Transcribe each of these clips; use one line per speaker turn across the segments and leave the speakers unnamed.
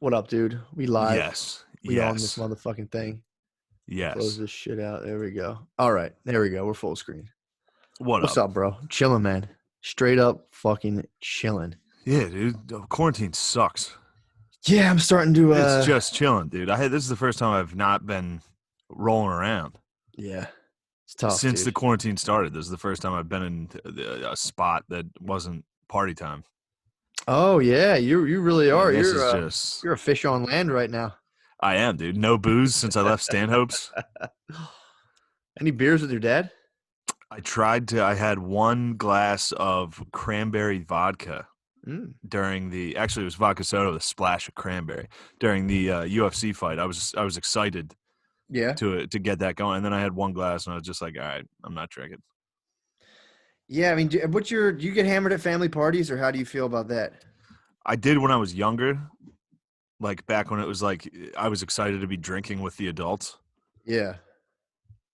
What up, dude? We live.
Yes.
We on this
Yes.
motherfucking thing. Close
Yes.
this shit out. There we go. All right. There we go. We're full screen.
What
What's
up?
up, bro? Chilling, man. Straight up fucking chilling.
Yeah, dude. Quarantine sucks.
Yeah, I'm starting to
It's just chilling, dude. This is the first time I've not been rolling around
yeah. It's tough,
since
dude.
the quarantine started. This is the first time I've been in a spot that wasn't party time.
Oh yeah, you really are.
And this is just
You're a fish on land right now.
I am, dude. No booze since I left Stanhope's.
Any beers with your dad?
I had one glass of cranberry vodka
Mm.
actually it was vodka soda with a splash of cranberry during the UFC fight. I was excited
Yeah.
to get that going, and then I had one glass and I was just like, all right, I'm not drinking.
Yeah, I mean, do you get hammered at family parties, or how do you feel about that?
I did when I was younger, like back when it was like I was excited to be drinking with the adults,
Yeah.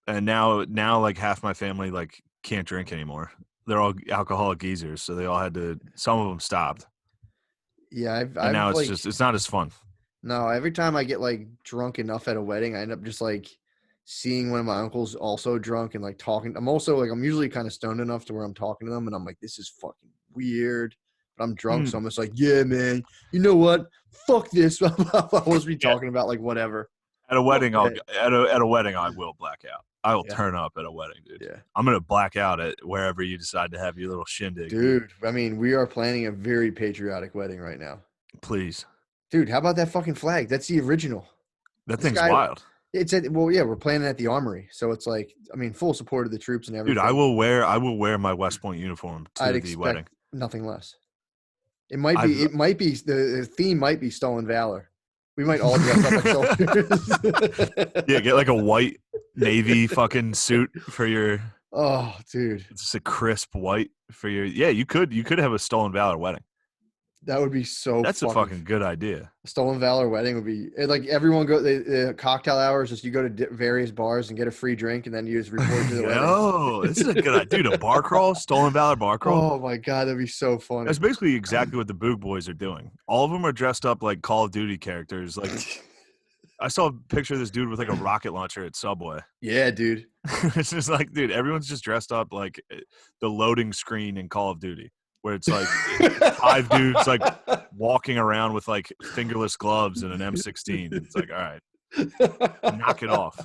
and now like half my family like can't drink anymore. They're all alcoholic geezers, so they all had to. Some of them stopped,
Yeah,
and
I've
now
like
it's not as fun.
No, every time I get like drunk enough at a wedding, I end up just like seeing one of my uncles also drunk and like talking. I'm usually kind of stoned enough to where I'm talking to them and I'm like, this is fucking weird. But I'm drunk, so I'm just like, yeah, man, you know what? Fuck this. I'm supposed to be
Yeah.
talking about like whatever.
At a wedding,
Fuck that.
at a wedding I will black out. I will
Yeah.
turn up at a wedding, dude.
Yeah.
I'm gonna black out at wherever you decide to have your little shindig,
Dude, I mean, we are planning a very patriotic wedding right now.
Please,
Dude, how about that fucking flag? That's the original.
that
This
thing's
guy,
wild,
yeah, we're planning at the armory. So it's like, I mean, full support of the troops and
dude.
everything.
I will wear my West Point uniform
I'd
to the wedding.
expect nothing less. It might
I've
be the theme might be stolen valor. We might all dress up like soldiers.
yeah, get like a white navy fucking suit for your.
Oh, dude,
It's just a crisp white for your. Yeah, you could have a stolen valor wedding.
that would be so
That's a fucking good idea.
stolen valor wedding would be like everyone go the cocktail hours. Just you go to various bars and get a free drink, and then you just report to the wedding.
Oh, this is a good idea. Dude, a bar crawl, stolen valor bar crawl.
Oh my god, that'd be so funny.
That's basically exactly what the Boog Boys are doing. All of them are dressed up like Call of Duty characters. Like I saw a picture of this dude with like a rocket launcher at Subway.
Yeah, dude.
It's just like, dude, everyone's just dressed up like the loading screen in Call of Duty, where it's like 5 dudes like walking around with like fingerless gloves and an M16. It's like, all right, knock it off.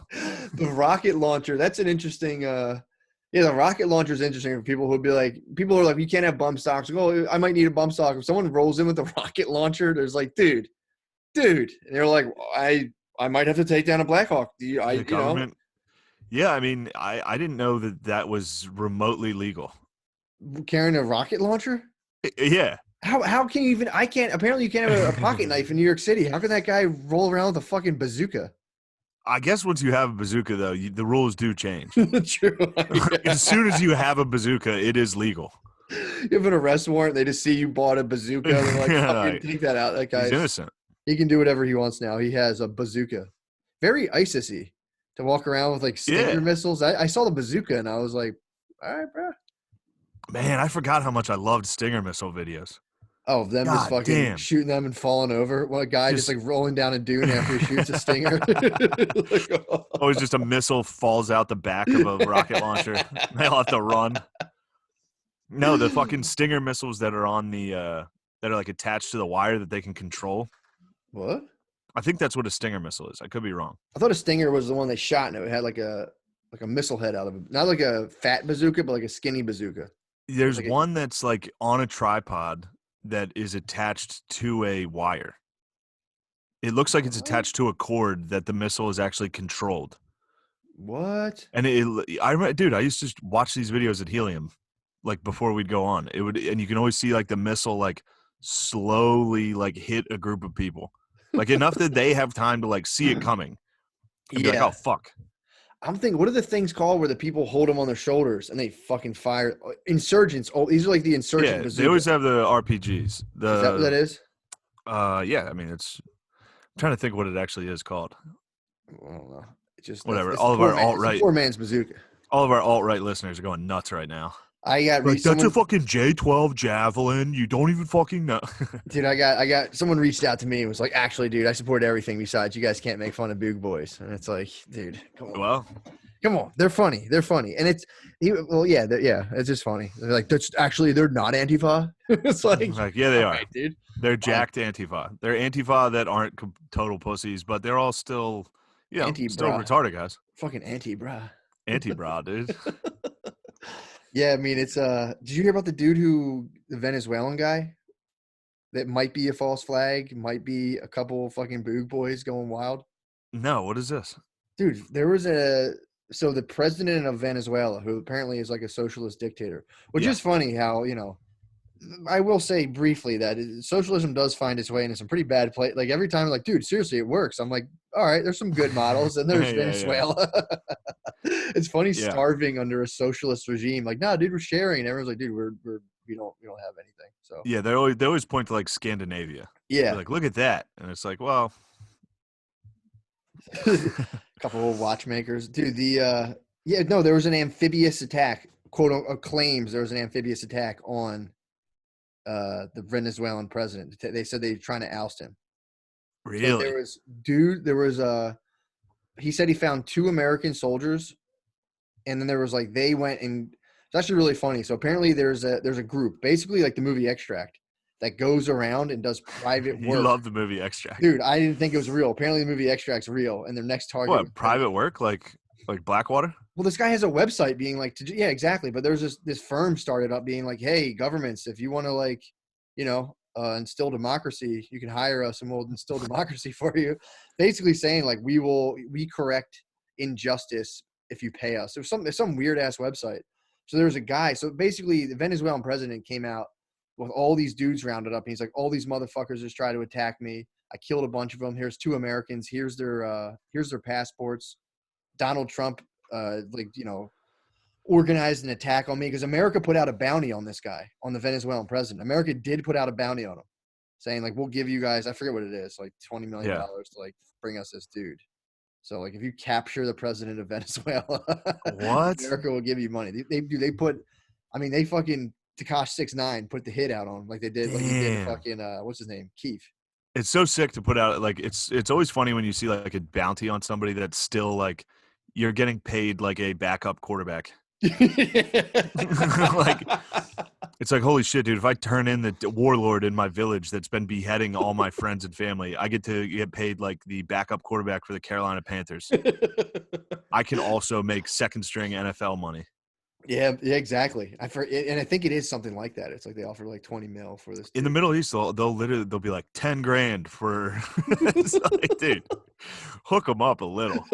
The rocket launcher. That's an interesting. Yeah, the rocket launcher is interesting for people who'd be like, people are like, you can't have bump stocks. Like, oh, I might need a bump stock. If someone rolls in with a rocket launcher, there's like, dude, and they're like, I might have to take down a Blackhawk.
The government. Yeah, I mean, I didn't know that was remotely legal.
Carrying a rocket launcher.
Yeah.
How can you even? I can't. Apparently, you can't have a pocket knife in New York City. How can that guy roll around with a fucking bazooka?
I guess once you have a bazooka, though, the rules do change.
True.
As soon as you have a bazooka, it is legal.
You have an arrest warrant. They just see you bought a bazooka. They're like, fucking take that out. That guy's
innocent.
He can do whatever he wants now. He has a bazooka. Very ISIS-y to walk around with like Stinger missiles. I saw the bazooka and I was like, all right, bro.
Man, I forgot how much I loved Stinger missile videos.
Oh, them just fucking shooting them and falling over. Well, a guy just like rolling down a dune after he shoots a Stinger.
Always just a missile falls out the back of a rocket launcher. They all have to run. No, the fucking Stinger missiles that are on the that are like attached to the wire that they can control.
What?
I think that's what a Stinger missile is. I could be wrong.
I thought a Stinger was the one they shot and it had like a missile head out of it. Not like a fat bazooka, but like a skinny bazooka.
There's like one that's like on a tripod that is attached to a wire. It looks like it's attached to a cord that the missile is actually controlled.
What?
And I used to watch these videos at Helium, like before we'd go on. And you can always see like the missile like slowly like hit a group of people, like enough that they have time to like see it coming. And be like, oh fuck.
I'm thinking, what are the things called where the people hold them on their shoulders and they fucking fire? Insurgents. Oh, these are like the insurgent.
Yeah, they always have the RPGs.
Is that what that is?
Yeah. I mean, I'm trying to think what it actually is called.
I don't know. It's just
whatever.
It's
all of our
alt-right. Poor man's bazooka.
All of our alt-right listeners are going nuts right now.
I got
Like, that's a fucking J12 Javelin. You don't even fucking know.
dude. I got someone reached out to me and was like, actually, dude, I support everything besides you guys can't make fun of Boog Boys. And it's like, dude, come on.
Well,
Come on, they're funny. They're funny, and yeah. It's just funny. They're like, that's actually they're not Antifa. It's like,
yeah, they are,
dude.
They're jacked Antifa. They're Antifa that aren't total pussies, but they're all still, still retarded guys.
Fucking anti-bra.
Anti-bra, dude.
Yeah, I mean, it's did you hear about the dude the Venezuelan guy that might be a false flag, might be a couple fucking Boog Boys going wild?
No, what is this?
Dude, there was so the president of Venezuela, who apparently is like a socialist dictator, which is funny how, I will say briefly that socialism does find its way into some pretty bad place. Like every time, like, dude, seriously, it works. I'm like, all right, there's some good models, and there's Venezuela. It's funny starving under a socialist regime. Like, nah, dude, we're sharing. And everyone's like, dude, we don't have anything. So
yeah, they always point to like Scandinavia.
Yeah,
they're like, look at that, and it's like, well,
couple of watchmakers, dude. There was an amphibious attack. Claims there was an amphibious attack on the Venezuelan president. They said they were trying to oust him.
Really?
So he said he found 2 American soldiers, and then there was like they went and it's actually really funny. So apparently there's a group, basically like the movie Extract, that goes around and does private work.
You love the movie Extract,
dude. I didn't think it was real. Apparently the movie Extract's real, and their next target.
What, private work like Blackwater?
Well, this guy has a website being like, yeah, exactly. But there's this firm started up being like, hey, governments, if you want to instill democracy, you can hire us and we'll instill democracy for you. Basically saying like, we correct injustice if you pay us. There's some weird ass website. So there's a guy. So basically the Venezuelan president came out with all these dudes rounded up. And he's like, all these motherfuckers just try to attack me. I killed a bunch of them. Here's 2 Americans. Here's their passports. Donald Trump, organized an attack on me because America put out a bounty on this guy, on the Venezuelan president. America did put out a bounty on him, saying like, we'll give you guys, I forget what it is, like $20 million to like bring us this dude. So like, if you capture the president of Venezuela,
what?
America will give you money. They put, they fucking Tekashi 6ix9ine put the hit out on him like they did, like he did fucking what's his name, Keith.
It's so sick to put out. Like it's always funny when you see like a bounty on somebody that's still like you're getting paid like a backup quarterback. Like it's like, holy shit, dude, if I turn in the warlord in my village that's been beheading all my friends and family, I get to get paid like the backup quarterback for the Carolina Panthers. I can also make second string NFL money.
Yeah, exactly. And I think it is something like that. It's like they offer like 20 mil for this.
In the Middle East, they'll be like 10 grand for. It's like, dude, hook them up a little.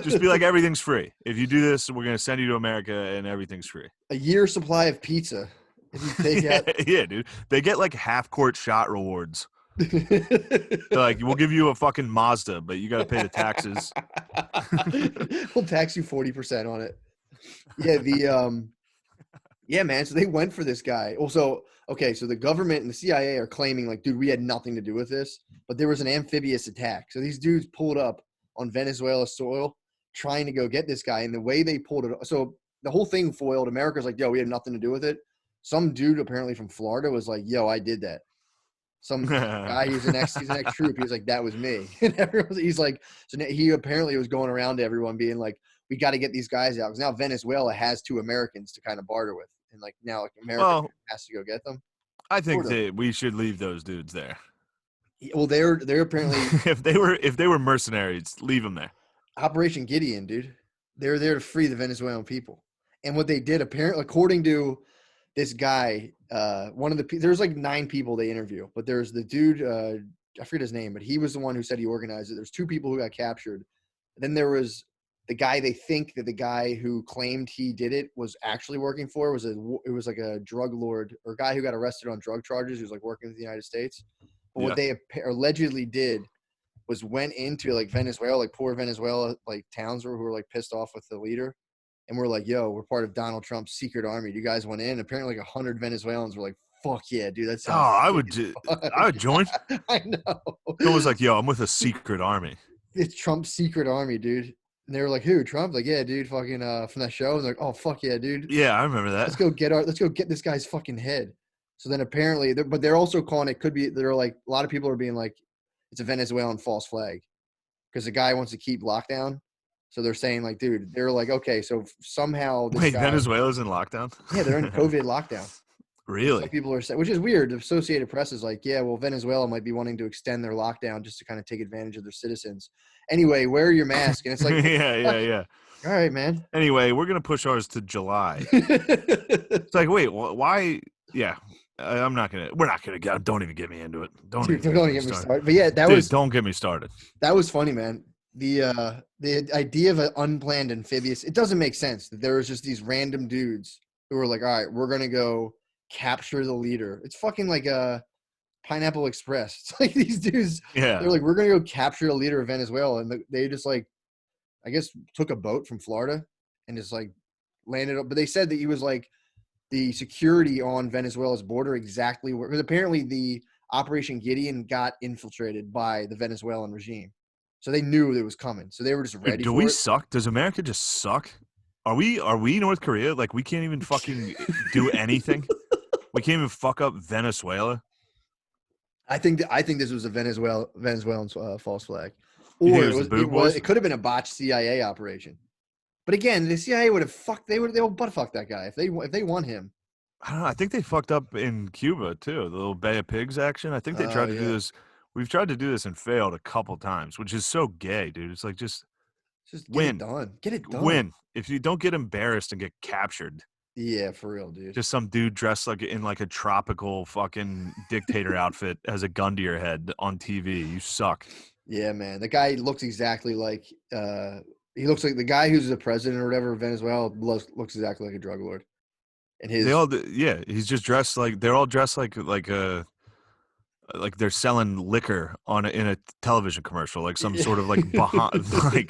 Just be like, everything's free. If you do this, we're gonna send you to America, and everything's free.
A year supply of pizza. If you take out.
Yeah, dude. They get like half-court shot rewards. They're like, we'll give you a fucking Mazda, but you got to pay the taxes.
We'll tax you 40% on it. Yeah, yeah, man. So they went for this guy. Also, okay, so the government and the CIA are claiming like, dude, we had nothing to do with this, but there was an amphibious attack. So these dudes pulled up on Venezuela soil trying to go get this guy, and the way they pulled it, so the whole thing foiled. America's like, yo, we had nothing to do with it. Some dude apparently from Florida was like, yo, I did that. Some guy, he's an ex-troop. He was like, that was me. And he's like, so he apparently was going around to everyone being like, we got to get these guys out because now Venezuela has 2 Americans to kind of barter with, and like now like America has to go get them.
I think that we should leave those dudes there.
Well, they're apparently
if they were mercenaries, leave them there.
Operation Gideon, dude. They're there to free the Venezuelan people, and what they did apparently, according to this guy, there's like 9 people they interview, but there's the dude, I forget his name, but he was the one who said he organized it. There's 2 people who got captured. And then there was the guy they think that the guy who claimed he did it was actually working for it was like a drug lord or a guy who got arrested on drug charges. He was like working with the United States. But what they allegedly did was went into like Venezuela, like poor Venezuela, like towns who were like pissed off with the leader. And we're like, yo, we're part of Donald Trump's secret army. You guys went in. Apparently like 100 Venezuelans were like, fuck yeah, dude. That sounds
I would join.
I know.
It was like, yo, I'm with a secret army.
It's Trump's secret army, dude. And they were like, "Who? Trump?" Like, "Yeah, dude, fucking from that show." And they're like, "Oh fuck yeah, dude.
Yeah, I remember
Let's
that.
go get this guy's fucking head." So then apparently, but they're also calling it could be. They're like a lot of people are being like, it's a Venezuelan false flag because the guy wants to keep lockdown. So they're saying like, dude, they're like, okay, so somehow this
Wait,
guy,
Venezuela's in lockdown?
yeah, they're in COVID lockdown. And some
Really?
people are saying, which is weird. The Associated Press is like, yeah, well, Venezuela might be wanting to extend their lockdown just to kind of take advantage of their citizens. Anyway, wear your mask. And it's like, what
Yeah,
the
yeah,
fuck?
yeah.
All right, man.
Anyway, we're gonna push ours to July. It's like, wait, why? Yeah, I'm not gonna. We're not gonna get. Don't even get me into it. Don't
Dude,
even
don't
get me
get me
started.
started. But yeah,
Dude, don't get me started.
that was funny, man. The idea of an unplanned amphibious, it doesn't make sense that there was just these random dudes who were like, all right, we're gonna go capture the leader. It's fucking like a Pineapple Express. It's like these dudes,
Yeah.
they're like, we're gonna go capture the leader of Venezuela, and they just like, I guess, took a boat from Florida and just like landed up. But they said that he was like the security on Venezuela's border exactly where, because apparently the Operation Gideon got infiltrated by the Venezuelan regime. So they knew it was coming. So they were just ready
Do
for
we
it.
suck? Does America just suck? Are we North Korea? Like we can't even fucking do anything. We can't even fuck up Venezuela.
I think this was a Venezuelan false flag,
You think
or
it was the Boo Boys?
it could have been a botched CIA operation. But again, the CIA would have they would butt fuck that guy if they want him.
I don't know. I think they fucked up in Cuba too. The little Bay of Pigs action. I think they tried to do this. We've tried to do this and failed a couple times, which is so gay, dude. It's like just
Get it
win,
done. Get it done.
win. If you don't get embarrassed and get captured,
Yeah, for real, dude.
just some dude dressed like in like a tropical fucking dictator outfit has a gun to your head on TV. You suck.
Yeah, man. The guy looks exactly like he looks like the guy who's the president or whatever of Venezuela looks exactly like a drug lord. And his
Yeah, he's just dressed like they're all dressed like they're selling liquor in a television commercial, like some sort of like like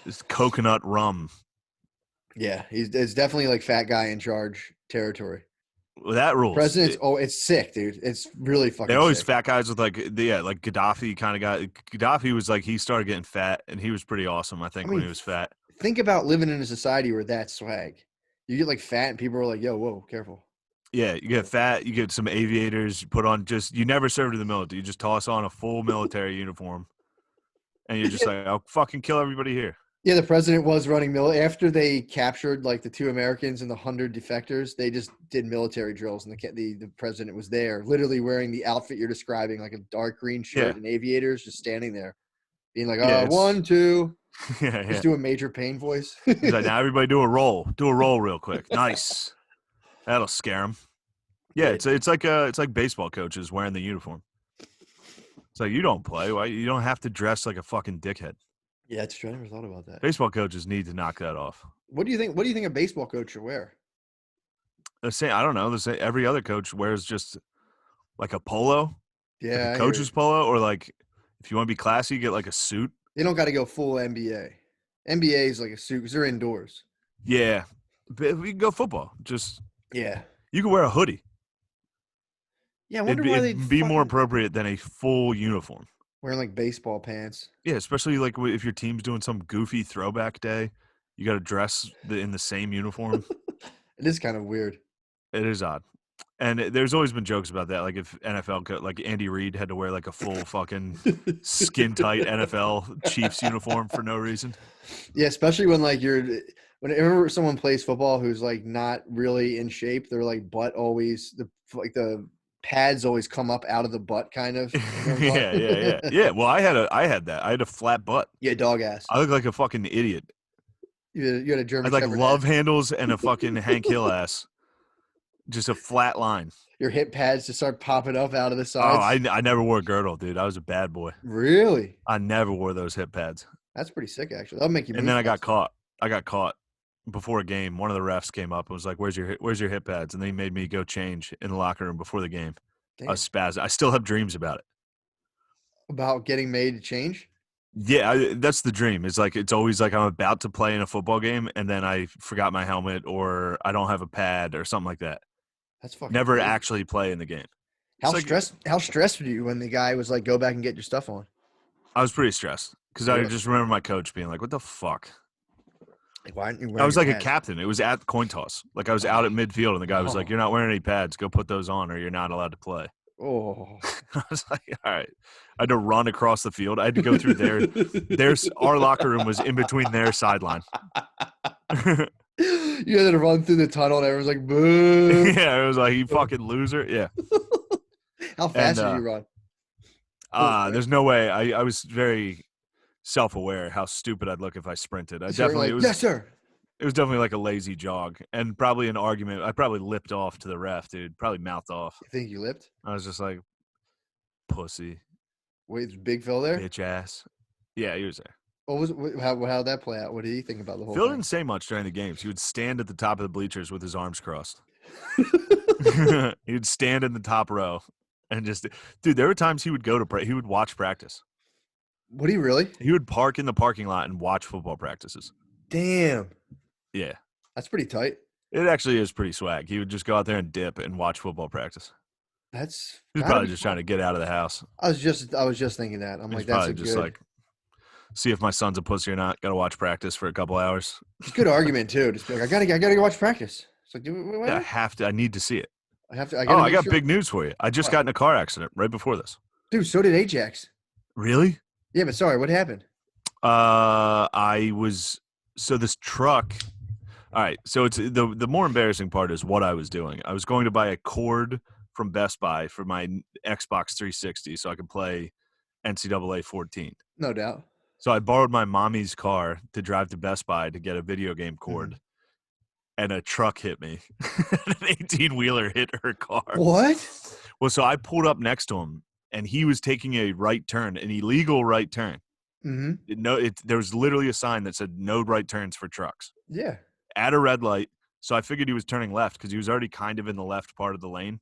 this coconut rum.
Yeah, it's definitely like fat guy in charge territory.
Well, that rules.
President's it's sick, dude. It's really fucking.
They're always
sick.
fat guys with like like Gaddafi kind of guy. Gaddafi was like he started getting fat, and he was pretty awesome. I think when he was fat.
Think about living in a society where that's swag. You get like fat, and people are like, "Yo, whoa, careful."
Yeah, you get fat, you get some aviators, you put on you never served in the military. You just toss on a full military uniform, and you're just like, I'll fucking kill everybody here.
Yeah, the president was running after they captured like the 2 Americans and the 100 defectors. They just did military drills, and the president was there, literally wearing the outfit you're describing, like a dark green shirt and aviators, just standing there, being like, 1, 2. Just do a major pain voice.
He's like, now everybody do a roll real quick. Nice, that'll scare them. Yeah, it's like baseball coaches wearing the uniform. It's like you don't play. Why you don't have to dress like a fucking dickhead.
Yeah, that's true. I never thought about that.
Baseball coaches need to knock that off.
What do you think? What do you think a baseball coach should wear?
I don't know. Every other coach wears just like a polo,
Yeah,
like a coach's polo, or like if you want to be classy, get like a suit.
They don't got to go full NBA. NBA is like a suit because they're indoors.
Yeah, but we can go football.
Yeah,
you can wear a hoodie.
Yeah, I wonder why
it'd be more appropriate than a full uniform.
Wearing like baseball pants.
Yeah, especially like if your team's doing some goofy throwback day, you got to dress in the same uniform.
It is kind of weird.
It is odd. And there's always been jokes about that. Like if NFL, like Andy Reid had to wear like a full fucking skin tight NFL Chiefs uniform for no reason.
Yeah, especially when like whenever someone plays football who's like not really in shape, they're like butt always the pads always come up out of the butt kind of.
Yeah. Well, I had that. I had a flat butt.
Yeah, dog ass.
I look like a fucking idiot.
You had a German.
I had like love handles and a fucking Hank Hill ass. Just a flat line.
Your hip pads just start popping up out of the sides.
Oh, I never wore a girdle, dude. I was a bad boy.
Really?
I never wore those hip pads.
That's pretty sick, actually. That'll make you.
And then I got caught. Before a game. One of the refs came up and was like, "Where's your hip pads?" And they made me go change in the locker room before the game. Damn. I was spazzing. I still have dreams about it.
About getting made to change?
Yeah, that's the dream. It's like it's always like I'm about to play in a football game, and then I forgot my helmet, or I don't have a pad, or something like that.
That's fucking.
Never crazy. Actually play in the game.
How stressed were you when the guy was like, "Go back and get your stuff on"?
I was pretty stressed. Because I just remember my coach being like, "What the fuck."
Like, why aren't you
I
wearing
was
your
like a
pads?
captain. It was at the coin toss. Like I was out at midfield, and the guy was like, "You're not wearing any pads. Go put those on, or you're not allowed to play."
Oh.
I was like, "All right." I had to run across the field. I had to go through our locker room was in between their sideline.
You had to run through the tunnel, and everyone's like, "Boo!"
Yeah, it was like, "You fucking loser." Yeah.
How fast did you run?
There's no way. I was very self-aware how stupid I'd look if I sprinted.
Yes, sir.
It was definitely like a lazy jog, and probably an argument. I probably lipped off to the ref, dude. Probably mouthed off.
You think you lipped?
I was just like, pussy,
Wait, is Big Phil there?
bitch ass. Yeah, he was there.
What was it? How'd that play out? What did he think about the whole
Phil
thing?
didn't say much during the games. He would stand at the top of the bleachers with his arms crossed. He would stand in the top row and just, dude, there were times he would he would watch practice.
Would he really?
He would park in the parking lot and watch football practices.
Damn.
Yeah.
That's pretty tight.
It actually is pretty swag. He would just go out there and dip and watch football practice.
That's
He was probably just trying to get out of the house.
I was just thinking that. I'm like, that's
probably just like, see if my son's a pussy or not. Got to watch practice for a couple hours.
It's a good argument too. Just be like, I gotta go watch practice. It's like,
Yeah, I have to. I need to see it.
I
got big news for you. I just got in a car accident right before this.
Dude, so did Ajax.
Really?
Yeah, but sorry, what happened?
So this truck. All right. So it's the more embarrassing part is what I was doing. I was going to buy a cord from Best Buy for my Xbox 360 so I could play NCAA 14.
No doubt.
So I borrowed my mommy's car to drive to Best Buy to get a video game cord, and a truck hit me. An 18-wheeler hit her car.
What?
Well, so I pulled up next to him, and he was taking a right turn, an illegal right turn.
Mm-hmm.
There was literally a sign that said no right turns for trucks.
Yeah.
At a red light. So I figured he was turning left because he was already kind of in the left part of the lane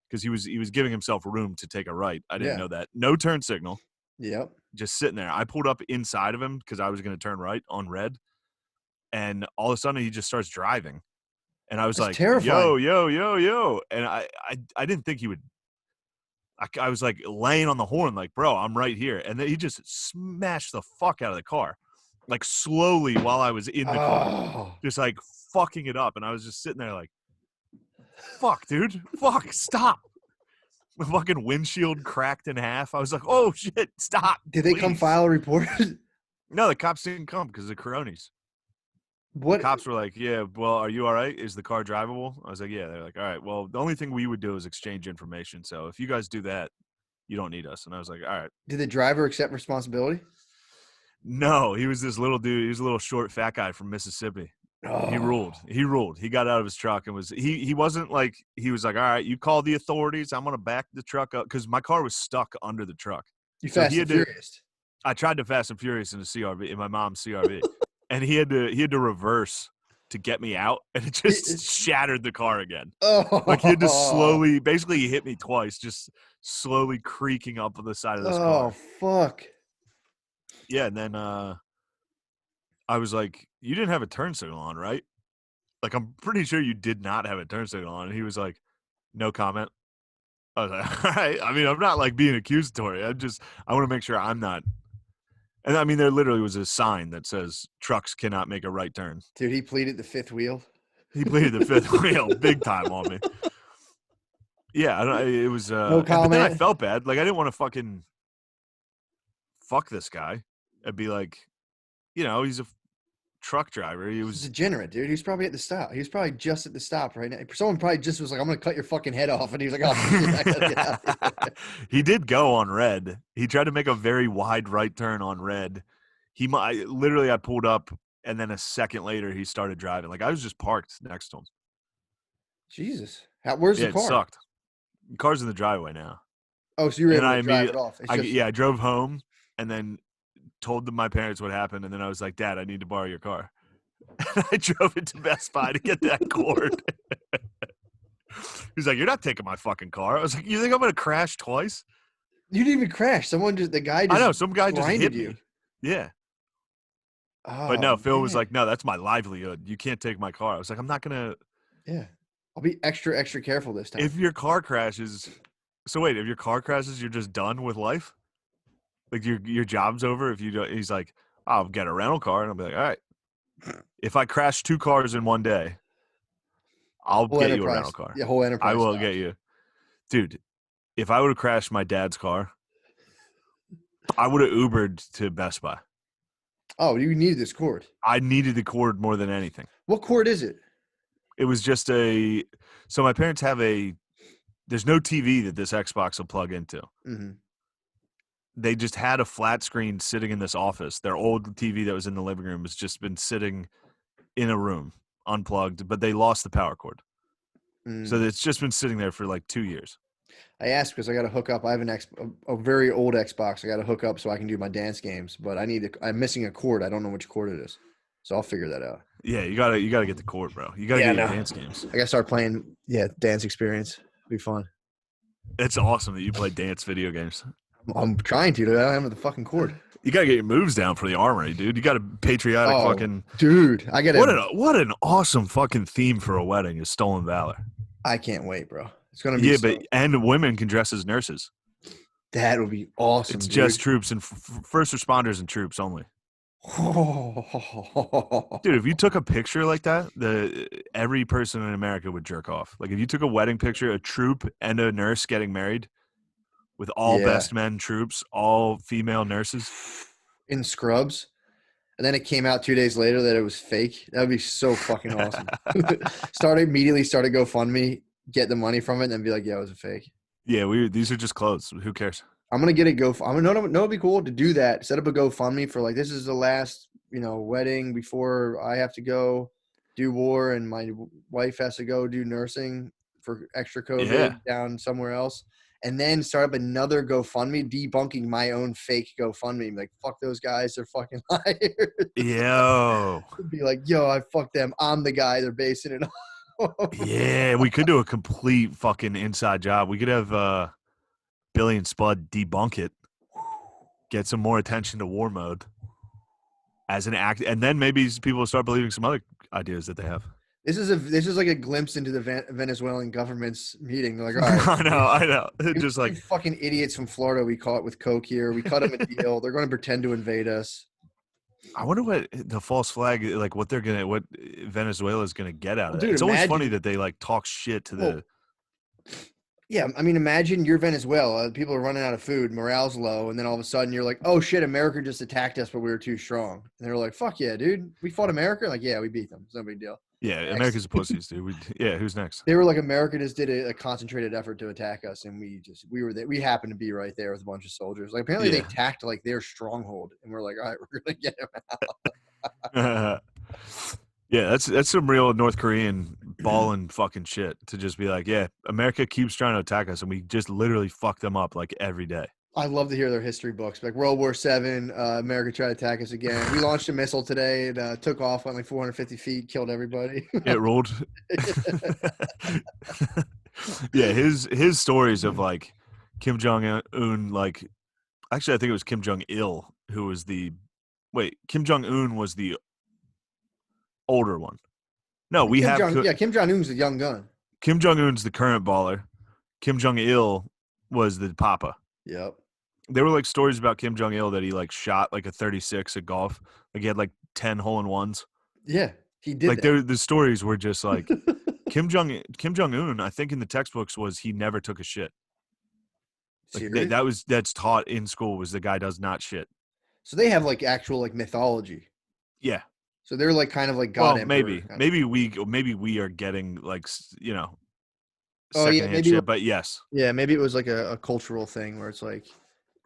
because he was giving himself room to take a right. I didn't know that. No turn signal.
Yep.
Just sitting there. I pulled up inside of him because I was going to turn right on red. And all of a sudden he just starts driving. And I was like,
terrifying.
yo. And I didn't think he would. I was like laying on the horn like, bro, I'm right here. And then he just smashed the fuck out of the car. Like slowly while I was in the car. Just like fucking it up. And I was just sitting there like, fuck, dude. Fuck, stop. The fucking windshield cracked in half. I was like, oh, shit, stop.
Did they come file a report?
No, the cops didn't come because of the Coronis.
What?
The cops were like, yeah, well, are you all right? Is the car drivable? I was like, yeah. They're like, all right, well, the only thing we would do is exchange information. So if you guys do that, you don't need us. And I was like, all right.
Did the driver accept responsibility?
No, he was this little dude. He was a little short, fat guy from Mississippi.
Oh.
He ruled. He got out of his truck and he wasn't like, he was like, all right, you call the authorities. I'm going to back the truck up because my car was stuck under the truck.
You Fast and Furious.
I tried to Fast and Furious in a CRV, in my mom's CRV, and he had to reverse to get me out, and it just shattered the car again.
Oh.
Like he had to slowly, basically he hit me twice, just slowly creaking up on the side of this car.
Oh, fuck.
Yeah, and then I was like, you didn't have a turn signal on, right? Like, I'm pretty sure you did not have a turn signal on. And he was like, no comment. I was like, all right. I mean, I'm not like being accusatory. I want to make sure I'm not. And I mean, there literally was a sign that says trucks cannot make a right turn.
Dude, he pleaded the fifth wheel.
He pleaded the fifth wheel big time on me. Yeah, it was.
No comment.
But then I felt bad. Like, I didn't want to fucking fuck this guy. I'd be like, you know, he's a truck driver. He's
degenerate, dude. He was probably at the stop. He was probably just at the stop right now. Someone probably just was like, I'm going to cut your fucking head off. And he was like, oh,
he did go on red. He tried to make a very wide right turn on red. I pulled up, and then a second later, he started driving. Like, I was just parked next to him.
Jesus. Where's the car?
It sucked. The car's in the driveway now.
Oh, so you were able to drive it off.
I drove home and then told my parents what happened, and then I was like, Dad, I need to borrow your car. I drove it to Best Buy to get that cord. He's like, you're not taking my fucking car. I was like, you think I'm going to crash twice?
You didn't even crash. Some guy just
hit
you.
Me. Yeah.
Oh,
but no, Phil was like, no, that's my livelihood. You can't take my car. I was like, I'm not going to.
Yeah. I'll be extra, extra careful this time.
If your car crashes. So wait, if your car crashes, you're just done with life? Like your job's over if you don't. He's like, I'll get a rental car, and I'll be like, all right. If I crash 2 cars in one day, I'll
Whole
get you a rental
enterprise.
car.
The whole
I
enterprise
will
stops.
get you, dude. If I would have crashed my dad's car, I would have Ubered to Best Buy.
Oh, you needed this cord.
I needed the cord more than anything.
What cord is it?
It was just so my parents have there's no TV that this Xbox will plug into.
Mm-hmm.
They just had a flat screen sitting in this office. Their old TV that was in the living room has just been sitting in a room, unplugged, but they lost the power cord. So it's just been sitting there for like 2 years.
I asked because I got to hook up. I have a very old Xbox. I got to hook up so I can do my dance games, but I'm missing a cord. I don't know which cord it is, so I'll figure that out.
Yeah, you gotta get the cord, bro. You gotta get your dance games.
I gotta start playing. Yeah, dance experience. It'll be fun.
It's awesome that you play dance video games.
I'm trying to. I don't have the fucking cord.
You gotta get your moves down for the armory, dude. You got a patriotic fucking
dude. I gotta.
What an awesome fucking theme for a wedding is stolen valor.
I can't wait, bro. It's gonna be
and women can dress as nurses.
That would be awesome.
It's just troops and first responders and troops only. Dude, if you took a picture like that, every person in America would jerk off. Like if you took a wedding picture, a troop and a nurse getting married with all best men troops, all female nurses
in scrubs, and then it came out 2 days later that it was fake. That would be so fucking awesome. Start GoFundMe, get the money from it, and then be like, yeah, it was a fake.
Yeah, these are just clothes. Who cares?
I'm gonna get a GoFundMe. It'd be cool to do that. Set up a GoFundMe for like, this is the last, wedding before I have to go do war, and my wife has to go do nursing for extra COVID down somewhere else, and then start up another GoFundMe debunking my own fake GoFundMe. Like, fuck those guys, they're fucking liars.
Yo,
be like, yo, I fucked them. I'm the guy they're basing it on.
Yeah, we could do a complete fucking inside job. We could have Billy and Spud debunk it, get some more attention to war mode as an act, and then maybe people will start believing some other ideas that they have.
This is like a glimpse into the Venezuelan government's meeting. They're like, all right,
I know. Just like
fucking idiots from Florida we caught with coke here. We cut them a deal. They're going to pretend to invade us.
I wonder what the false flag, like what Venezuela's gonna get out of it.
Dude,
it's always funny that they like talk shit to the.
Yeah, I mean, imagine you're Venezuela. People are running out of food, morale's low, and then all of a sudden you're like, "Oh shit, America just attacked us, but we were too strong." And they're like, "Fuck yeah, dude, we fought America." Like, yeah, we beat them. It's no big deal.
Yeah, next. America's pussies, dude. Who's next?
They were like, America just did a concentrated effort to attack us, and we were there. We happened to be right there with a bunch of soldiers. Like, apparently they attacked like their stronghold, and we're like, all right, we're gonna get them
out. Yeah, that's some real North Korean balling fucking shit to just be like, yeah, America keeps trying to attack us, and we just literally fuck them up like every day.
I love to hear their history books. Like World War VII, America tried to attack us again. We launched a missile today. It took off, went like 450 feet, killed everybody.
It ruled. Yeah, his stories of like Kim Jong-un, like actually I think it was Kim Jong-il who was Kim Jong-un was the older one. No,
Kim Jong-un's the young gun.
Kim Jong-un's the current baller. Kim Jong-il was the papa.
Yep.
There were like stories about Kim Jong-il that he like shot like a 36 at golf. Like he had like 10 hole-in-ones.
Yeah, he did.
Like the stories were just like Kim Jong-un, I think in the textbooks was he never took a shit. Like that's taught in school was the guy does not shit.
So they have like actual like mythology.
Yeah.
So they're like kind of like God.
Well, maybe we are getting like secondhand
maybe
shit, but yes.
Yeah, maybe it was like a cultural thing where it's like,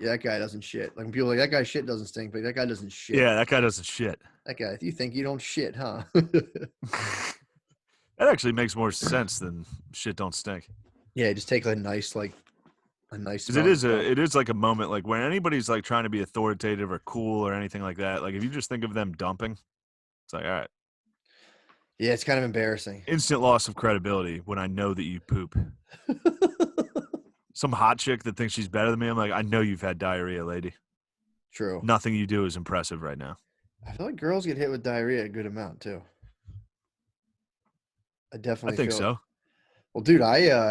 yeah, that guy doesn't shit. Like when people are like, that guy's shit doesn't stink, but that guy doesn't shit.
Yeah, that guy doesn't shit.
That guy, you think you don't shit, huh?
That actually makes more sense than shit don't stink.
Yeah, just take a nice. Because
it is like a moment like when anybody's like trying to be authoritative or cool or anything like that. Like if you just think of them dumping, it's like, all right.
Yeah, it's kind of embarrassing.
Instant loss of credibility when I know that you poop. Some hot chick that thinks she's better than me, I'm like, I know you've had diarrhea, lady.
True.
Nothing you do is impressive right now.
I feel like girls get hit with diarrhea a good amount too. I think so. Well, dude,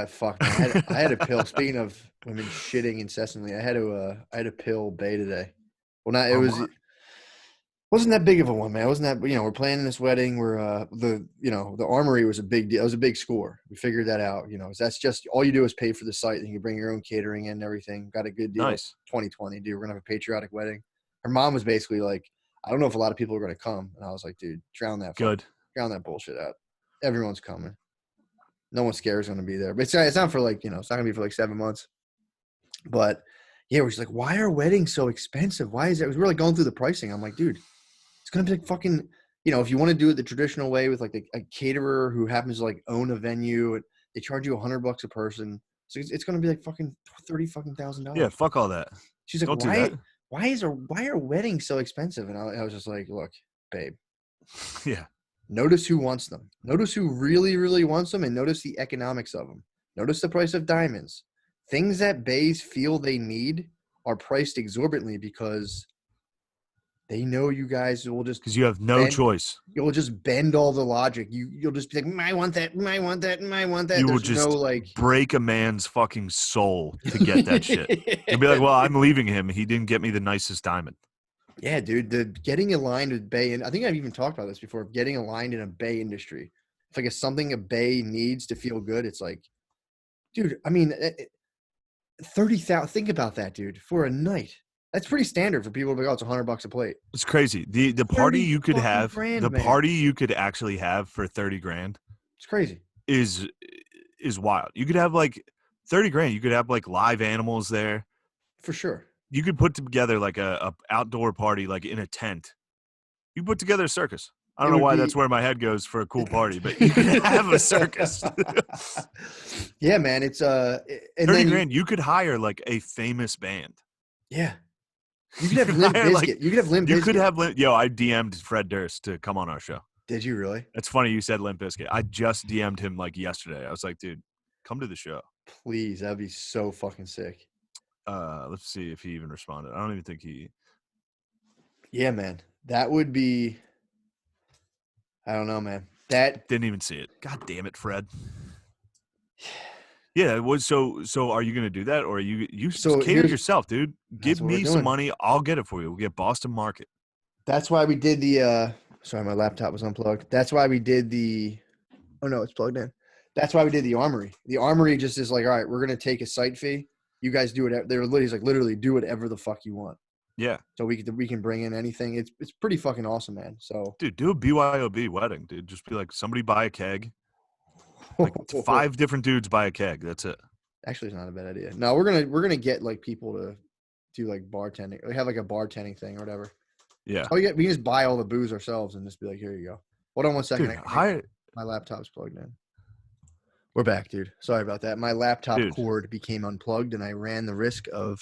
fuck man, I had a pill. Speaking of women shitting incessantly, I had a pill bay today. Well, not it was
Armand,
wasn't that big of a one, man. It wasn't that, we're planning this wedding. We're the armory was a big deal. It was a big score. We figured that out. That's just all you do is pay for the site, and you bring your own catering in and everything. Got a good deal.
nice.
2020, dude. We're gonna have a patriotic wedding. Her mom was basically like, I don't know if a lot of people are gonna come, and I was like, dude,
Good.
drown that bullshit out. Everyone's coming. No one scares going to be there. But it's not for like, it's not going to be for like 7 months. But yeah, we're just like, why are weddings so expensive? Why is that? We were like going through the pricing. I'm like, dude, it's going to be like fucking, if you want to do it the traditional way with like a caterer who happens to like own a venue, and they charge you $100 a person. So it's going to be like fucking $30,000.
Yeah, fuck all that.
She's like,
Don't do that.
why are weddings so expensive? And I was just like, look, babe.
Yeah.
Notice who wants them. Notice who really, really wants them, and notice the economics of them. Notice the price of diamonds. Things that bays feel they need are priced exorbitantly because they know you guys will just
Because you have no choice.
You'll just bend all the logic. You'll just be like, I want that, I want that, I want that.
You will
There's
just
no like
break a man's fucking soul to get that shit. You'll be like, well, I'm leaving him. He didn't get me the nicest diamond.
Yeah, dude, the getting aligned with Bay, and I think I've even talked about this before, getting aligned in a Bay industry. It's like it's something a Bay needs to feel good. It's like, dude, I mean, 30,000. Think about that, dude, for a night. That's pretty standard for people to be like, oh, it's $100 a plate.
It's crazy. The party you could have,
grand,
the
man.
party you could actually have for 30 grand
It's crazy.
is wild. You could have like 30 grand. You could have like live animals there.
For sure.
You could put together like a outdoor party, like in a tent. You put together a circus. I don't know why that's where my head goes for a cool party, but you could have a circus.
Yeah, man. It's and
30 grand. You could hire like a famous band.
Yeah. You could have Limp Bizkit. You could have Limp Bizkit.
You could have Yo, I DM'd Fred Durst to come on our show.
Did you really?
It's funny you said Limp Bizkit. I just DM'd him like yesterday. I was like, dude, come to the show.
Please, that'd be so fucking sick.
Let's see if he even responded. I don't even think he.
Yeah, man. That would be. I don't know, man. That
didn't even see it. God damn it, Fred. Yeah, it was so are you gonna do that, or are you cater yourself, dude? Give me some money, I'll get it for you. We'll get Boston Market.
That's why we did the sorry, my laptop was unplugged. That's why we did the oh no, it's plugged in. That's why we did the armory. The armory just is like, all right, we're gonna take a site fee. You guys do it. They're literally do whatever the fuck you want.
Yeah.
So we can bring in anything. It's pretty fucking awesome, man. So
dude, do a BYOB wedding, dude. Just be like, somebody buy a keg. Like 5 different dudes buy a keg. That's it.
Actually, it's not a bad idea. No, we're gonna get like people to do like bartending. We have like a bartending thing or whatever.
Yeah.
Oh yeah, we can just buy all the booze ourselves and just be like, here you go. Hold on one second.
Dude,
my laptop's plugged in. We're back, dude. Sorry about that. My laptop cord became unplugged, and I ran the risk of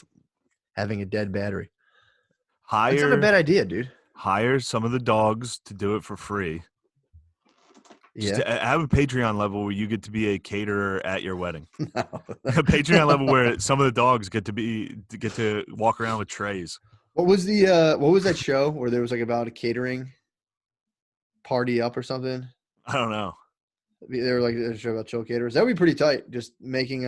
having a dead battery. That's not a bad idea, dude.
Hire some of the dogs to do it for free.
Yeah.
Just have a Patreon level where you get to be a caterer at your wedding. No. A Patreon level where some of the dogs get to walk around with trays.
What was that show where there was like about a catering party up or something?
I don't know.
They were like a show about chill caterers. That would be pretty tight. Just making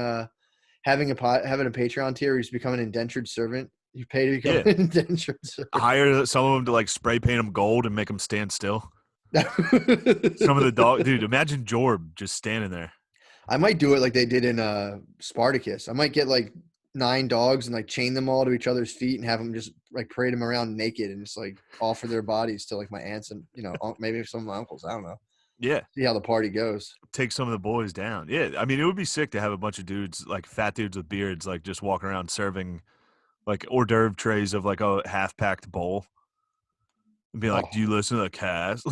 having a Patreon tier who's become an indentured servant. You pay to become an indentured servant.
Hire some of them to like spray paint them gold and make them stand still. Some of the dog, dude. Imagine Jorb just standing there.
I might do it like they did in Spartacus. I might get like 9 dogs and like chain them all to each other's feet and have them just like parade them around naked and just like offer their bodies to like my aunts and maybe some of my uncles. I don't know.
Yeah.
See how the party goes.
Take some of the boys down. Yeah. I mean, it would be sick to have a bunch of dudes, like fat dudes with beards, like just walking around serving like hors d'oeuvre trays of like a half-packed bowl. And be like, do you listen to the cast?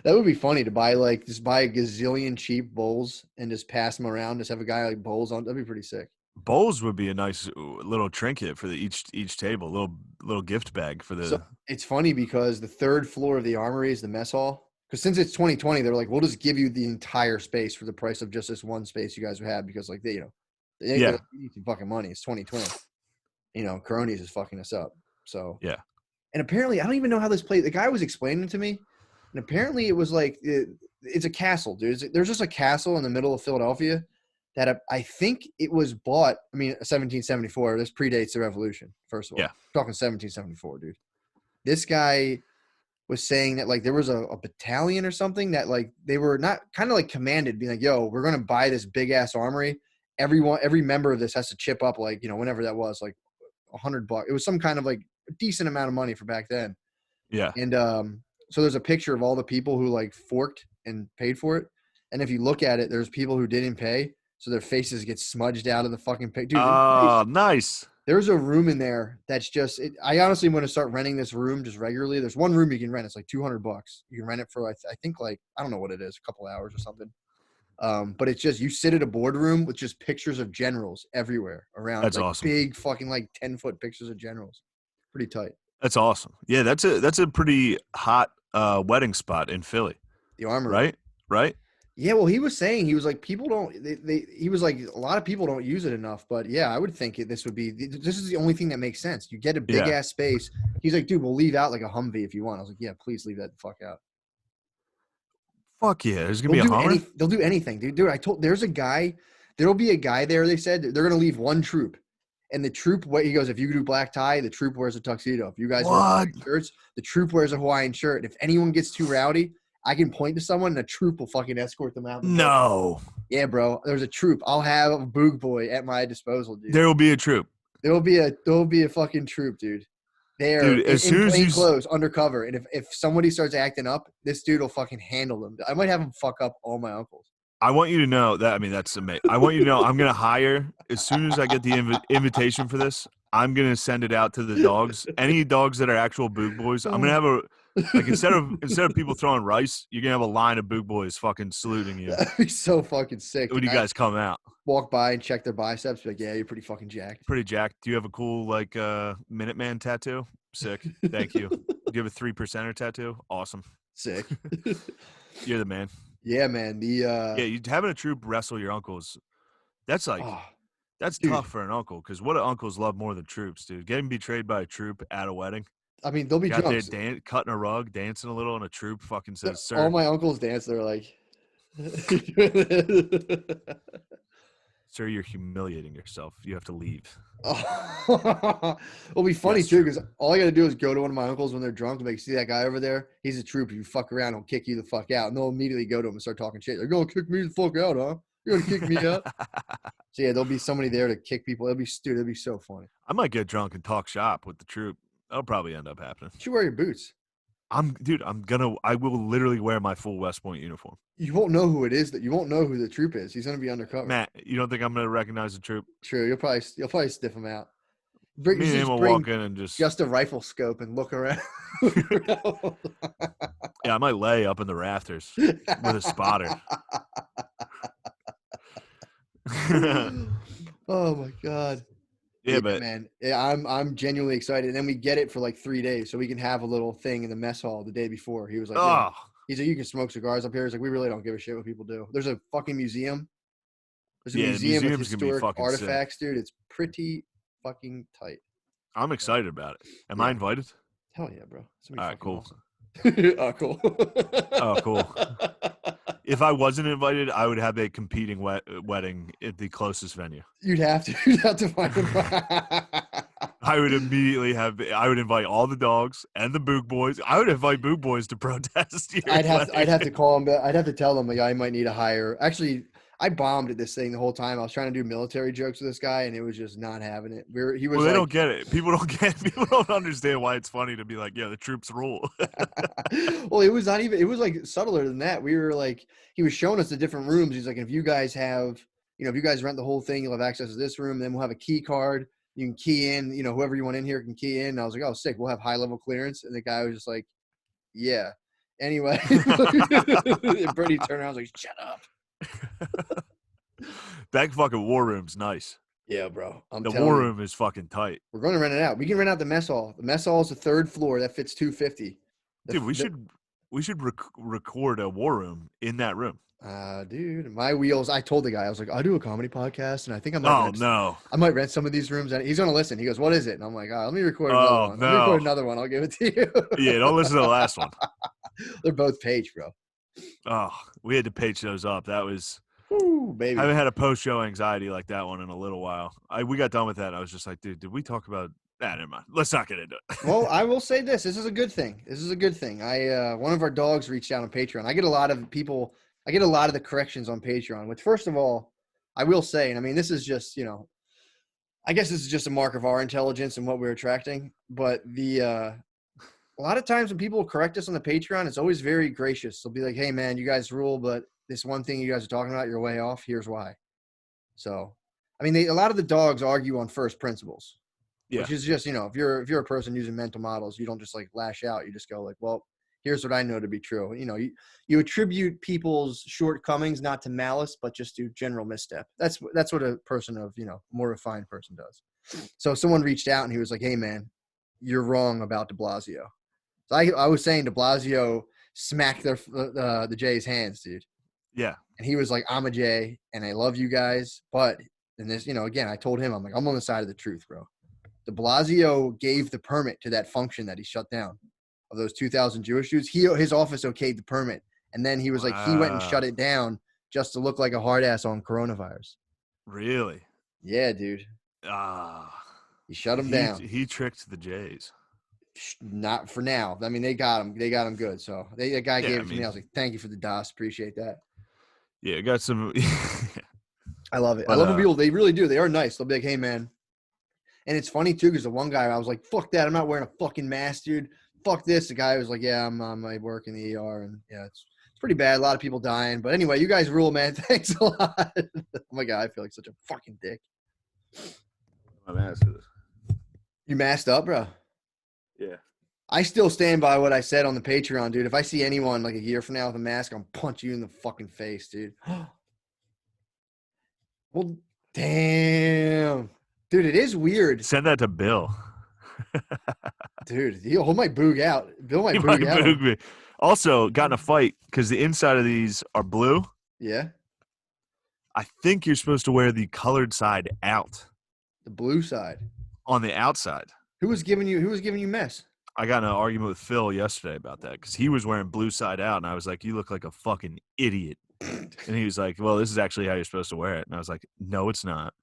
That would be funny to buy a gazillion cheap bowls and just pass them around. Just have a guy like bowls on. That'd be pretty sick.
Bowls would be a nice little trinket for each table, little gift bag for the.
So it's funny because the 3rd floor of the armory is the mess hall. Because since it's 2020, they're like, we'll just give you the entire space for the price of just this one space you guys would have because like they need some fucking money. It's 2020. Coronies is fucking us up. So
yeah.
And apparently, I don't even know how this played. The guy was explaining it to me, and apparently it was like it's a castle, dude. There's just a castle in the middle of Philadelphia that I think it was bought. I mean, 1774. This predates the Revolution. First of all,
Yeah.
I'm talking 1774, dude. This guy was saying that like there was a battalion or something that like they were not kind of like commanded, being like, "Yo, we're gonna buy this big ass armory. Every member of this has to chip up like whenever that was like $100. It was some kind of like a decent amount of money for back then."
Yeah.
And so there's a picture of all the people who like forked and paid for it. And if you look at it, there's people who didn't pay, so their faces get smudged out of the fucking picture.
Oh, nice.
There's a room in there that's just. I honestly want to start renting this room just regularly. There's one room you can rent. It's like $200. You can rent it for I think like I don't know what it is, a couple hours or something. But it's just you sit at a boardroom with just pictures of generals everywhere around.
That's
like
awesome.
Big fucking like 10-foot pictures of generals. Pretty tight.
That's awesome. Yeah, that's a pretty hot wedding spot in Philly.
The Armory.
Right?
Yeah, well, he was saying, he was like, people don't, he was like, a lot of people don't use it enough, but yeah, I would think this is the only thing that makes sense. You get a big ass space. He's like, dude, we'll leave out like a Humvee if you want. I was like, yeah, please leave that the fuck out.
Fuck yeah. There's going to be a Hummer?
They'll do anything, dude. There's a guy, there'll be a guy there. They said they're going to leave one troop. And the troop, he goes, if you do black tie, the troop wears a tuxedo. If you guys wear black shirts, the troop wears a Hawaiian shirt. If anyone gets too rowdy, I can point to someone and a troop will fucking escort them out.
No.
Yeah, bro. There's a troop. I'll have a boog boy at my disposal, dude.
There will be a troop.
There'll be a fucking troop, dude. They're in plain clothes, undercover. And if somebody starts acting up, this dude will fucking handle them. I might have him fuck up all my uncles.
I want you to know that, I mean, that's amazing. I want you to know I'm going to hire, as soon as I get the invitation for this, I'm going to send it out to the dogs. Any dogs that are actual boog boys, I'm going to have like instead of people throwing rice, you're going to have a line of boog boys fucking saluting you.
That'd be so fucking sick.
When you guys come out.
Walk by and check their biceps. Be like, yeah, you're pretty fucking jacked.
Pretty jacked. Do you have a cool, like, Minuteman tattoo? Sick. Thank you. Do you have a 3%er tattoo? Awesome.
Sick.
You're the man.
Yeah, man.
You having a troop wrestle your uncles, that's like that's tough for an uncle, because what do uncles love more than troops, dude? Getting betrayed by a troop at a wedding.
I mean, they'll be drunk.
They're cutting a rug, dancing a little, and a troop fucking says, "Sir."
All my uncles dance. They're like,
"Sir, you're humiliating yourself. You have to leave."
It'll be funny too, because all I got to do is go to one of my uncles when they're drunk and like, see that guy over there? He's a troop. If you fuck around, he'll kick you the fuck out. And they'll immediately go to him and start talking shit. They're going to kick me the fuck out, huh? You're going to kick me out? So yeah, there'll be somebody there to kick people. It'll be so funny.
I might get drunk and talk shop with the troop. That'll probably end up happening.
You should wear your boots.
I will literally wear my full West Point uniform.
You won't know who it is. You won't know who the troop is. He's going to be undercover.
Matt, you don't think I'm going to recognize the troop?
True. You'll probably stiff him out.
Me and him will walk in and
just a rifle scope and look around.
Yeah, I might lay up in the rafters with a spotter.
Oh my god.
Yeah, but
man, I'm genuinely excited. And then we get it for like 3 days, so we can have a little thing in the mess hall the day before. He was like, yeah. He's like, you can smoke cigars up here. He's like, we really don't give a shit what people do. There's a fucking museum. There's a museum with historic artifacts, dude. It's pretty fucking tight.
I'm excited about it. Am I invited?
Hell yeah, bro.
All right, cool.
Awesome. Oh, cool.
Oh, cool. If I wasn't invited, I would have a competing wedding at the closest venue.
You'd have to find them.
I would invite all the dogs and the boog boys. I would invite boog boys to protest.
I'd have to call them. I'd have to tell them like I might need a hire. Actually, I bombed at this thing the whole time. I was trying to do military jokes with this guy, and it was just not having it.
They don't get it. People don't understand why it's funny to be like, yeah, the troops rule.
Well, it was not even. It was like subtler than that. We were like, he was showing us the different rooms. He's like, if you guys have, if you guys rent the whole thing, you'll have access to this room. And then we'll have a key card. You can key in. Whoever you want in here can key in. And I was like, oh, sick. We'll have high level clearance. And the guy was just like, yeah. Anyway, and Brittany turned around and was like, shut up.
That fucking war room's nice.
Yeah, bro.
The war room is fucking tight.
We're going to rent it out. We can rent out the mess hall. The mess hall is the 3rd floor. That fits 250.
Dude, we should record a war room in that room.
Dude, my wheels. I told the guy, I was like, I do a comedy podcast, and I think I might. I might rent some of these rooms, and he's gonna listen. He goes, "What is it?" And I'm like, let me record another one.
No.
Let me record another one. I'll give it to you.
Yeah, don't listen to the last one.
They're both page, bro.
Oh, we had to page those up. That was
Woo,
I
baby.
haven't had a post-show anxiety like that one in a little while. We got done with that. And I was just like, dude, did we talk about? Never mind. Let's not get into it.
Well, I will say this. This is a good thing. This is a good thing. One of our dogs reached out on Patreon. I get a lot of people. I get a lot of the corrections on Patreon, which first of all, I will say, and I mean, this is just, I guess this is just a mark of our intelligence and what we're attracting. But a lot of times when people correct us on the Patreon, it's always very gracious. They'll be like, hey man, you guys rule, but this one thing you guys are talking about, you're way off. Here's why. So, I mean, a lot of the dogs argue on first principles.
Yeah.
Which is just, if you're a person using mental models, you don't just like lash out. You just go like, well, here's what I know to be true. You attribute people's shortcomings not to malice, but just to general misstep. That's what a person of, more refined person does. So someone reached out and he was like, hey man, you're wrong about de Blasio. So I was saying de Blasio smacked the Jays hands, dude.
Yeah.
And he was like, I'm a Jay and I love you guys. But in this, again, I told him, I'm like, I'm on the side of the truth, bro. De Blasio gave the permit to that function that he shut down of those 2,000 Jewish dudes. His office okayed the permit. And then he was like, he went and shut it down just to look like a hard ass on coronavirus.
Really?
Yeah, dude. He shut him down.
He tricked the Jays.
Not for now. I mean, they got him. They got him good. So the guy gave it to me. I was like, thank you for the DOS. Appreciate that.
Yeah, got some.
I love it.
But,
I love when people, they really do. They are nice. They'll be like, hey, man. And it's funny, too, because the one guy, I was like, fuck that. I'm not wearing a fucking mask, dude. Fuck this. The guy was like, yeah, I'm on my work in the ER. And, yeah, it's pretty bad. A lot of people dying. But anyway, you guys rule, man. Thanks a lot. Oh, my God. I feel like such a fucking dick.
My mask is.
You masked up, bro?
Yeah.
I still stand by what I said on the Patreon, dude. If I see anyone like a year from now with a mask, I'll punch you in the fucking face, dude. Well, damn. Dude, it is weird.
Send that to Bill.
Dude, he'll hold my boog out. Bill might
He
boog out.
boog me. Also, got in a fight because the inside of these are blue.
Yeah.
I think you're supposed to wear the colored side out.
The blue side.
On the outside.
Who was giving you mess?
I got in an argument with Phil yesterday about that because he was wearing blue side out, and I was like, you look like a fucking idiot. And he was like, well, this is actually how you're supposed to wear it. And I was like, no, it's not.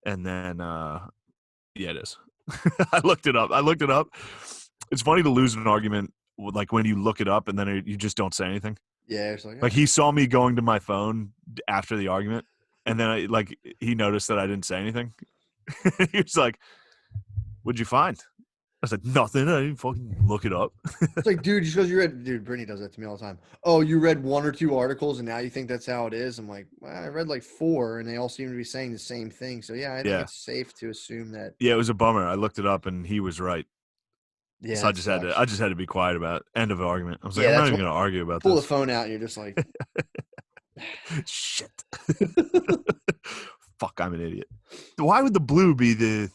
And then, yeah, it is. I looked it up. It's funny to lose an argument, like when you look it up and then you just don't say anything.
Yeah. It's
like he saw me going to my phone after the argument, and then he noticed that I didn't say anything. He was like, what'd you find? I was like, nothing. I didn't fucking look it up.
It's like, dude, just because you read, dude, Brittany does that to me all the time. Oh, you read 1 or 2 articles and now you think that's how it is? I'm like, well, I read like 4 and they all seem to be saying the same thing. So yeah, I think it's safe to assume that.
Yeah, it was a bummer. I looked it up and he was right.
Yeah.
So I just had to be quiet about it. End of argument. I was like, I'm not even going to argue about
pull
this.
Pull the phone out and you're just like,
shit. Fuck, I'm an idiot. Why would the blue be the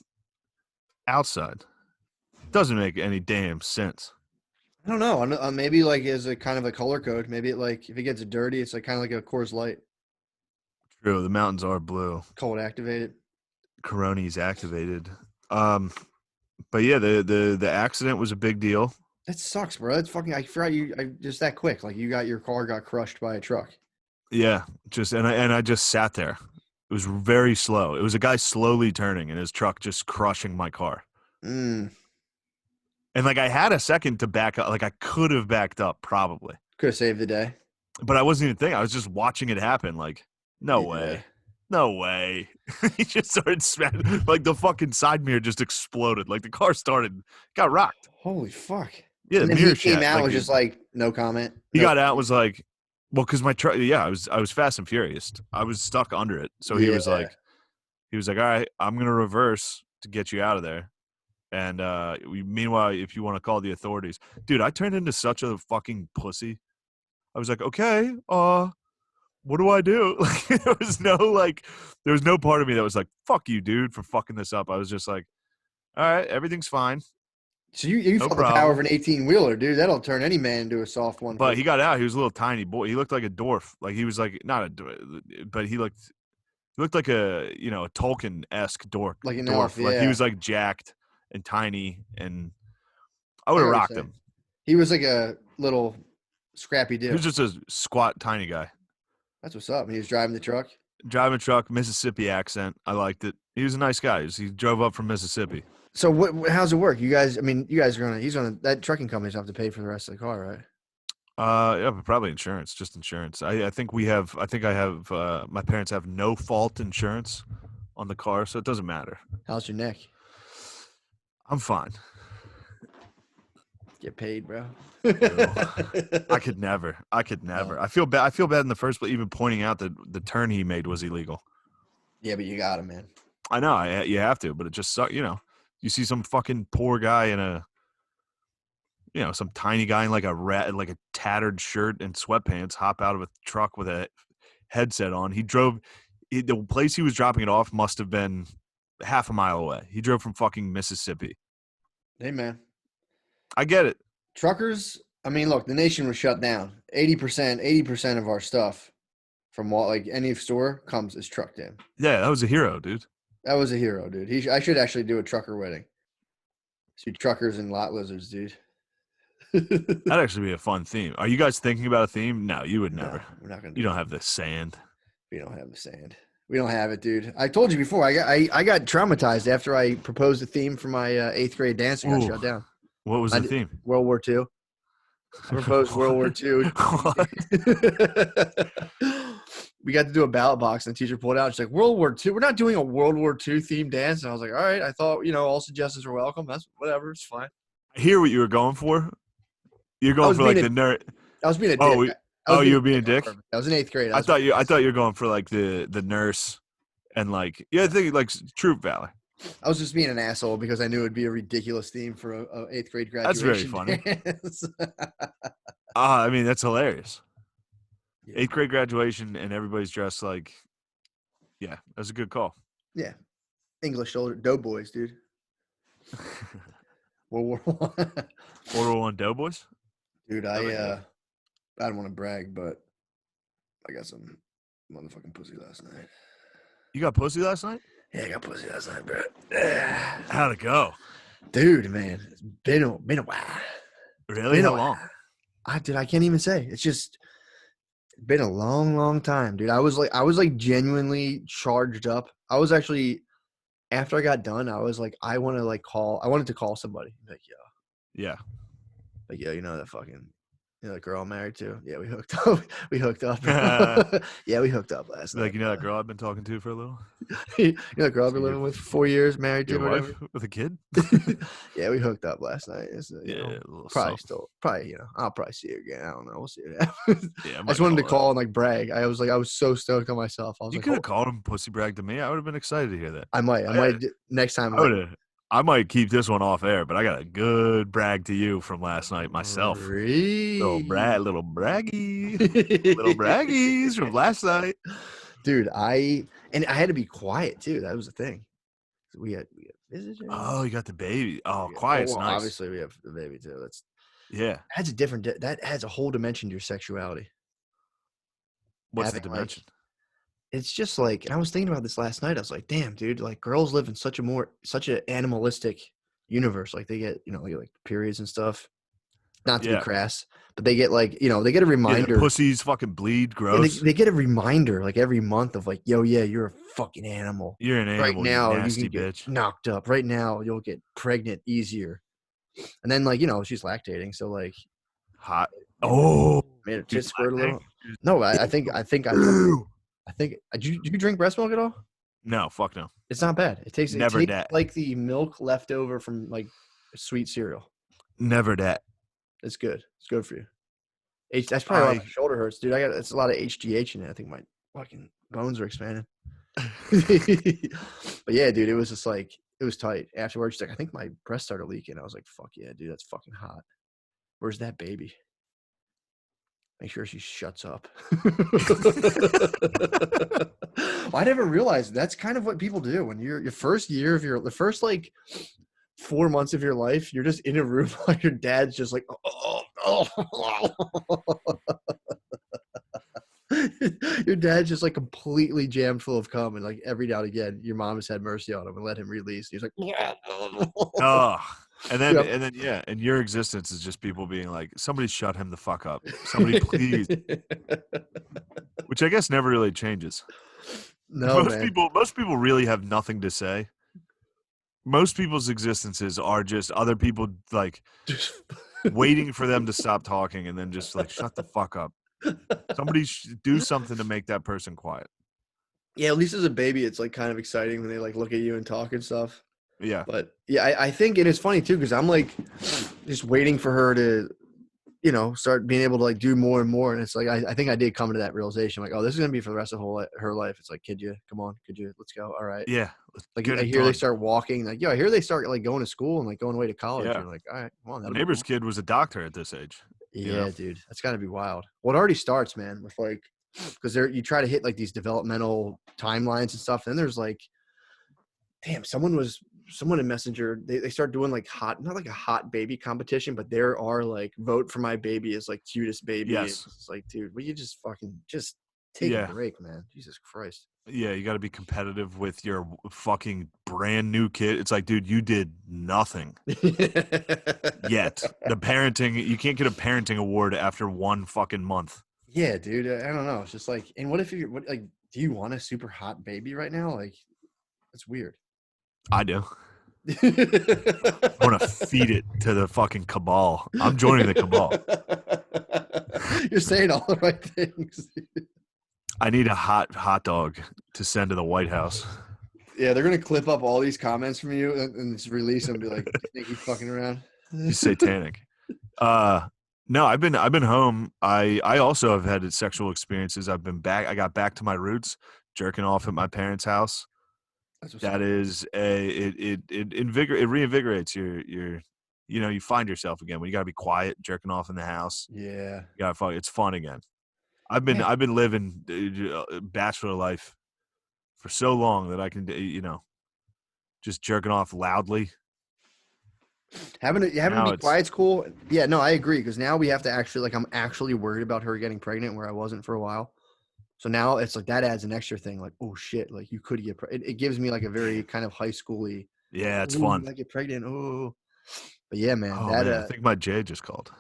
outside? Doesn't make any damn sense.
I don't know. Maybe like as a kind of a color code. Maybe if it gets dirty, it's like kind of like a Coors Light.
True. The mountains are blue.
Cold activated.
Coroni's activated. But yeah, the accident was a big deal.
That sucks, bro. That's fucking. I forgot just that quick. Like your car got crushed by a truck.
Yeah, I just sat there. It was very slow. It was a guy slowly turning and his truck just crushing my car. And like I had a second to back up. Like I could have backed up probably.
Could have saved the day.
But I wasn't even thinking. I was just watching it happen. Like, no way. No way. He just started smashing. Like the fucking side mirror just exploded. Like the car got rocked.
Holy fuck.
Yeah,
and
the
then
mirror
he came out was just like, no comment.
He got out, was like, well, because my truck, I was fast and furious. I was stuck under it. So he was like, all right, I'm going to reverse to get you out of there. And meanwhile, if you want to call the authorities, dude, I turned into such a fucking pussy. I was like, okay, what do I do? Like, there was no part of me that was like, fuck you, dude, for fucking this up. I was just like, all right, everything's fine.
So you felt the power of an 18-wheeler, dude. That'll turn any man into a soft one.
But he got out. He was a little tiny boy. He looked like a dwarf. Like he was like not a dwarf, but he looked like a a Tolkien-esque dwarf.
Like an
dwarf.
elf, yeah.
Like he was like jacked and tiny, and I would have rocked him.
He was like a little Scrappy
He
do.
was just a squat, tiny guy.
That's what's up. He was driving the truck.
Driving a truck, Mississippi accent. I liked it. He was a nice guy. He drove up from Mississippi.
So what? How's it work? You guys? I mean, you guys are gonna. He's gonna. That trucking company's gonna have to pay for the rest of the car, right?
Yeah, but probably insurance, just insurance. I think we have. I think I have. My parents have no fault insurance on the car, so it doesn't matter.
How's your neck?
I'm fine.
Get paid, bro.
I could never. I feel bad. I feel bad in the first place, even pointing out that the turn he made was illegal.
Yeah, but you got him, man.
I know. You have to, but it just sucks. You know, you see some fucking poor guy in a, you know, some tiny guy in like a tattered shirt and sweatpants hop out of a truck with a headset on. The place he was dropping it off must have been half a mile away. He drove from fucking Mississippi.
Hey, man.
I get it.
Truckers, I mean, look, the nation was shut down. 80% of our stuff from like any store comes is trucked in.
Yeah, that was a hero, dude.
That was a hero, dude. I should actually do a trucker wedding. See truckers and lot lizards, dude.
That'd actually be a fun theme. Are you guys thinking about a theme? No, you would never.
No, we're not gonna.
You don't have the sand.
We don't have the sand. We don't have it, dude. I told you before. I got traumatized after I proposed a theme for my 8th grade dance and got shut down.
What was the theme?
World War II. I proposed World War II. We got to do a ballot box, and the teacher pulled out. She's like, World War II? We're not doing a World War II themed dance. And I was like, all right. I thought, all suggestions were welcome. That's whatever. It's fine.
I hear what you were going for. You're going for like the nerd.
I was being a dick.
You were being a dick?
I was in 8th grade.
I thought you were going for like the nurse and like, I think like troop valor.
I was just being an asshole because I knew it'd be a ridiculous theme for a 8th grade graduation.
That's very funny. I mean, that's hilarious. Yeah. 8th grade graduation and everybody's dressed like, yeah, that's a good call.
Yeah. English shoulder doughboys, dude. World War I.
World War I doughboys?
Dude, I don't want to brag, but I got some motherfucking pussy last night.
You got pussy last night?
Yeah, I got pussy last night, bro.
How'd it go?
Dude, man, it's been a while.
Really? How long?
I can't even say. It's just been a long, long time, dude. I was like genuinely charged up. I was actually, after I got done, I was like, I wanted to call somebody. Like, yo.
Yeah.
Like, yo, that fucking, that girl I'm married to? Yeah, we hooked up. Yeah, we hooked up last night.
Like, that girl I've been talking to for a little?
That girl I've been living with for 4 years, married to,
wife with a kid?
Yeah, we hooked up last night. Probably, I'll probably see her again. I don't know. We'll see what happens. Yeah, I just wanted to call and like brag. I was so stoked on myself. I was
you could have called him pussy brag to me. I would have been excited to hear that.
I might next time.
I might keep this one off air, but I got a good brag to you from last night myself. Little braggies from last night.
Dude, I had to be quiet too. That was the thing. We had visitors.
Oh, you got the baby. Oh, quiet's nice.
Obviously, we have the baby too.
That
adds a whole dimension to your sexuality.
What's the dimension?
It's just like, and I was thinking about this last night. I was like, damn, dude, like girls live in such an animalistic universe. Like they get, like periods and stuff. Not to be crass, but they get like, they get a reminder.
Yeah, pussies fucking bleed, gross.
They get a reminder like every month of like, yo, yeah, you're a fucking animal.
You're an animal.
Right now,
you nasty
can get
bitch.
Knocked up. Right now, you'll get pregnant easier. And then like, she's lactating, so like,
hot. Oh,
made her tits squirt a little. No, I think. Did you drink breast milk at all?
No, fuck no.
It's not bad. It tastes
that.
Like the milk left over from like sweet cereal.
Never that.
It's good. It's good for you. That's probably why my shoulder hurts, dude. It's a lot of HGH in it. I think my fucking bones are expanding. But yeah, dude, it was just like, it was tight. Afterwards, she's like, I think my breast started leaking. I was like, fuck yeah, dude, that's fucking hot. Where's that baby? Make sure she shuts up. Well, I never realized that's kind of what people do when you're your first year of the first like 4 months of your life. You're just in a room while your dad's just like, your dad's just like completely jammed full of cum, and like every now and again, your mom has had mercy on him and let him release. He's like,
oh, And then yeah, and your existence is just people being like, somebody shut him the fuck up. Somebody please. Which I guess never really changes.
No, man.
Most people really have nothing to say. Most people's existences are just other people like waiting for them to stop talking and then just like shut the fuck up. Somebody do something to make that person quiet.
Yeah, at least as a baby, it's like kind of exciting when they like look at you and talk and stuff.
Yeah.
But yeah, I think, and it's funny too, because I'm like just waiting for her to, you know, start being able to like do more and more. And it's like, I think I did come to that realization, like, oh, this is going to be for the rest of her life. It's like, could you, come on, let's go. All right.
Yeah.
Like I hear they start walking, like, I hear they start like going to school and like going away to college.
Yeah.
You're like, all right, come on.
The neighbor's kid was a doctor at this age.
Yeah,
you know?
dude, that's got to be wild. Well, it already starts, man, with like, because you try to hit like these developmental timelines and stuff. Then there's like, damn, someone in Messenger, they start doing like not like a hot baby competition, but there are like vote for my baby is like cutest baby.
Yes.
It's like, dude, will you just take a break, man? Jesus Christ.
Yeah, you got to be competitive with your fucking brand new kid. It's like, dude, you did nothing yet. The parenting, you can't get a parenting award after one fucking month.
Yeah, dude. I don't know. It's just like, and what if do you want a super hot baby right now? Like, that's weird.
I do. I want to feed it to the fucking cabal. I'm joining the cabal.
You're saying all the right things.
I need a hot dog to send to the White House.
Yeah, they're gonna clip up all these comments from you and just release them. And be like, "You think he's fucking around?"
He's satanic. No, I've been home. I also have had sexual experiences. I've been back. I got back to my roots, jerking off at my parents' house. That is it reinvigorates your you know, you find yourself again when you gotta be quiet, jerking off in the house.
Yeah,
You gotta it's fun again. I've been living bachelor life for so long that I can, you know, just jerking off loudly.
having to be quiet's cool. Yeah, no, I agree, because now we have to actually, like, I'm actually worried about her getting pregnant where I wasn't for a while. So now it's like that adds an extra thing, like, oh shit, like you could get it gives me like a very kind of high schooly.
Yeah, it's fun.
You might get pregnant. Oh, but yeah, man.
Oh, man, I think my Jay just called.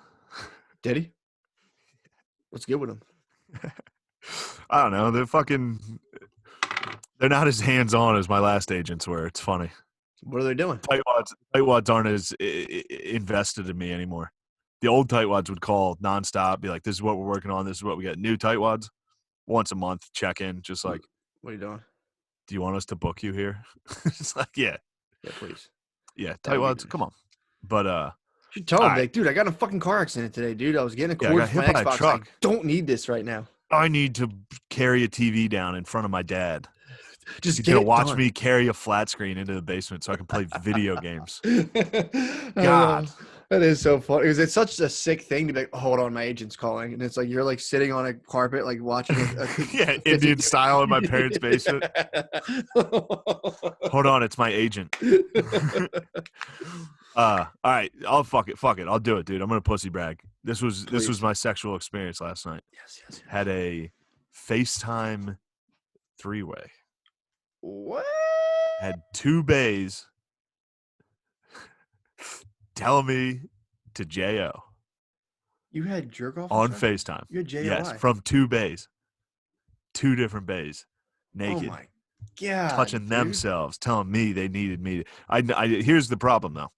Did he? What's good with him?
I don't know. They're not as hands-on as my last agents were. It's funny.
What are they doing?
Tightwads aren't as invested in me anymore. The old tightwads would call nonstop, be like, this is what we're working on. This is what we got. New tightwads, once a month, check in, just like,
what are you doing?
Do you want us to book you here? It's like, yeah.
Yeah, please.
Yeah, tightwads, nice. Come on. But,
you should tell him, like, dude, I got in a fucking car accident today, dude. I was getting a cord from my Xbox. I don't need this right now.
I need to carry a TV down in front of my dad.
Just
He's gonna watch me carry a flat screen into the basement so I can play video games. God,
that is so funny because it's such a sick thing to be like, oh, hold on, my agent's calling, and it's like you're like sitting on a carpet, like watching.
Yeah, Indian style in my parents' basement. Hold on, it's my agent. All right, fuck it. I'll do it, dude. I'm gonna pussy brag. This was my sexual experience last night.
Yes.
Had a FaceTime 3-way.
What?
Had 2 bays telling me to J.O.
You had jerk off
on FaceTime.
You had J.O.I.
Yes, from 2 bays. 2 different bays. Naked.
Oh my God.
Touching themselves, telling me they needed me. Here's the problem, though.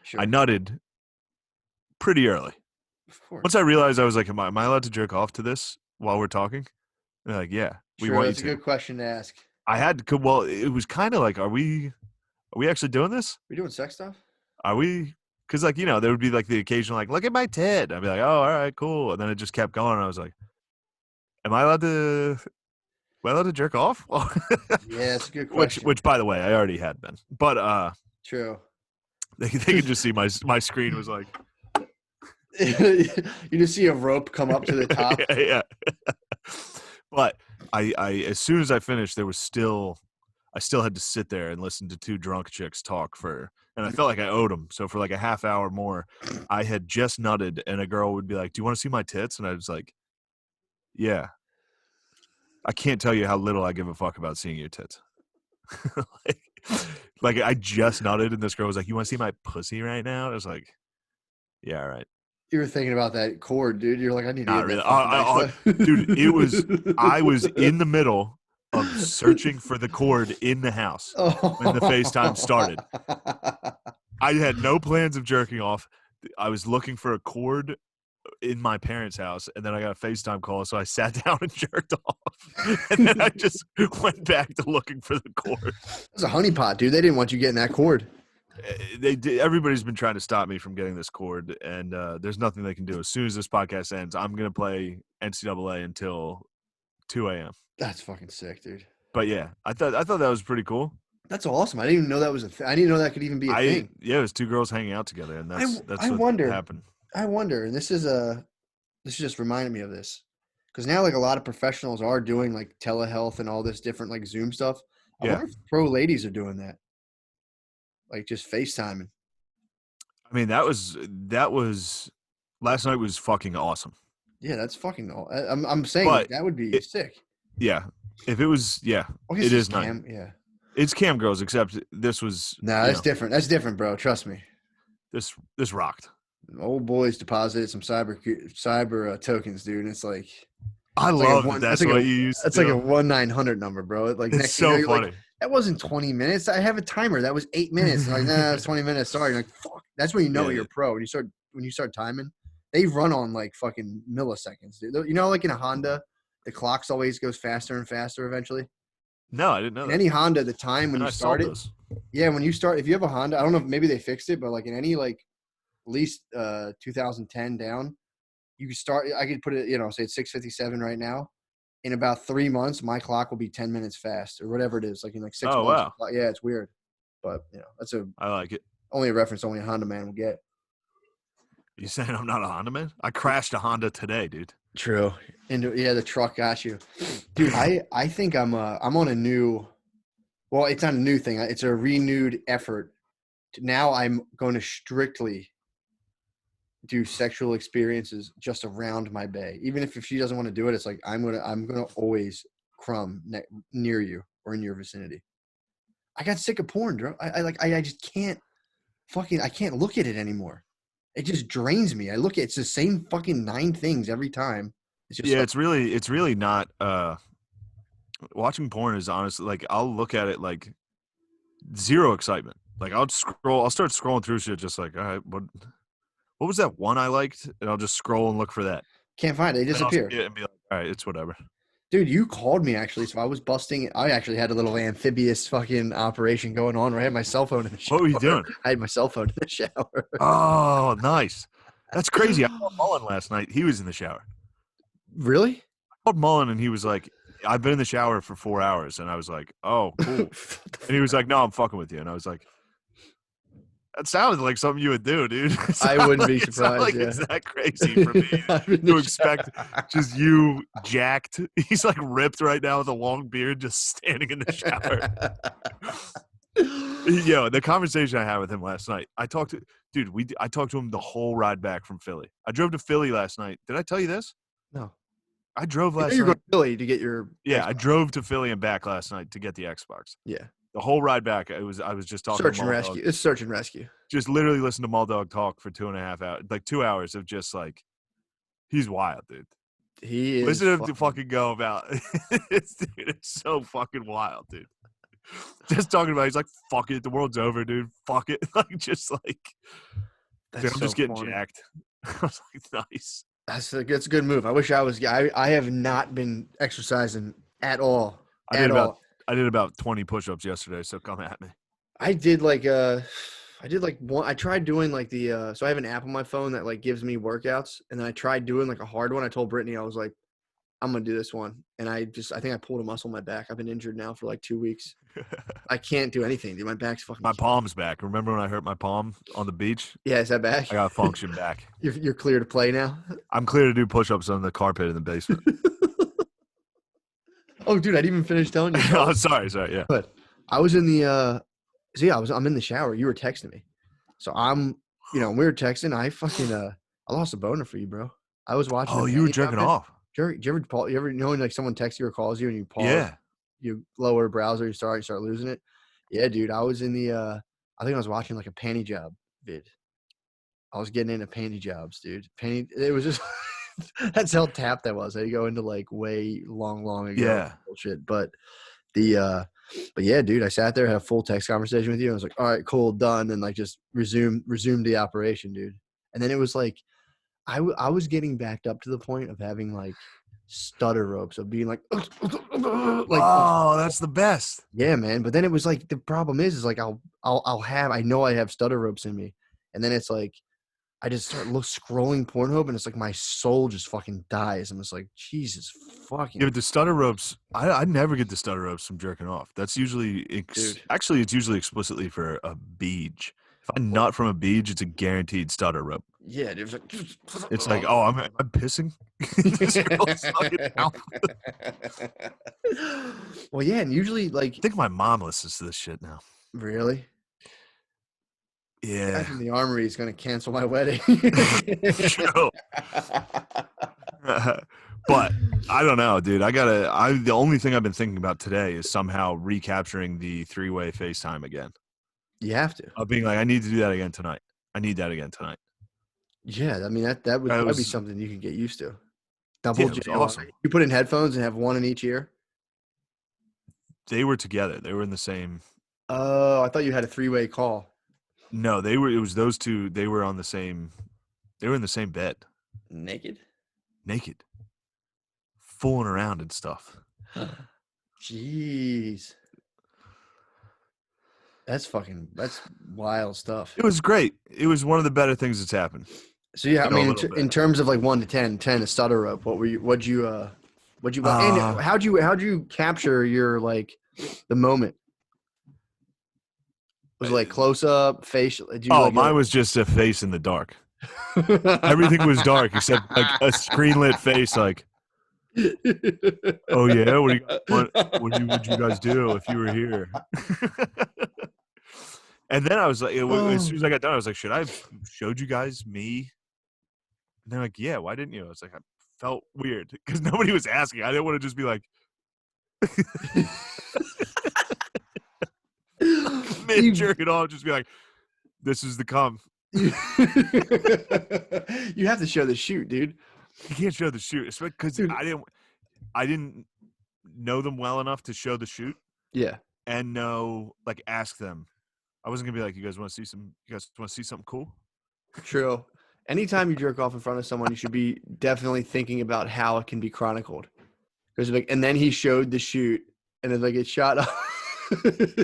Sure. I nutted pretty early.
Of course.
Once I realized, I was like, am I allowed to jerk off to this while we're talking? They're like, yeah.
That's a good question to ask.
I had to. Well, it was kind of like, are we actually doing this?
Are we doing sex stuff?
Are we? Because, like, you know, there would be like the occasional, like, look at my tit. I'd be like, oh, all right, cool. And then it just kept going. And I was like, am I allowed to jerk off?
Yeah, it's a good question.
Which, by the way, I already had been. But
true.
They could just see my screen was like.
You just see a rope come up to the top.
Yeah. But I as soon as I finished, I still had to sit there and listen to 2 drunk chicks talk and I felt like I owed them. So for like a half hour more, I had just nutted, and a girl would be like, "Do you want to see my tits?" And I was like, "Yeah." I can't tell you how little I give a fuck about seeing your tits. Like, like I just nutted, and this girl was like, "You want to see my pussy right now?" I was like, "Yeah, all right."
You were thinking about that cord, dude. You're like, I need to
Not
get
really,
that fucking
dude. I was in the
the
middle of searching for the cord in the house when the FaceTime started. I had no plans of jerking off. I was looking for a cord in my parents' house, and then I got a FaceTime call, so I sat down and jerked off, and then I just went back to looking for the cord.
It's a honeypot, dude. They didn't want you getting that cord.
They did. Everybody's been trying to stop me from getting this cord, and there's nothing they can do. As soon as this podcast ends, I'm gonna play NCAA until 2 a.m.
That's fucking sick, dude.
But yeah, I thought that was pretty cool.
That's awesome. I didn't even know that was a thing. I didn't know that could even be a thing.
Yeah, it was two girls hanging out together, and that's
I
what
wonder.
happened.
I wonder, and this just reminded me of this, because now like a lot of professionals are doing like telehealth and all this different like Zoom stuff. I wonder if pro ladies are doing that, like just FaceTiming.
I mean, that was last night was fucking awesome.
Yeah, that's fucking. I'm saying
But
that would be sick.
Yeah, if it was, yeah,
it
is
nice.
Yeah, it's cam girls, except this was.
Nah, that's different. That's different, bro. Trust me.
This rocked.
Old boys deposited some cyber tokens, dude. And it's like
I love that. That's what you used.
That's like a 1-900 number, bro. Like
it's so funny.
Like, that wasn't 20 minutes. I have a timer. That was 8 minutes. Like, nah, it's 20 minutes. Sorry. You're like, fuck. That's when you know you're pro. When you start timing, they run on like fucking milliseconds, dude. You know, like in a Honda, the clocks always goes faster and faster eventually.
No, I didn't know that.
Any Honda, the time when you start it. Yeah, when you start, if you have a Honda, I don't know if maybe they fixed it, but like in any like at least 2010 down, you can start. I could put it, say it's 6:57 right now. In about 3 months, my clock will be 10 minutes fast or whatever it is. Like in like 6 months. Wow. Yeah, it's weird, but that's
I like it.
Only a reference only a Honda man will get.
You saying I'm not a Honda man? I crashed a Honda today, dude.
True. And yeah, the truck got you, dude. I think I'm on a new. Well, it's not a new thing. It's a renewed effort. Now I'm going to strictly do sexual experiences just around my bae. Even if she doesn't want to do it, it's like I'm gonna always crumb near you or in your vicinity. I got sick of porn, bro. I just can't I can't look at it anymore. It just drains me. It's the same fucking 9 things every time. It's just
it's really not watching porn is honestly like I'll look at it like zero excitement. Like I'll start scrolling through shit just like, all right, what was that one I liked? And I'll just scroll and look for that.
Can't find it. They disappear.
And be like, all right, it's whatever.
Dude, you called me actually, so I was busting it. I actually had a little amphibious fucking operation going on where I had my cell phone in the shower.
What were you doing?
I had my cell phone in the shower.
Oh, nice. That's crazy. I called Mullen last night. He was in the shower.
Really?
I called Mullen and he was like, I've been in the shower for 4 hours. And I was like, oh, cool. And he was like, no, I'm fucking with you. And I was like, that sounded like something you would do, dude.
I wouldn't be surprised.
It's that crazy for me to expect just you jacked. He's like ripped right now with a long beard, just standing in the shower. The conversation I had with him last night, I talked to him the whole ride back from Philly. I drove to Philly last night. Did I tell you this?
No.
I drove last night.
You're going to Philly to get your
Yeah,
Xbox.
I drove to Philly and back last night to get the Xbox.
Yeah.
The whole ride back, I was just talking
search
to
and rescue. It's search and rescue.
Just literally listen to Mulldog talk for 2.5 hours, like 2 hours of just like, he's wild, dude.
He is.
Listen to him fucking go about. It's so fucking wild, dude. Just talking about, he's like, fuck it, the world's over, dude. Fuck it, like just like, dude, I'm just getting jacked. I was like, nice.
That's a good move. I wish I was. I have not been exercising at all.
I did about 20 push-ups yesterday, so come at me.
I did like one. I tried doing like the. So I have an app on my phone that like gives me workouts, and then I tried doing like a hard one. I told Brittany I was like, I'm gonna do this one, and I think I pulled a muscle in my back. I've been injured now for like 2 weeks. I can't do anything, dude. My back's fucking.
My palm's back. Remember when I hurt my palm on the beach?
Yeah, is that back?
I got function back.
You're clear to play now.
I'm clear to do push-ups on the carpet in the basement.
Oh, dude, I didn't even finish telling you.
Oh, sorry, yeah.
But I was in the. I'm in the shower. You were texting me, so we were texting. I lost a boner for you, bro. I was watching.
Oh, you were jerking off.
Do you ever know when like someone texts you or calls you and you pause?
Yeah.
You lower a browser, you start losing it. Yeah, dude. I was in the. I think I was watching like a panty job vid. I was getting into panty jobs, dude. Panty. It was just. That's how tapped that was. I go into like way long ago
Yeah.
bullshit. But the. But yeah, dude. I sat there, had a full text conversation with you. I was like, all right, cool, done, and like just resumed the operation, dude. And then it was like, I was getting backed up to the point of having like stutter ropes of being like
Oh, that's the best.
yeah, man. But then it was like the problem is like I'll have I know I have stutter ropes in me, and then it's like I just start scrolling Pornhub, and it's like my soul just fucking dies. I'm just like Jesus fucking.
Yeah, but the stutter ropes, I never get the stutter ropes from jerking off. That's usually actually it's usually explicitly for a beach. If I'm not from a beach, it's a guaranteed stutter rope.
Yeah, dude.
It's like, oh, am I pissing? This girl's sucking out.
Well, yeah, and usually like
I think my mom listens to this shit now.
really.
Yeah.
Guy from the armory is going to cancel my wedding.
True. But I don't know, dude. The only thing I've been thinking about today is somehow recapturing the 3-way FaceTime again.
You have to.
Of being like, I need to do that again tonight. I need that again tonight.
Yeah, I mean that'd be something you could get used to. Double
it was
JR.
awesome.
You put in headphones and have one in each ear.
They were together. They were in the same.
Oh, I thought you had a 3-way call.
No, they were. It was those two. They were on the same. They were in the same bed.
Naked.
Fooling around and stuff.
Jeez. That's wild stuff.
It was great. It was one of the better things that's happened.
So yeah, I mean, in terms of like 1 to 10, 10 is stutter rope. What'd you and how'd you capture your like the moment? Was it like close up, facial?
Mine was just a face in the dark. Everything was dark except like a screenlit face. Like, oh yeah, what would you guys do if you were here? And then I was like, as soon as I got done, I was like, should I have showed you guys me? And they're like, yeah, why didn't you? I was like, I felt weird because nobody was asking. I didn't want to just be like, mid jerk it all, just be like, this is the cum.
You have to show the shoot, dude.
You can't show the shoot, especially because I didn't know them well enough to show the shoot.
Yeah,
and ask them. I wasn't gonna be like, you guys want to see something cool?
True. Anytime you jerk off in front of someone, you should be definitely thinking about how it can be chronicled. Because and then he showed the shoot, and then it shot up.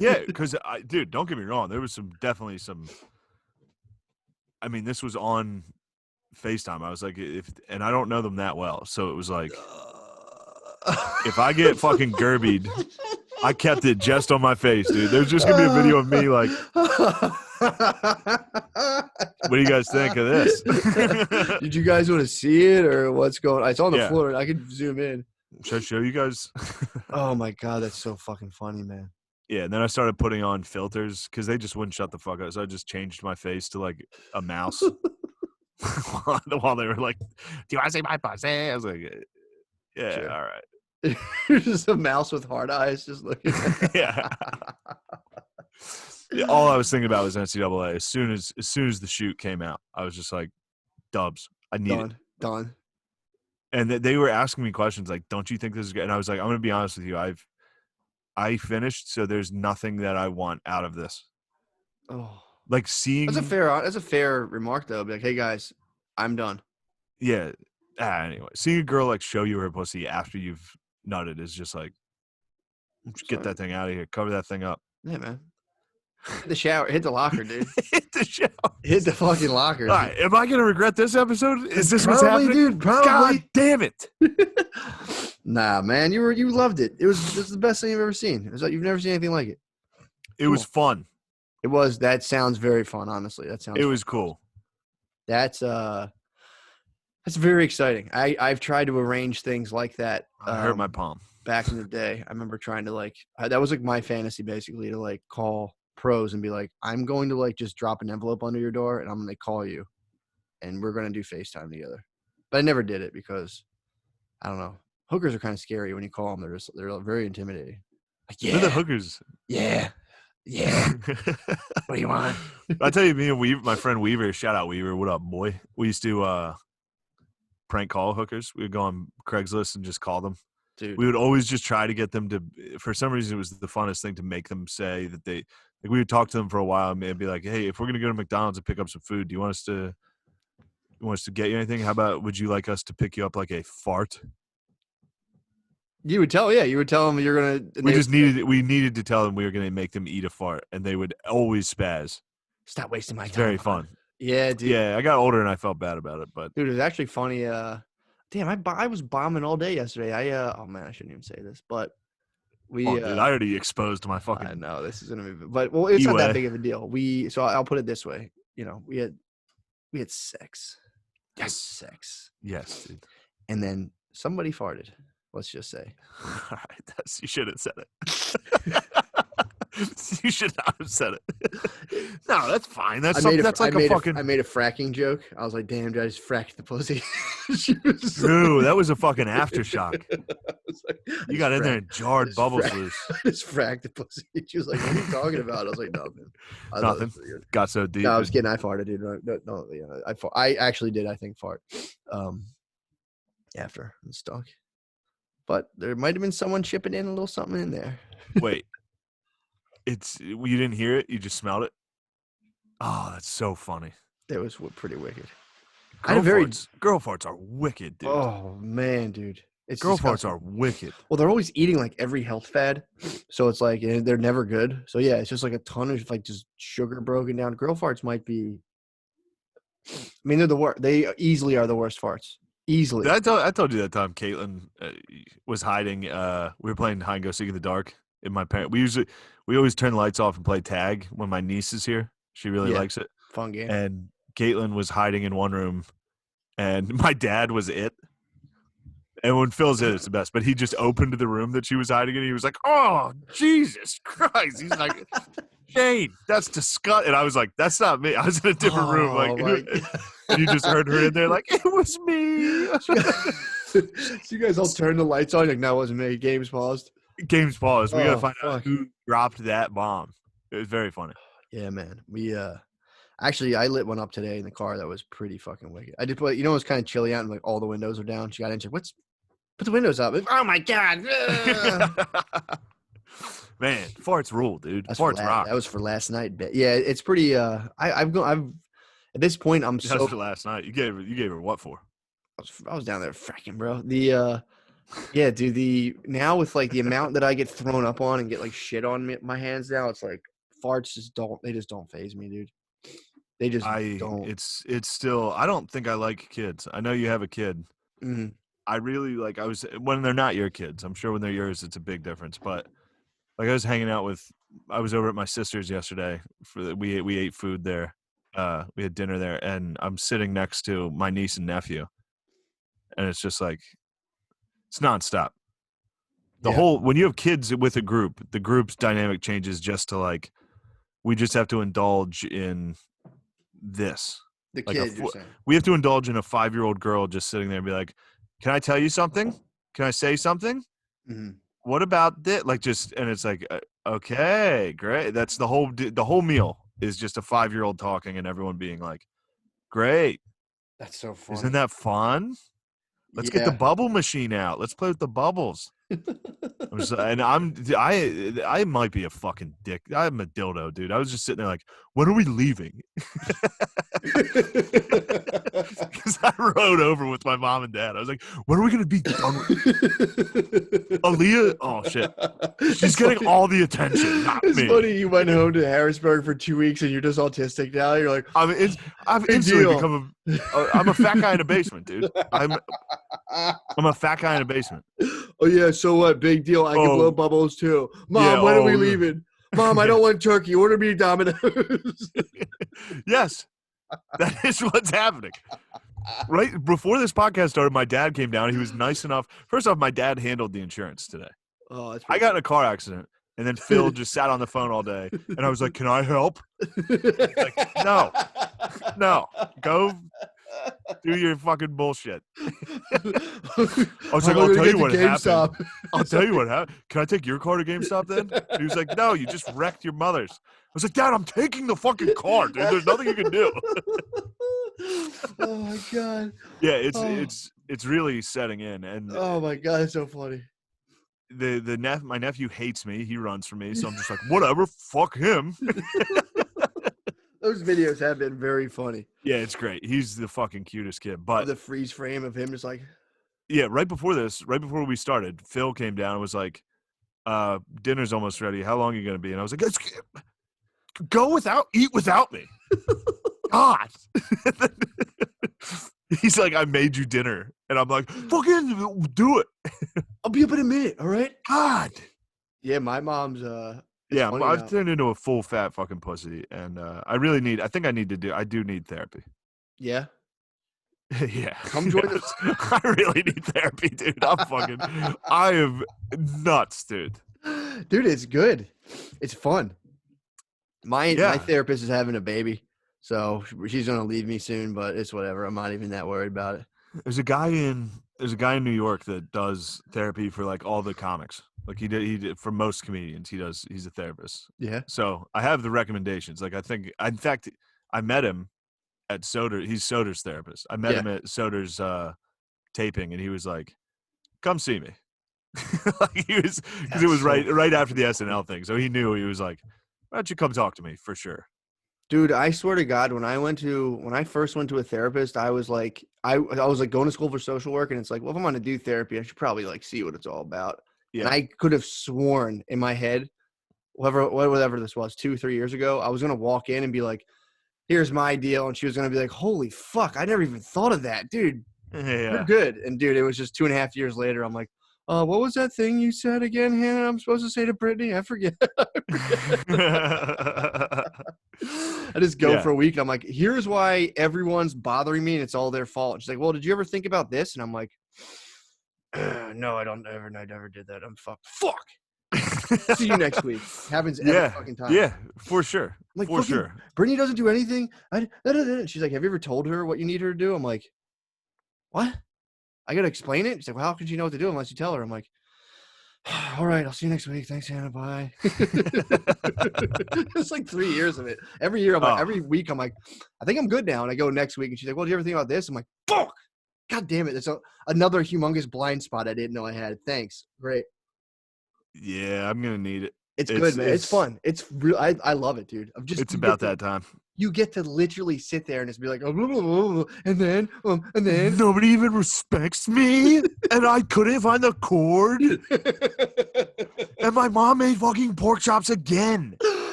Yeah, because dude, don't get me wrong. There was definitely some. I mean, this was on FaceTime. I was like, and I don't know them that well, so it was like, if I get fucking gerbied, I kept it just on my face, dude. There's just gonna be a video of me like, what do you guys think of this?
Did you guys want to see it or what's going on? It's on the floor. I could zoom in.
Should I show you guys?
Oh my God, that's so fucking funny, man.
Yeah, and then I started putting on filters because they just wouldn't shut the fuck up. So I just changed my face to like a mouse while they were like, "Do you want to see my pussy?" I was like, "Yeah, sure. All right."
Just a mouse with hard eyes, just looking.
Yeah. All I was thinking about was NCAA. As soon as the shoot came out, I was just like, "Dubs, I need it."
Done.
And they were asking me questions like, "Don't you think this is good?" And I was like, "I'm going to be honest with you. I finished, so there's nothing that I want out of this."
Oh,
like seeing
that's a fair remark though. Be like, hey guys, I'm done.
Yeah. Anyway, seeing a girl like show you her pussy after you've nutted is just like, just get that thing out of here. Cover that thing up.
Yeah, man. Hit the shower. Hit the locker, dude.
Hit the shower.
Hit the fucking locker.
All right. Am I gonna regret this episode? Is this what's happening,
dude? Probably.
God damn it.
Nah, man. You loved it. This is the best thing you've ever seen. It's like you've never seen anything like it.
It was fun.
It was. That sounds very fun. Honestly, it
was cool.
That's very exciting. I've tried to arrange things like that.
I hurt my palm
back in the day. I remember trying to that was like my fantasy basically to like call pros and be like, I'm going to like just drop an envelope under your door and I'm going to call you and we're going to do FaceTime together. But I never did it because I don't know. Hookers are kind of scary when you call them. They're very intimidating. Like,
yeah. They're the hookers.
Yeah. Yeah. What do you want?
I tell you, me and Weaver, my friend Weaver, shout out Weaver, what up, boy? We used to prank call hookers. We would go on Craigslist and just call them.
Dude.
We would always just try to get them to, for some reason, it was the funnest thing to make them say that they, like, we would talk to them for a while and be like, hey, if we're going to go to McDonald's and pick up some food, do you want us to get you anything? How about, would you like us to pick you up like a fart?
You would tell them you're going to.
We needed to tell them we were going to make them eat a fart, and they would always spaz.
Stop wasting my time.
Very fun.
Yeah, dude.
Yeah, I got older and I felt bad about it, but
dude, it was actually funny. Damn, I was bombing all day yesterday. Oh man, I shouldn't even say this, but we.
dude, I already exposed my fucking.
I know this is gonna be, but well, it's not that big of a deal. So I'll put it this way. You know, we had sex.
Yes,
sex.
Yes, dude.
And then somebody farted. Let's just say.
All right, you should have said it. You should not have said it. No, that's fine. That's like a fucking.
I made a fracking joke. I was like, "Damn, dude, I just fracked the pussy."
True, that was a fucking aftershock. You got in there and jarred bubbles loose.
I just fracked the pussy. She was like, "What are you talking about?" I was like, "Nothing."
Nothing. Got so deep.
No, I was kidding. I farted, dude. No, I actually did. I think fart. After it stunk, but there might have been someone chipping in a little something in there.
Wait. You didn't hear it, you just smelled it. Oh, that's so funny.
It was pretty wicked.
Girl farts are wicked, dude.
Oh man, dude,
girl farts are wicked.
Well, they're always eating like every health fad, so it's like they're never good. So yeah, it's just like a ton of like just sugar broken down. Girl farts might be. I mean, they're the worst. They easily are the worst farts. Easily.
I told you that time Caitlin was hiding. We were playing hide and go seek in the dark. In my parent, we always turn the lights off and play tag when my niece is here. She really likes it.
Fun game.
And Caitlin was hiding in one room, and my dad was it. And when Phil's it, it's the best. But he just opened the room that she was hiding in. He was like, "Oh, Jesus Christ!" He's like, "Shane, that's disgusting." And I was like, "That's not me. I was in a different room." Like, and you just heard her in there, like, "It was me."
So you guys all turned the lights on. Like, no, it wasn't me. Game's paused.
Game's paused. We gotta find out who dropped that bomb. It was very funny.
Yeah, man. We actually I lit one up today in the car that was pretty fucking wicked. I did put, it was kind of chilly out and like all the windows are down. She got in. She put the windows up. Oh my god.
Man, farts rule, dude. Farts rock.
That was for last night. Yeah, it's pretty. I've at this point I'm
so. For last night. You gave her what for?
I was down there fracking, bro. Yeah, dude. Now with like the amount that I get thrown up on and get like shit on my hands now, it's like farts just don't faze me, dude. They just don't.
It's still. I don't think I like kids. I know you have a kid.
Mm-hmm.
I really like. When they're not your kids. I'm sure when they're yours, it's a big difference. But like I was hanging out with. I was over at my sister's yesterday. We ate food there. We had dinner there, and I'm sitting next to my niece and nephew, and it's just like. It's nonstop. When you have kids with a group, the group's dynamic changes just to like, we just have to indulge in this.
The kid, you're saying.
We have to indulge in a 5-year-old girl just sitting there and be like, "Can I tell you something? Can I say something?
Mm-hmm.
What about this?" Like and it's like, okay, great. That's the whole meal is just a 5-year-old talking and everyone being like, "Great."
That's so fun.
Isn't that fun? Let's get the bubble machine out. Let's play with the bubbles. I might be a fucking dick. I'm a dildo, dude. I was just sitting there like, when are we leaving? Because I rode over with my mom and dad. I was like, when are we going to be done with Aaliyah? Oh, shit. She's getting all the attention, not
it's
me.
Funny you went home to Harrisburg for 2 weeks and you're just autistic now. You're like,
I've instantly become I'm a fat guy in a basement, dude. I'm a fat guy in a basement.
Oh, yeah, so what? Big deal. I can blow bubbles, too. Mom, when are we leaving? Mom, I don't want turkey. Order me Domino's.
Yes, that is what's happening. Right before this podcast started, my dad came down. He was nice enough. First off, my dad handled the insurance today.
Oh, that's
I got in a car accident, and then Phil just sat on the phone all day. And I was like, "Can I help?" Like, no, go Do your fucking bullshit. I was
How
like,
am I
I'll
gonna
tell
get
you
to
what happened.
GameStop?
I'll tell you what happened. Can I take your car to GameStop then? And he was like, no, you just wrecked your mother's. I was like, Dad, I'm taking the fucking car, dude. There's nothing you can do.
Oh my god.
Yeah,
Oh.
it's really setting in, and
Oh my god, it's so funny.
my nephew hates me. He runs from me, so I'm just like, whatever, fuck him.
Those videos have been very funny.
Yeah, it's great. He's the fucking cutest kid. But
The freeze frame of him just like,
yeah, right before we started, Phil came down and was like, dinner's almost ready. How long are you gonna be? And I was like, eat without me. God. He's like, I made you dinner. And I'm like, fucking do it.
I'll be up in a minute, all right?
God.
Yeah, my mom's
Yeah, I've turned into a full fat fucking pussy, and I do need therapy.
Yeah.
Yeah.
Come join us.
I really need therapy, dude. I am nuts, dude.
Dude, it's good. It's fun. My therapist is having a baby, so she's gonna leave me soon, but it's whatever. I'm not even that worried about it.
There's a guy in New York that does therapy for like all the comics. Like he did for most comedians. He's a therapist.
Yeah.
So I have the recommendations. Like in fact, I met him at Soder. He's Soder's therapist. I met him at Soder's taping, and he was like, "Come see me." Like because it was right after the SNL thing, so he knew. He was like, "Why don't you come talk to me for sure?"
Dude, I swear to God, when I first went to a therapist, I was like, I was like going to school for social work, and it's like, well, if I'm going to do therapy, I should probably like see what it's all about. Yeah. And I could have sworn in my head, whatever this was, 2-3 years ago, I was going to walk in and be like, here's my deal. And she was going to be like, holy fuck, I never even thought of that, dude. Yeah. You're good. And dude, it was just 2.5 years later. I'm like, what was that thing you said again, Hannah? I'm supposed to say to Brittany? I forget. I just go for a week. I'm like, here's why everyone's bothering me, and it's all their fault. And she's like, well, did you ever think about this? And I'm like, no, I never did that. I'm fuck. See you next week. Happens every fucking time.
Yeah, for sure. I'm like, for sure.
Brittany doesn't do anything. She's like, have you ever told her what you need her to do? I'm like, what? I got to explain it? She's like, well, how could you know what to do unless you tell her? I'm like, all right, I'll see you next week. Thanks, Hannah. Bye. It's like 3 years of it. Every year, every week, I'm like, I think I'm good now. And I go next week, and she's like, well, do you ever think about this? I'm like, fuck. God damn it. It's another humongous blind spot I didn't know I had. Thanks. Great.
Yeah, I'm going to need it.
It's good, man. It's fun. It's real. I love it, dude.
It's about that time.
You get to literally sit there and just be like, oh, and then
nobody even respects me, and I couldn't find the cord, and my mom made fucking pork chops again.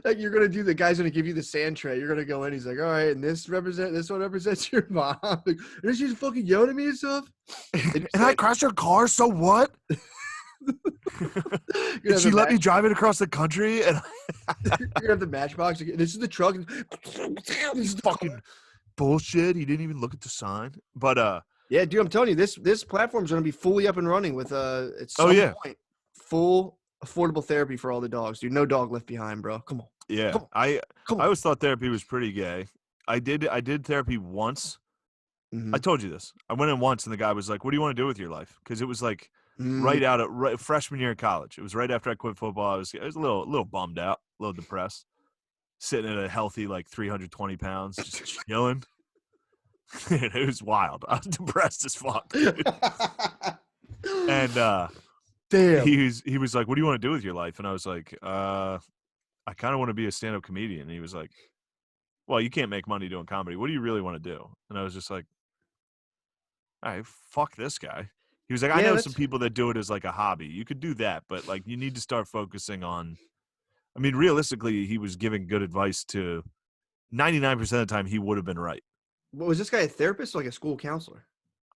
Like you're gonna do, the guy's gonna give you the sand tray. You're gonna go in. He's like, all right, and this one represents your mom. Like, and she's fucking yelling at me and stuff.
And I crashed her car. So what? And she let me drive it across the country, and
you're gonna have the matchbox. This is the truck.
This is fucking bullshit. He didn't even look at the sign. But
yeah, dude, I'm telling you, this platform's gonna be fully up and running with at some point, full affordable therapy for all the dogs, dude. No dog left behind, bro. Come on.
Yeah,
Come on.
I always thought therapy was pretty gay. I did therapy once. Mm-hmm. I told you this. I went in once, and the guy was like, "What do you want to do with your life?" Because it was like. Right freshman year of college. It was right after I quit football. I was a little bummed out, a little depressed, sitting at a healthy like 320 pounds, just chilling. It was wild. I was depressed as fuck. And damn, he was like, "What do you want to do with your life?" And I was like, "I kind of want to be a stand-up comedian." And he was like, "Well, you can't make money doing comedy. What do you really want to do?" And I was just like, "All right, fuck this guy." He was like, I know some people that do it as like a hobby. You could do that, but like you need to start focusing on, I mean, realistically, he was giving good advice to 99% of the time he would have been right.
Well, was this guy a therapist or like a school counselor?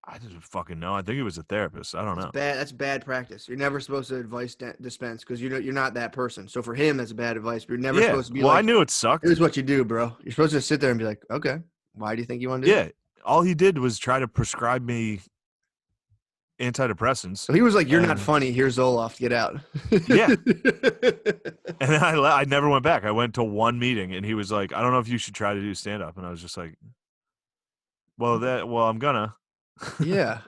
I didn't fucking know. I think he was a therapist. I don't know.
That's bad practice. You're never supposed to advice dispense because you're not that person. So for him, that's bad advice. But you're never supposed to be
I knew it sucked.
Here's what you do, bro. You're supposed to sit there and be like, okay, why do you think you want to do that?
Yeah. All he did was try to prescribe me antidepressants.
So he was like, you're not funny. Here's Zoloft. Get out.
Yeah. And then I never went back. I went to one meeting, and he was like, I don't know if you should try to do stand-up. And I was just like, Well, I'm gonna.
Yeah.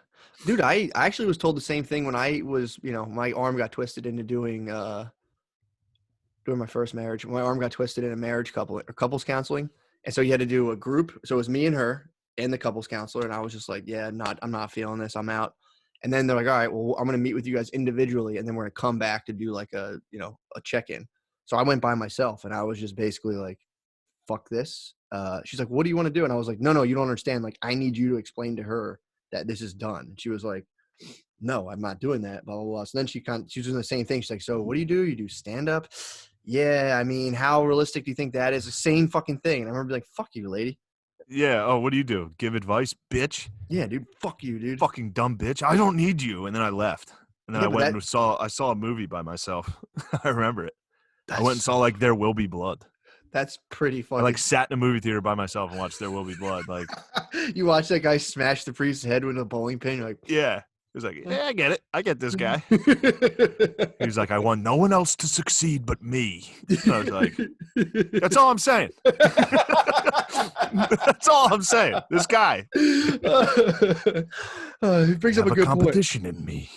Dude, I actually was told the same thing when I was, my arm got twisted into doing during my first marriage. My arm got twisted in a marriage couples counseling. And so you had to do a group. So it was me and her and the couples counselor. And I was just like, yeah, I'm not feeling this. I'm out. And then they're like, all right, well, I'm going to meet with you guys individually. And then we're going to come back to do like a check-in. So I went by myself and I was just basically like, fuck this. She's like, what do you want to do? And I was like, no, you don't understand. Like, I need you to explain to her that this is done. And she was like, no, I'm not doing that, blah, blah, blah. So then she was doing the same thing. She's like, so what do? You do stand up? Yeah, I mean, how realistic do you think that is? The same fucking thing. And I remember being like, fuck you, lady.
Yeah. Oh, what do you do? Give advice, bitch?
Yeah, dude. Fuck you, dude.
Fucking dumb bitch. I don't need you. And then I left. And then
Yeah,
I
but
went and saw a movie by myself. I remember it. I
that's
went and saw like There Will Be Blood.
That's pretty
I
funny.
like sat in a movie theater by myself and watched There Will Be Blood. Like,
you watch that guy smash the priest's head with a bowling pin. You're like,
yeah. It was like, yeah, I get it. I get this guy. He's like, I want no one else to succeed but me. So I was like, that's all I'm saying. That's all I'm saying. This guy.
He brings up a good
competition in me.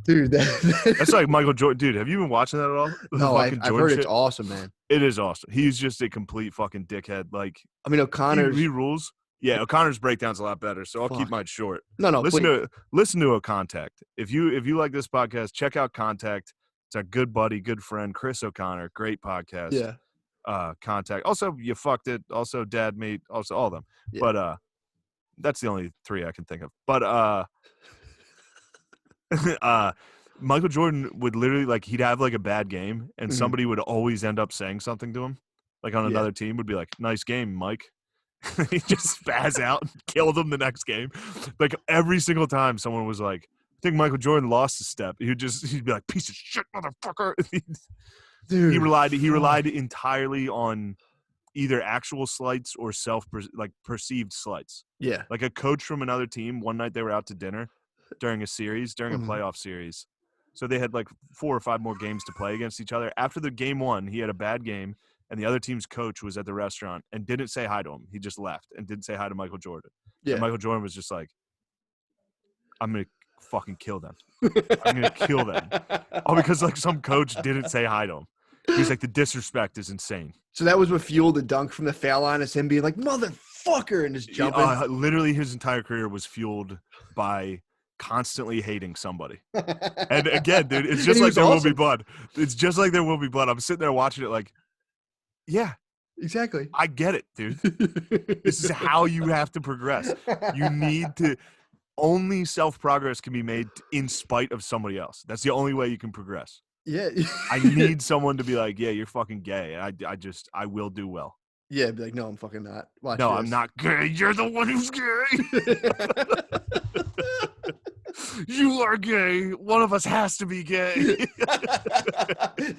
Dude,
that's like Michael Jordan. Dude, have you been watching that at all?
No, I've heard it's awesome, man.
It is awesome. He's just a complete fucking dickhead. Like,
I mean, O'Connor's
he rules. Yeah, O'Connor's breakdown's a lot better, so I'll keep mine short.
No,
listen to a Contact. If you like this podcast, check out Contact. It's our good buddy, good friend, Chris O'Connor. Great podcast.
Yeah.
Contact. Also, You Fucked It. Also, Dad Meat. Also, all of them. Yeah. But that's the only three I can think of. But Michael Jordan would literally, like, he'd have like a bad game, and somebody would always end up saying something to him, like on another team would be like, "Nice game, Mike." He just spaz out and killed him the next game. Like every single time someone was like, I think Michael Jordan lost a step, he'd be like, "Piece of shit, motherfucker." Dude, he relied entirely on either actual slights or perceived slights.
Yeah.
Like a coach from another team, one night they were out to dinner during a playoff series. So they had like 4 or 5 more games to play against each other. After the game 1, he had a bad game, and the other team's coach was at the restaurant and didn't say hi to him. He just left and didn't say hi to Michael Jordan. Yeah. And Michael Jordan was just like, I'm going to fucking kill them. I'm going to kill them. All because like some coach didn't say hi to him. He's like, the disrespect is insane.
So that was what fueled the dunk from the foul line, is him being like, motherfucker, and just jumping.
Literally his entire career was fueled by constantly hating somebody. And again, dude, it's just like There Will Be Blood. It's just like There Will Be Blood. I'm sitting there watching it like, yeah,
exactly.
I get it, dude. This is how you have to progress. You need to only self-progress can be made in spite of somebody else. That's the only way you can progress.
Yeah.
I need someone to be like, yeah, you're fucking gay. I will do well.
Yeah, be like, no, I'm fucking not. Watch
no,
this.
I'm not gay. You're the one who's gay. You are gay. One of us has to be gay.
And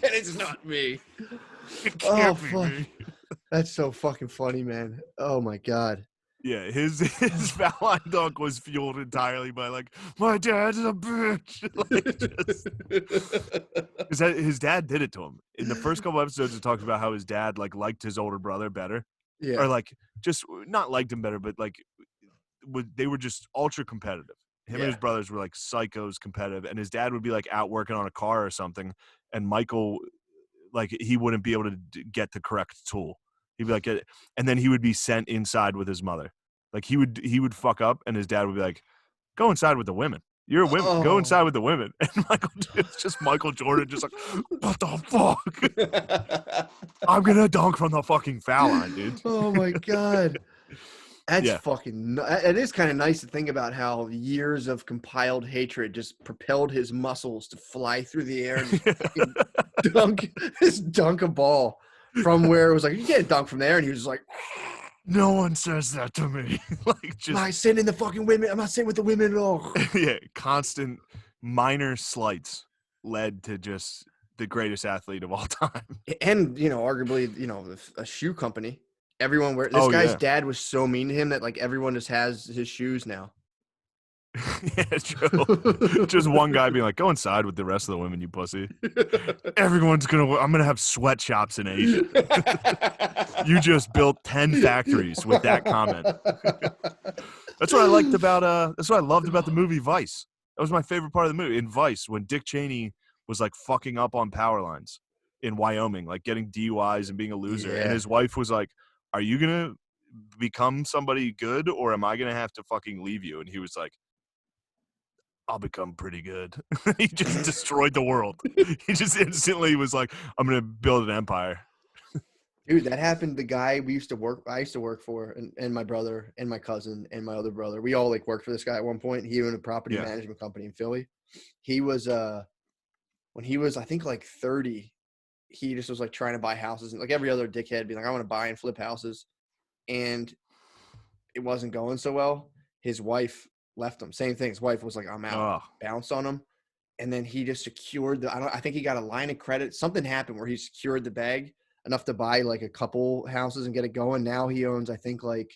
it's not me.
It can't be me.
That's so fucking funny, man. Oh my God.
Yeah, his foul line dunk was fueled entirely by like, my dad's a bitch. Like, his dad did it to him. In the first couple episodes, it talks about how his dad like liked his older brother better.
Yeah.
Or like just not liked him better, but like they were just ultra competitive. Him and his brothers were like psychos competitive, and his dad would be like out working on a car or something, and Michael, like, he wouldn't be able to get the correct tool. He'd be like, and then he would be sent inside with his mother. Like he would fuck up, and his dad would be like, "Go inside with the women. You're women. Oh. Go inside with the women." And it's just Michael Jordan, just like, "What the fuck? I'm gonna dunk from the fucking foul line, dude."
Oh my God, that's fucking. It is kind of nice to think about how years of compiled hatred just propelled his muscles to fly through the air and dunk a ball. From where it was like, you can't dunk from there, and he was just like,
no one says that to me. Like, just,
I'm not sitting in the fucking women. I'm not sitting with the women at all.
Yeah, constant minor slights led to just the greatest athlete of all time.
And arguably, a shoe company. Everyone this guy's dad was so mean to him that like everyone just has his shoes now.
Yeah, true. Just one guy being like, "Go inside with the rest of the women, you pussy." Everyone's I'm gonna have sweatshops in Asia. You just built 10 factories with that comment. That's what I liked about that's what I loved about the movie Vice. That was my favorite part of the movie. In Vice, when Dick Cheney was like fucking up on power lines in Wyoming, like getting DUIs and being a loser. And
Yeah.
his wife was like, "Are you gonna become somebody good, or am I gonna have to fucking leave you?" And he was like, "I'll become pretty good." He just destroyed the world. He just instantly was like, "I'm gonna build an empire."
Dude, that happened. The guy I used to work for, and my brother and my cousin and my other brother, we all like worked for this guy at one point. He owned a property
Yeah.
management company in Philly. He was when he was I think like 30, he just was like trying to buy houses, and like every other dickhead being like, I want to buy and flip houses. And it wasn't going so well. His wife left him. Same thing. His wife was like, I'm out.
Oh,
Bounced on him. And then he just secured I think he got a line of credit. Something happened where he secured the bag enough to buy like a couple houses and get it going. Now he owns, I think, like,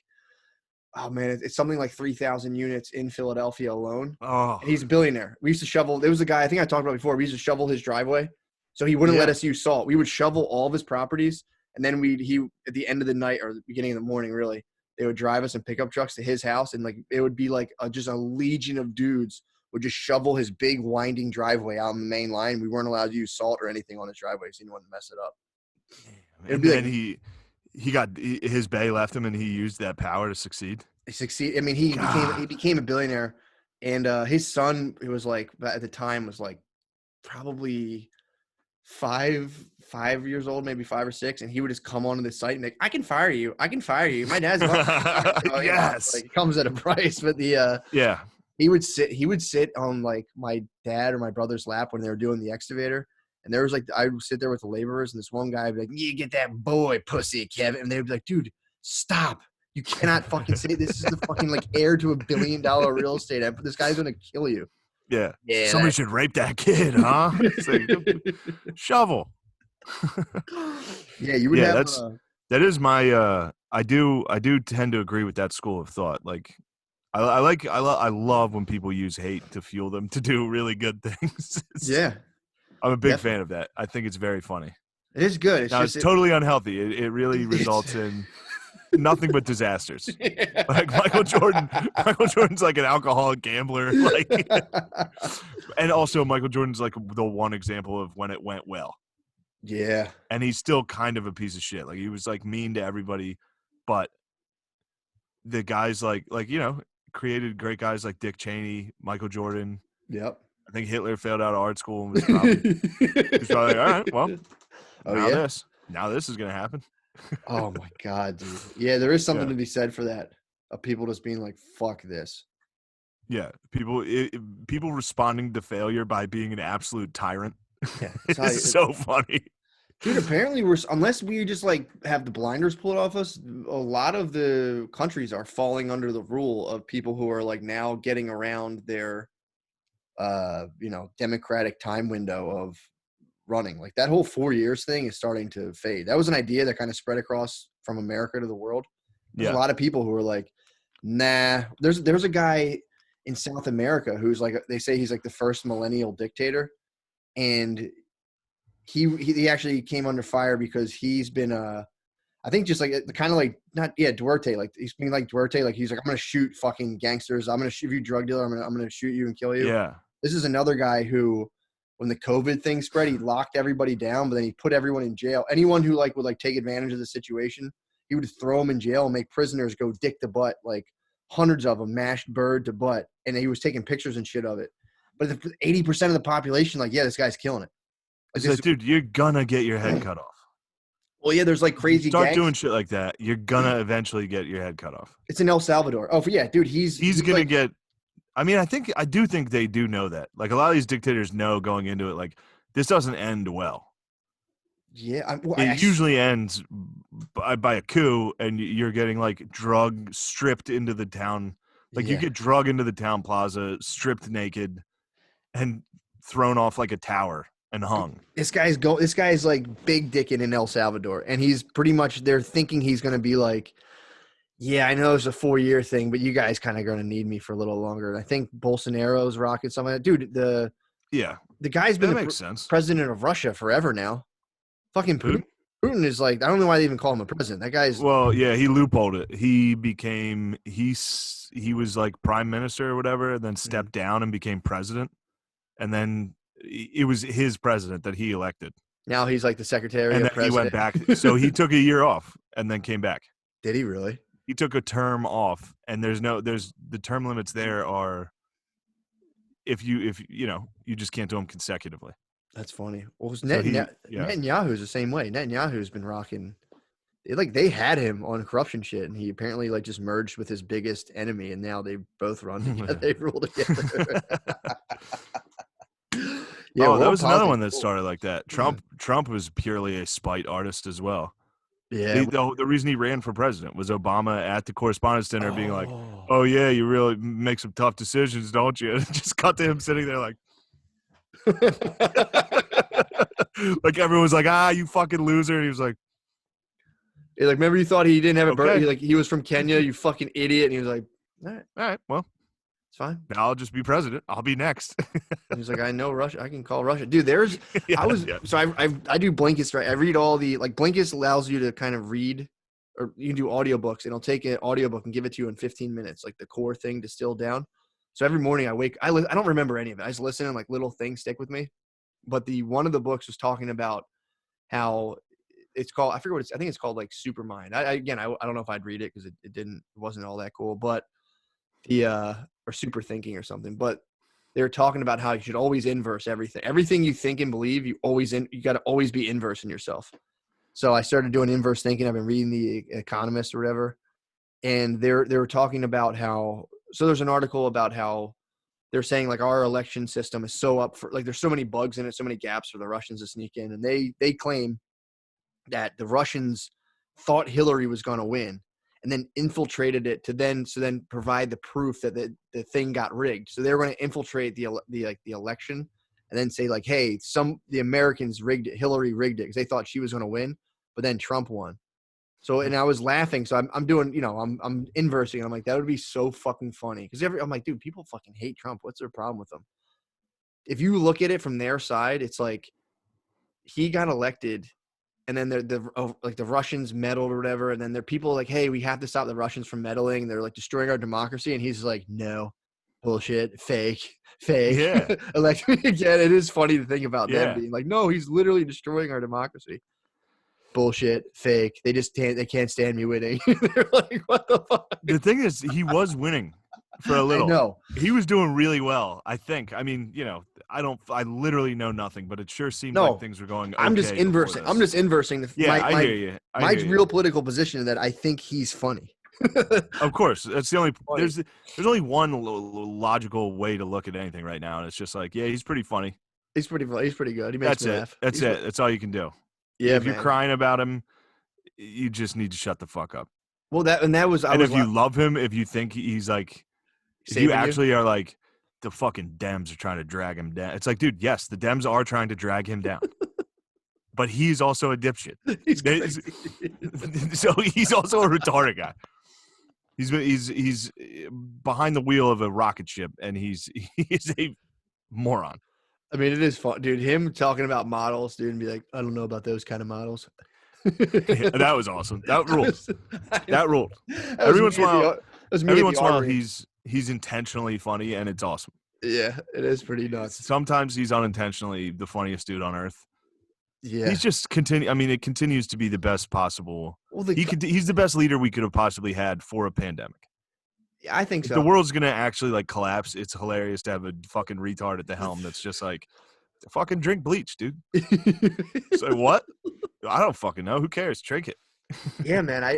oh man, it's something like 3,000 units in Philadelphia alone.
oh,
And he's a billionaire. We used to shovel. There was a guy, I think I talked about before. We used to shovel his driveway. So he wouldn't let us use salt. We would shovel all of his properties. And then he at the end of the night or the beginning of the morning, really, they would drive us in pickup trucks to his house. And like, it would be like just a legion of dudes would just shovel his big winding driveway out on the main line. We weren't allowed to use salt or anything on his driveway, so he didn't want to mess it up.
and then he got his bay left him, and he used that power to succeed.
He succeeded. I mean, he became a billionaire, and his son, who was like at the time was like probably five years old, maybe 5 or 6, and he would just come onto the site and like, I can fire you. My dad's
yes,
like, it comes at a price, but he would sit on like my dad or my brother's lap when they were doing the excavator. And there was like, I would sit there with the laborers, and this one guy would be like, "You get that boy, pussy, Kevin." And they would be like, "Dude, stop. You cannot fucking say this is the fucking like heir to $1 billion real estate. This guy's going to kill you."
Yeah. Somebody should rape that kid, huh? Like, shovel.
Yeah, you would have.
That is my. I do tend to agree with that school of thought. Like, I love when people use hate to fuel them to do really good things.
Yeah,
I'm a big fan of that. I think it's very funny.
It is good.
It's totally unhealthy. It really results in nothing but disasters. Yeah. Like Michael Jordan's like an alcoholic gambler. Like, and also Michael Jordan's like the one example of when it went well.
Yeah.
And he's still kind of a piece of shit. Like, he was like mean to everybody, but the guys like created great guys like Dick Cheney, Michael Jordan.
Yep.
I think Hitler failed out of art school and was probably like, all right, well, now this is gonna happen.
Oh my God, dude. Yeah, there is something to be said for that. Of people just being like, fuck this.
Yeah. People responding to failure by being an absolute tyrant.
Yeah.
It's so funny.
Dude, apparently unless we just like have the blinders pulled off us, a lot of the countries are falling under the rule of people who are like now getting around their democratic time window of running. Like, that whole 4 years thing is starting to fade. That was an idea that kind of spread across from America to the world. There's a lot of people who are like, nah. There's a guy in South America who's like, they say he's like the first millennial dictator, and he actually came under fire because he's been I think just like the kind of like Duarte, like he's being like Duarte, like he's like, I'm gonna shoot fucking gangsters, I'm gonna shoot you, drug dealer, I'm gonna shoot you and kill you.
Yeah.
This is another guy who, when the COVID thing spread, he locked everybody down, but then he put everyone in jail. Anyone who like would like take advantage of the situation, he would throw them in jail and make prisoners go dick to butt, like hundreds of them, mashed bird to butt, and he was taking pictures and shit of it. But 80% of the population, like, yeah, this guy's killing it.
Like, dude, you're gonna get your head cut off.
Well, yeah, there's like crazy
start
gangs.
Doing shit like that, you're gonna eventually get your head cut off.
It's in El Salvador. Oh, yeah, dude, he's
gonna
like,
get. I mean, I do think they do know that. Like, a lot of these dictators know going into it, like, this doesn't end well.
Yeah,
it usually ends by a coup, and you're getting like drug stripped into the town. Like, you get drug into the town plaza, stripped naked, and thrown off like a tower and hung.
This guy's like big dicking in El Salvador, and he's pretty much, they're thinking he's going to be like, Yeah, I know it's a 4-year thing, but you guys kind of going to need me for a little longer. I think Bolsonaro's rocking something like that. Dude,
Yeah,
the guy's been
that
the
makes sense.
president of Russia forever now. Fucking Putin.
Putin?
Putin is like, I don't know why they even call him a president. That guy's
Well, yeah, he loopholed it. He was like prime minister or whatever, and then stepped down and became president. And then it was his president that he elected.
now he's like the secretary
And
of
then he went
president.
back. So he took a year off and then came back.
Did he really?
He took a term off, and there's the term limits there are if you know, you just can't do them consecutively.
That's funny. Well,
So
Netanyahu's the same way. Netanyahu's been rocking. They had him on corruption shit, and he apparently like just merged with his biggest enemy, and now they both run together. They rule together. Yeah,
oh, that was another one that started like that. Trump was purely a spite artist as well.
Yeah.
The reason he ran for president was Obama at the Correspondents' Dinner being like, "Oh yeah, you really make some tough decisions, don't you?" And just cut to him sitting there like, like everyone was like, "Ah, you fucking loser," and he was like,
yeah, like remember you thought he didn't have a birth?
Okay.
Like he was from Kenya, you fucking idiot. And he was like, all
"All right, well,
it's fine.
now I'll just be president. I'll be next."
And he's like, I know Russia. I can call Russia. Dude, so I do Blinkist, right? I read all the, like Blinkist allows you to kind of read, or you can do audiobooks, and it'll take an audiobook and give it to you in 15 minutes, like the core thing distilled down. So every morning I don't remember any of it. I just listen and like little things stick with me. But one of the books was talking about how it's called, I forget what I think it's called like Supermind. I don't know if I'd read it because it wasn't all that cool, but or super thinking or something, but they were talking about how you should always inverse everything you think and believe. You got to always be inverse in yourself. So I started doing inverse thinking. I've been reading The Economist or whatever, and they were talking about how, so there's an article about how they're saying like our election system is so up for, like there's so many bugs in it, so many gaps for the Russians to sneak in, and they claim that the Russians thought Hillary was going to win and then infiltrated it to then provide the proof that the thing got rigged. So they were going to infiltrate the election and then say like, hey, the Americans rigged it, Hillary rigged it because they thought she was going to win, but then Trump won. So, and I was laughing. So I'm doing, I'm inversing. I'm like, that would be so fucking funny. Because I'm like, dude, people fucking hate Trump. What's their problem with him? If you look at it from their side, it's like he got elected, and then the Russians meddled or whatever, and then there are people like, hey, we have to stop the Russians from meddling. They're like destroying our democracy, and he's like, no, bullshit, fake.
Yeah.
Elect me again. It is funny to think about
Yeah.
them being like, no, he's literally destroying our democracy. Bullshit, fake. They can't stand me winning. They're like, what the fuck?
The thing is, he was winning for a little.
I know.
He was doing really well, I think. I mean, I literally know nothing, but it sure seemed like things were going okay.
I'm just inversing. I hear you. My real political position is that I think he's funny.
Of course. That's the only – there's only one logical way to look at anything right now, and it's just like, yeah, he's pretty funny.
He's pretty funny. He's pretty good. He makes me laugh.
That's it. That's all you can do.
Yeah,
if you're crying about him, you just need to shut the fuck up.
Well, if
you love him, if you think he's like – if you actually are like, the fucking Dems are trying to drag him down. It's like, dude, yes, the Dems are trying to drag him down. But he's also a dipshit. So he's also a retarded guy. He's behind the wheel of a rocket ship, and he's a moron.
I mean, it is fun, dude. Him talking about models, dude, and be like, I don't know about those kind of models.
Yeah, that was awesome. That ruled. That ruled. Every once in a while, he's intentionally funny, and it's awesome.
Yeah, it is pretty nuts.
Sometimes he's unintentionally the funniest dude on earth.
Yeah,
he's just it continues to be the best possible. Well, he's the best leader we could have possibly had for a pandemic.
Yeah, I think so.
If the world's gonna actually like collapse, it's hilarious to have a fucking retard at the helm that's just like, fucking drink bleach, dude. So what? I don't fucking know. Who cares? Drink it.
Yeah, man.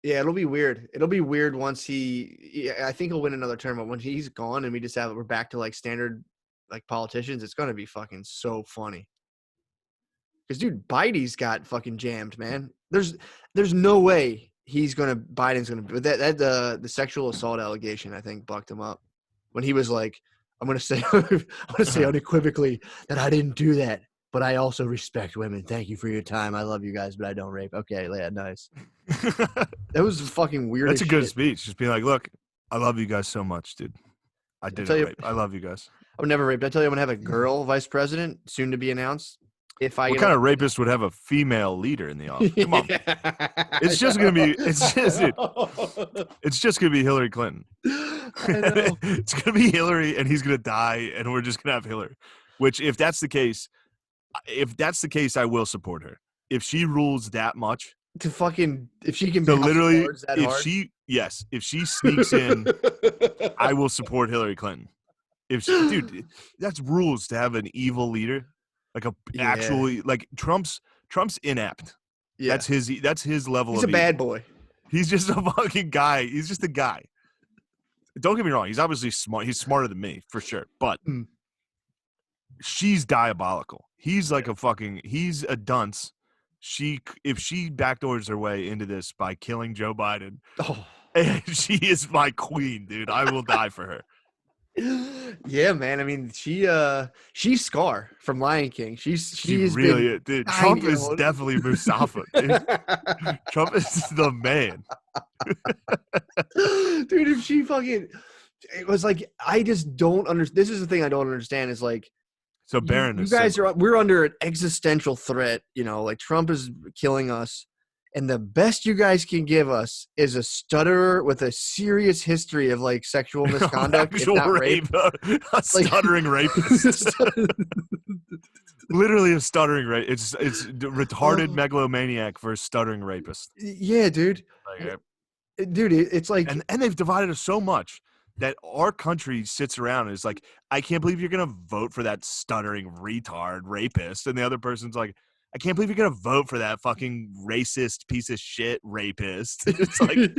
Yeah, it'll be weird. It'll be weird once I think he'll win another term, but when he's gone and we're back to like standard like politicians, it's gonna be fucking so funny. Because dude, Biden's got fucking jammed, man. There's no way Biden's gonna but that the sexual assault allegation, I think, bucked him up. When he was like, I'm gonna say unequivocally that I didn't do that, but I also respect women. Thank you for your time. I love you guys, but I don't rape. Okay, yeah, nice. That was fucking weird.
That's a good
shit.
speech. Just being like, look, I love you guys so much, dude. I didn't rape. I love you guys.
I would never rape. I tell you, I'm gonna have a girl vice president soon to be announced. If I
what kind of rapist would have a female leader in the office? Come on, it's just gonna be. It's just gonna be Hillary Clinton. It's gonna be Hillary, and he's gonna die, and we're just gonna have Hillary. Which, if that's the case, I will support her. If she rules that much,
if she can
so literally,
that hard.
if she sneaks in, I will support Hillary Clinton. Dude, that's rules to have an evil leader, like actually like Trump's inept. Yeah. That's his level.
He's a bad boy.
He's just a fucking guy. He's just a guy. Don't get me wrong. He's obviously smart. He's smarter than me for sure. But she's diabolical. He's like he's a dunce. If she backdoors her way into this by killing Joe Biden, she is my queen, dude. I will die for her.
Yeah, man. I mean, she's Scar from Lion King. She
really, dude. Trump is definitely Mustafa. Dude. Trump is the man.
Dude, if she it was like, I just don't understand. This is the thing I don't understand is like,
so Baron,
you guys we're under an existential threat. You know, like Trump is killing us. And the best you guys can give us is a stutterer with a serious history of like sexual misconduct, if not rape.
A stuttering rapist. Literally a stuttering rape. It's retarded megalomaniac versus stuttering rapist.
Yeah, dude. Dude, it's like,
and they've divided us so much that our country sits around and is like, I can't believe you're gonna vote for that stuttering retard rapist, and the other person's like, I can't believe you're going to vote for that fucking racist piece of shit rapist. It's like,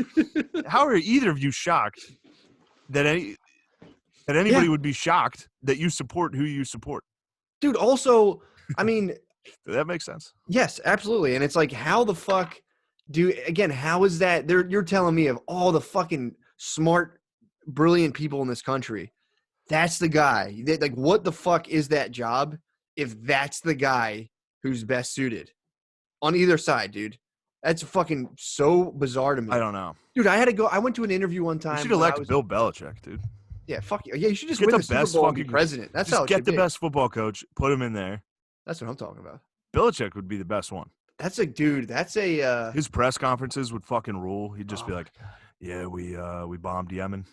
how are either of you shocked that anybody would be shocked that you support who you support?
Dude, also, I mean.
That makes sense.
Yes, absolutely. And it's like, how the fuck how is that? You're telling me of all the fucking smart, brilliant people in this country, that's the guy. Like, what the fuck is that job if that's the guy who's best suited on either side, dude? That's fucking so bizarre to me.
I don't know,
dude. I went to an interview one time.
You should elect Bill Belichick, dude.
Yeah, fuck you. Yeah, you should just win the Super Bowl and be president. That's how it should be.
Get the best football coach, put him in there.
That's what I'm talking about.
Belichick would be the best one.
That's a dude. That's a
his press conferences would fucking rule. He'd just be like, "Yeah, we bombed Yemen.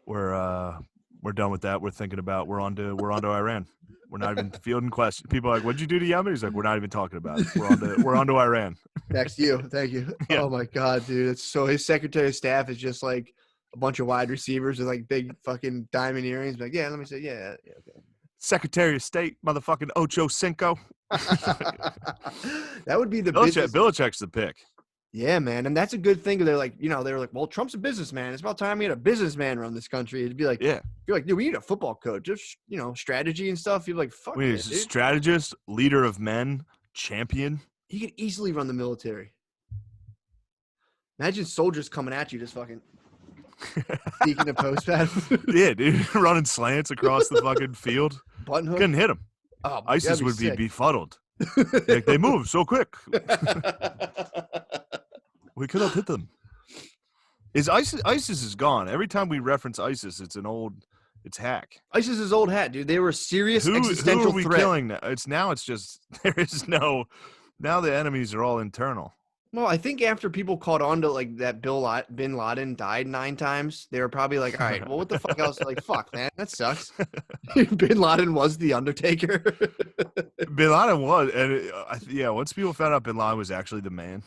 We're done with that. We're on to Iran. We're not even fielding questions. People are like, what'd you do to Yemen? He's like, we're not even talking about it. We're on to Iran."
Next you. Thank you. Yeah. Oh my God, dude. It's so his Secretary of Staff is just like a bunch of wide receivers with like big fucking diamond earrings. Like, yeah, let me say, yeah, okay.
Secretary of State, motherfucking Ocho Cinco.
That would be the
Belichick's the pick.
Yeah, man. And that's a good thing. They're like, well, Trump's a businessman. It's about time we had a businessman run this country. It'd be like,
yeah.
You're like, dude, we need a football coach. Just, strategy and stuff. You're like, fuck
we need a strategist, leader of men, champion.
He could easily run the military. Imagine soldiers coming at you just fucking sneaking a post pad.
Yeah, dude. Running slants across the fucking field.
Button hook.
Couldn't hit him.
Oh,
ISIS would be befuddled. Like, they move so quick. We could have hit them. ISIS is gone. Every time we reference ISIS, it's hack.
ISIS is old hat, dude. They were a serious existential
threat. Who are we killing now? It's just there is no. Now the enemies are all internal.
Well, I think after people caught on to like that Bin Laden died 9 times, they were probably like, all right, well, what the fuck else? Like, fuck, man, that sucks. Bin Laden was the Undertaker.
Bin Laden was, and once people found out Bin Laden was actually the man.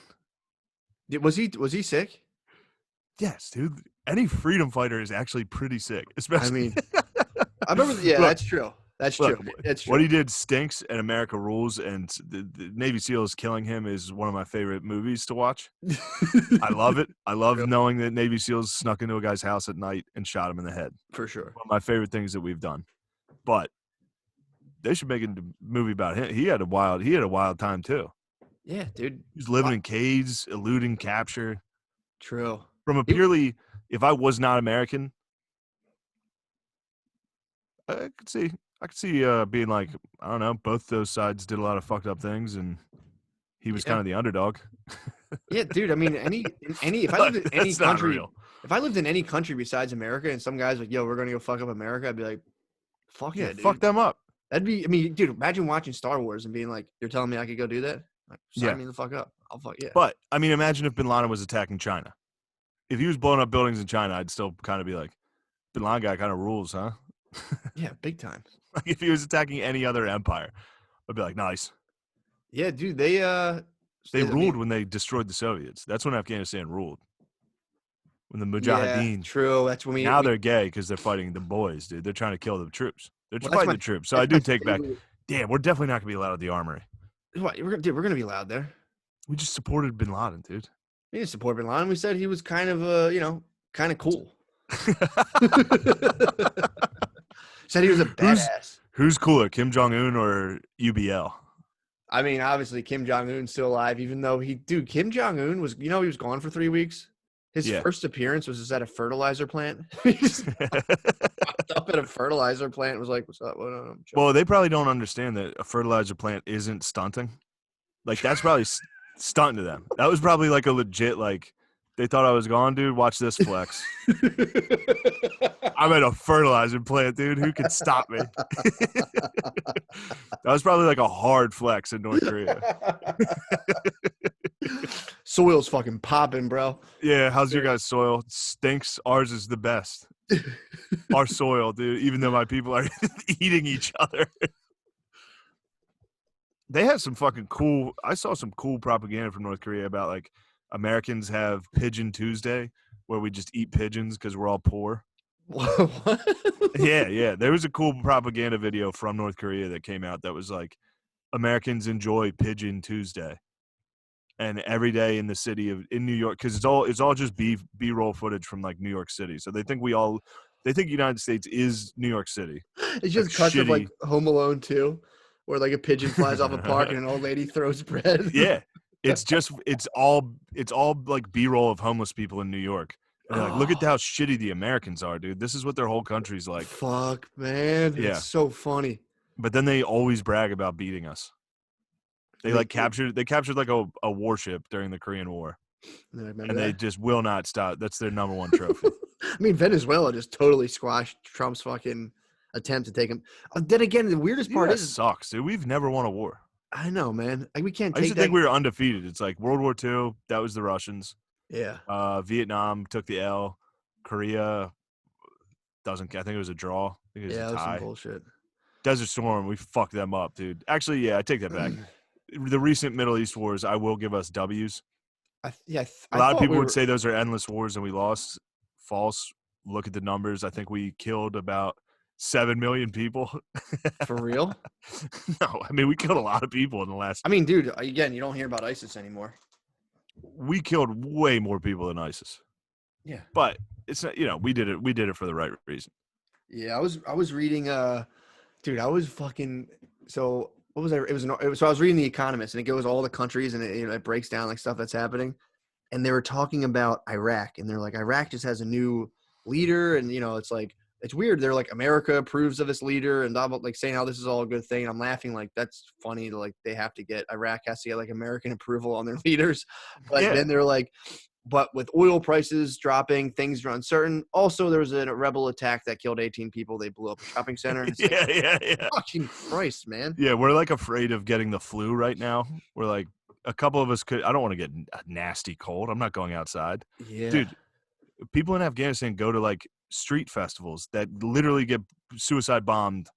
Was he sick?
Yes, dude. Any freedom fighter is actually pretty sick. Especially,
I mean, I remember. Yeah, that's true. That's true. It's true.
What he did stinks, and America rules. And the Navy SEALs killing him is one of my favorite movies to watch. I love it. I love knowing that Navy SEALs snuck into a guy's house at night and shot him in the head.
For sure.
One of my favorite things that we've done. But they should make a movie about him. He had a wild time too.
Yeah, dude.
He's living in caves, eluding capture.
True.
From a purely, if I was not American, I could see I could see being like, I don't know, both those sides did a lot of fucked up things, and he was kind of the underdog.
Yeah, dude. I mean, if I lived in any
That's not
country,
real.
if I lived in any country besides America, and some guys like, yo, we're gonna go fuck up America, I'd be like, fuck yeah, dude.
Fuck them up.
That'd be. I mean, dude, imagine watching Star Wars and being like, you're telling me I could go do that? Like, sign me the fuck up. I'll fuck yeah.
But I mean, imagine if Bin Laden was attacking China. If he was blowing up buildings in China, I'd still kind of be like, Bin Laden guy kind of rules, huh?
Yeah, big time.
Like if he was attacking any other empire, I'd be like, nice.
Yeah, dude. They
ruled when they destroyed the Soviets. That's when Afghanistan ruled. When the Mujahideen.
Yeah, true. That's when
now they're gay because they're fighting the boys, dude. They're trying to kill the troops. They're fighting the troops. So I do take back. Damn, we're definitely not gonna be allowed at the armory.
What? We're gonna be allowed there.
We just supported Bin Laden, dude.
We didn't support Bin Laden. We said he was kind of kind of cool. Said he was a badass.
Who's cooler, Kim Jong-un or UBL?
I mean, obviously Kim Jong-un's still alive, even though Kim Jong-un was, he was gone for 3 weeks. His first appearance was just at a fertilizer plant. He just popped up at a fertilizer plant and was like, what's up?
Well, they probably don't understand that a fertilizer plant isn't stunting. Like, that's probably stunting to them. That was probably like a legit, like, they thought I was gone, dude. Watch this flex. I'm at a fertilizer plant, dude. Who can stop me? That was probably like a hard flex in North Korea.
Soil's fucking popping, bro.
Yeah, how's your guys' soil? It stinks. Ours is the best. Our soil, dude, even though my people are eating each other. They have some fucking cool – I saw some cool propaganda from North Korea about, like, Americans have Pigeon Tuesday where we just eat pigeons because we're all poor.
What?
Yeah. There was a cool propaganda video from North Korea that came out that was like, Americans enjoy Pigeon Tuesday. And every day in the city in New York, because it's all just B-roll footage from like New York City. So they think United States is New York City.
It's just cuts of like Home Alone 2, where like a pigeon flies off a park and an old lady throws bread.
Yeah. It's all like B-roll of homeless people in New York. And like, look at how shitty the Americans are, dude. This is what their whole country's like.
Fuck, man. Yeah. It's so funny.
But then they always brag about beating us. They captured like a warship during the Korean War. And they just will not stop. That's their number one trophy.
I mean, Venezuela just totally squashed Trump's fucking attempt to take him. Then again, the weirdest part is
sucks, dude. We've never won a war.
I know, man. Like, we can't take
I used to think we were undefeated. It's like World War II, that was the Russians.
Yeah.
Vietnam took the L. Korea I think it was a draw. I think it was a tie.
That was some bullshit.
Desert Storm, we fucked them up, dude. Actually, yeah, I take that back. The recent Middle East wars, I will give us W's. A lot of people would say those are endless wars and we lost. False. Look at the numbers. I think we killed about 7 million people.
For real?
No, I mean, we killed a lot of people in the last.
I mean, dude, again, you don't hear about ISIS anymore.
We killed way more people than ISIS.
Yeah.
But it's not, we did it for the right reason.
Yeah, I was reading dude, I was fucking so what was I? So I was reading The Economist, and it goes all the countries, and it breaks down like stuff that's happening. And they were talking about Iraq, and they're like, Iraq just has a new leader, and it's like, it's weird. They're like, America approves of this leader, and blah, blah, like saying how this is all a good thing. And I'm laughing like, that's funny. Like, Iraq has to get like American approval on their leaders. But then they're like, but with oil prices dropping, things are uncertain. Also, there was a rebel attack that killed 18 people. They blew up a shopping center. And
yeah.
Fucking Christ, man.
Yeah, we're like afraid of getting the flu right now. We're like, a couple of us I don't want to get a nasty cold. I'm not going outside.
Yeah.
Dude, people in Afghanistan go to like street festivals that literally get suicide bombed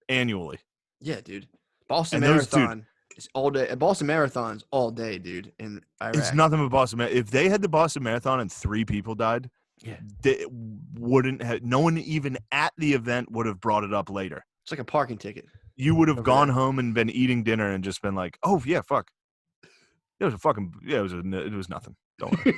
annually.
Yeah, dude. Boston Marathon. It's all day. Boston Marathon's all day, dude, in Iraq.
It's nothing but Boston Marathon. If they had the Boston Marathon and 3 people died, they wouldn't have. No one even at the event would have brought it up later.
It's like a parking ticket.
You would have gone home and been eating dinner and just been like, "Oh yeah, fuck." It was it was nothing. Don't worry.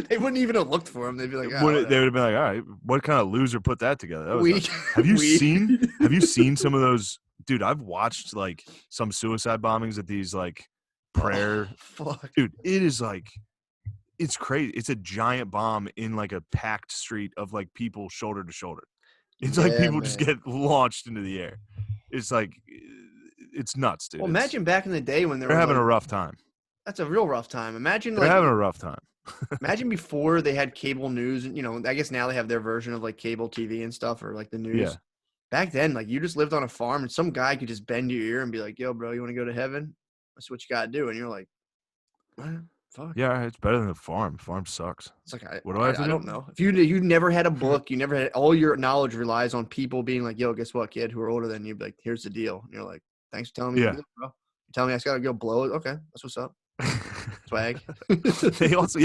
They wouldn't even have looked for him. They'd be like,
they would have been like, all right, what kind of loser put that together? That was have you seen some of those? Dude, I've watched like some suicide bombings at these like prayer.
Fuck.
Dude, it is like, it's crazy. It's a giant bomb in like a packed street of like people shoulder to shoulder. It's like
Yeah,
people just
man.
get launched into the air. It's like, it's nuts, dude.
Well, imagine back in the day when there
They're
was
having
like,
a rough time.
that's a real rough time. Imagine
They're
like,
having a rough time.
imagine before they had cable news, and I guess now they have their version of like cable TV and stuff, or like the news.
Yeah.
Back then, like you just lived on a farm, and some guy could just bend your ear and be like, "Yo, bro, you want to go to heaven? That's what you gotta do." And you're like, fuck.
Yeah, it's better than the farm. Farm sucks.
It's like
What do I have to
I
do?
don't know. If you never had a book, you never had all your knowledge relies on people being like, "Yo, guess what, kid?" Who are older than you, be like, "Here's the deal." And you're like, "Thanks for telling me the
Yeah.
deal, bro. You telling me I just gotta go blow it? Okay, that's what's up." Swag.
They also,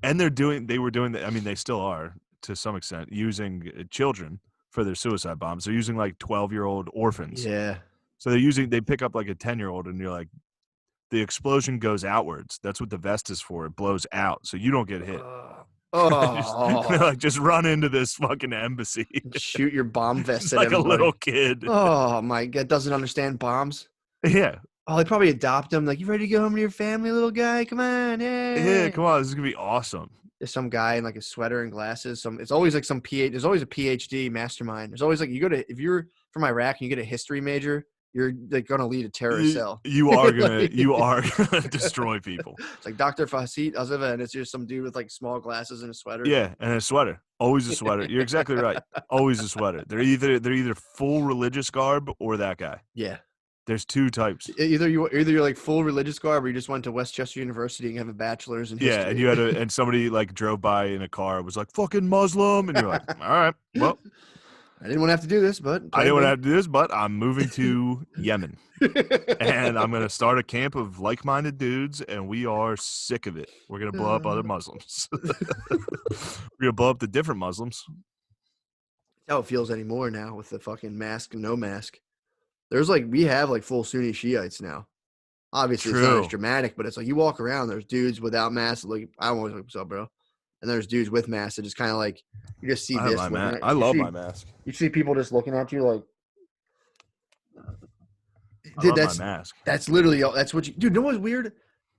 and they were doing that. I mean, they still are to some extent using children for their suicide bombs. They're using like 12-year-old orphans.
Yeah.
So they pick up like a 10-year-old and you're like, the explosion goes outwards. That's what the vest is for. It blows out. So you don't get hit. Just run into this fucking embassy.
Shoot your bomb vest at
like
everybody.
a little kid.
Oh my God, doesn't understand bombs.
Yeah.
Oh, they probably adopt him. Like, you ready to go home to your family, little guy? Come on,
Yeah, come on. This is gonna be awesome.
There's some guy in like a sweater and glasses. It's always like some there's always a PhD mastermind. There's always like if you're from Iraq and you get a history major, you're like gonna lead a terrorist cell.
You are gonna destroy people.
It's like Dr. Fasit Azeva, and it's just some dude with like small glasses and a sweater.
Yeah, and a sweater. Always a sweater. You're exactly right. Always a sweater. They're either full religious garb or that guy.
Yeah.
There's two types.
Either you're like full religious garb, or you just went to Westchester University and have a bachelor's in history.
Yeah, and you had and somebody like drove by in a car, was like, fucking Muslim, and you're like, all right, well,
I didn't want to have to do this, but
I'm moving to Yemen, and I'm gonna start a camp of like-minded dudes, and we are sick of it. We're gonna blow up other Muslims. We're gonna blow up the different Muslims.
That's how it feels anymore now with the fucking mask and no mask. We have like full Sunni Shiites now. Obviously, It's not as dramatic, but it's like you walk around, there's dudes without masks. Like, I always like, what's up, bro? And there's dudes with masks that just kind of like, you just see this.
I love my mask.
You see people just looking at you like,
dude, that's my mask.
That's literally, that's what you, dude, you know what's weird?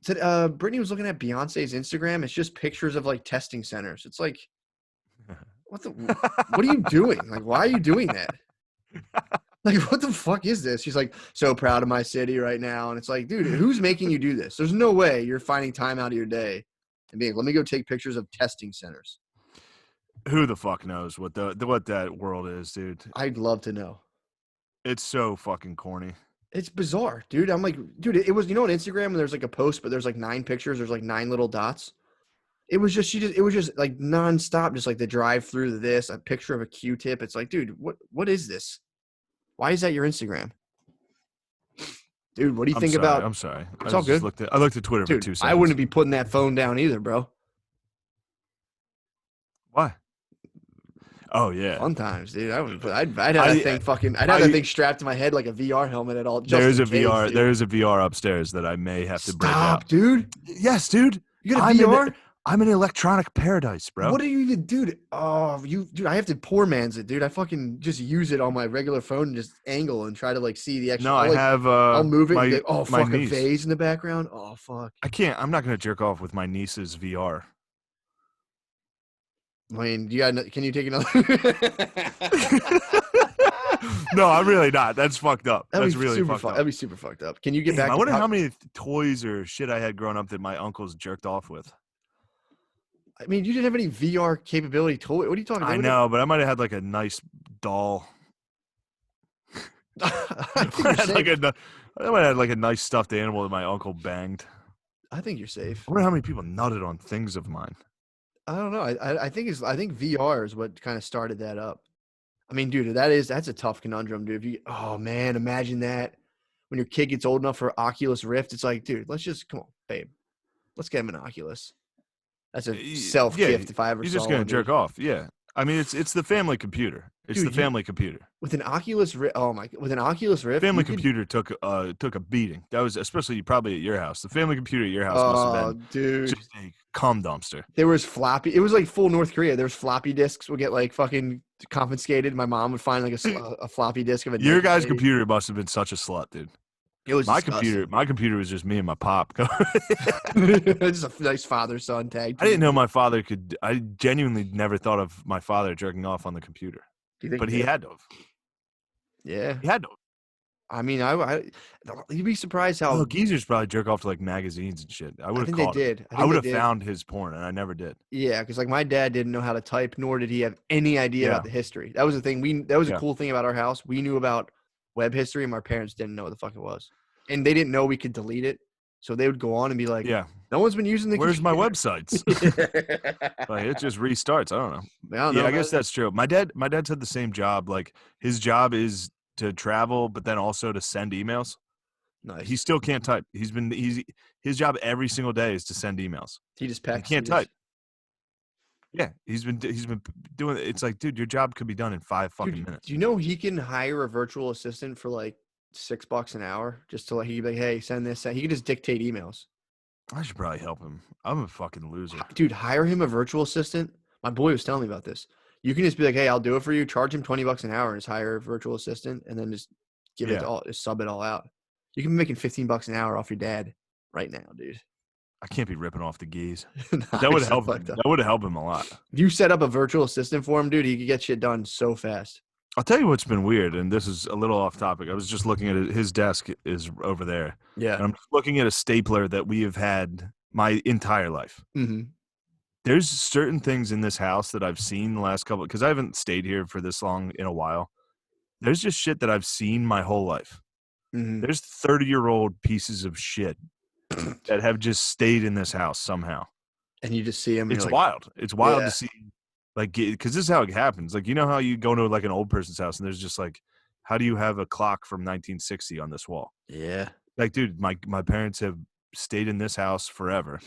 Brittany was looking at Beyonce's Instagram. It's just pictures of like testing centers. It's like, what are you doing? Like, why are you doing that? Like, what the fuck is this? She's like, so proud of my city right now. And it's like, dude, who's making you do this? There's no way you're finding time out of your day and being, let me go take pictures of testing centers.
Who the fuck knows what that world is, dude?
I'd love to know.
It's so fucking corny.
It's bizarre, dude. I'm like, dude, it was, on Instagram, there's like a post, but there's like 9 pictures. There's like 9 little dots. It was just like nonstop, just like the drive through this, a picture of a Q-tip. It's like, dude, what is this? Why is that your Instagram? Dude, what do you think about?
I'm sorry.
It's all good.
I looked at Twitter
Dude,
for 2 seconds.
I wouldn't be putting that phone down either, bro.
Why? Oh yeah.
Fun times, dude. I wouldn't I'd have that thing fucking. I'd have that thing strapped to my head like a VR helmet at all.
There's a VR upstairs that I may have to break out.
Stop, dude.
Yes, dude.
You got a VR?
I'm in electronic paradise, bro.
What are you even, dude? Oh, dude, I have to poor man's it, dude. I fucking just use it on my regular phone and just angle and try to like see the extra.
No, I have.
I'll move it. And fuck,
niece.
A vase in the background. Oh, fuck.
I can't. I'm not gonna jerk off with my niece's VR.
I mean, can you take another?
No, I'm really not. That's fucked up. That's really fucked up.
That'd be super fucked up. Can you get back?
I wonder how many toys or shit I had growing up that my uncles jerked off with.
I mean, you didn't have any VR capability toy. What are you talking about?
I know, but I might have had like a nice doll. I might have like a nice stuffed animal that my uncle banged.
I think you're safe.
I wonder how many people nutted on things of mine.
I don't know. I think VR is what kind of started that up. I mean, dude, that's a tough conundrum, dude. Oh man, imagine that when your kid gets old enough for Oculus Rift. It's like, dude, come on, babe, let's get him an Oculus. That's a self gift if I ever.
He's
saw
just gonna
one,
jerk off. Yeah, I mean it's the family computer. It's the family computer.
With an Oculus Rift, with an Oculus Rift,
family computer took a beating. That was especially probably at your house. The family computer at your house must have been just a cum dumpster.
There was floppy. It was like full North Korea. There was floppy disks would get like fucking confiscated. My mom would find like a floppy disk of it.
Your guy's computer must have been such a slut, dude.
It was
my computer. My computer was just me and my pop.
Just a nice father-son tag.
I didn't know my father could. I genuinely never thought of my father jerking off on the computer.
Do you think
but he had to have.
Yeah.
He had to have.
I mean, you'd be surprised how.
Oh, geezers probably jerk off to like magazines and shit. I would have
think they
caught him.
did. I
I
think
would
they
have
did.
found his porn, and I never did.
Yeah, because like my dad didn't know how to type, nor did he have any idea about the history. That was the thing. That was a cool thing about our house. We knew about web history, and my parents didn't know what the fuck it was, and they didn't know we could delete it. So they would go on and be like,
Yeah.
No one's been using the
Where's my
computer."
websites? Like, it just restarts. I don't know. I guess that's true. My dad's had the same job. Like, his job is to travel, but then also to send emails.
Nice.
He still can't type. His job every single day is to send emails.
He just
He can't type. Yeah, he's been doing it. It's like, dude, your job could be done in 5 fucking minutes.
Do you know he can hire a virtual assistant for like $6 an hour just to like he'd be like, hey, send this. He could just dictate emails.
I should probably help him. I'm a fucking loser.
Dude, hire him a virtual assistant. My boy was telling me about this. You can just be like, hey, I'll do it for you. Charge him $20 an hour and just hire a virtual assistant and then just give it all, just sub it all out. You can be making $15 an hour off your dad right now, dude.
I can't be ripping off the geese.
Nah,
that would help him. That would help him a lot.
If you set up a virtual assistant for him, dude, he could get shit done so fast.
I'll tell you what's been weird, and this is a little off topic. I was just looking at it. His desk is over there.
Yeah.
And I'm looking at a stapler that we have had my entire life.
Mm-hmm.
There's certain things in this house that I've seen the last couple, because I haven't stayed here for this long in a while. There's just shit that I've seen my whole life.
Mm-hmm.
There's 30-year-old pieces of shit that have just stayed in this house somehow.
And you just see them.
It's wild. It's wild to see, like, because this is how it happens. Like, you know how you go to like an old person's house and there's just like, how do you have a clock from 1960 on this wall?
Yeah.
Like, dude, my parents have stayed in this house forever.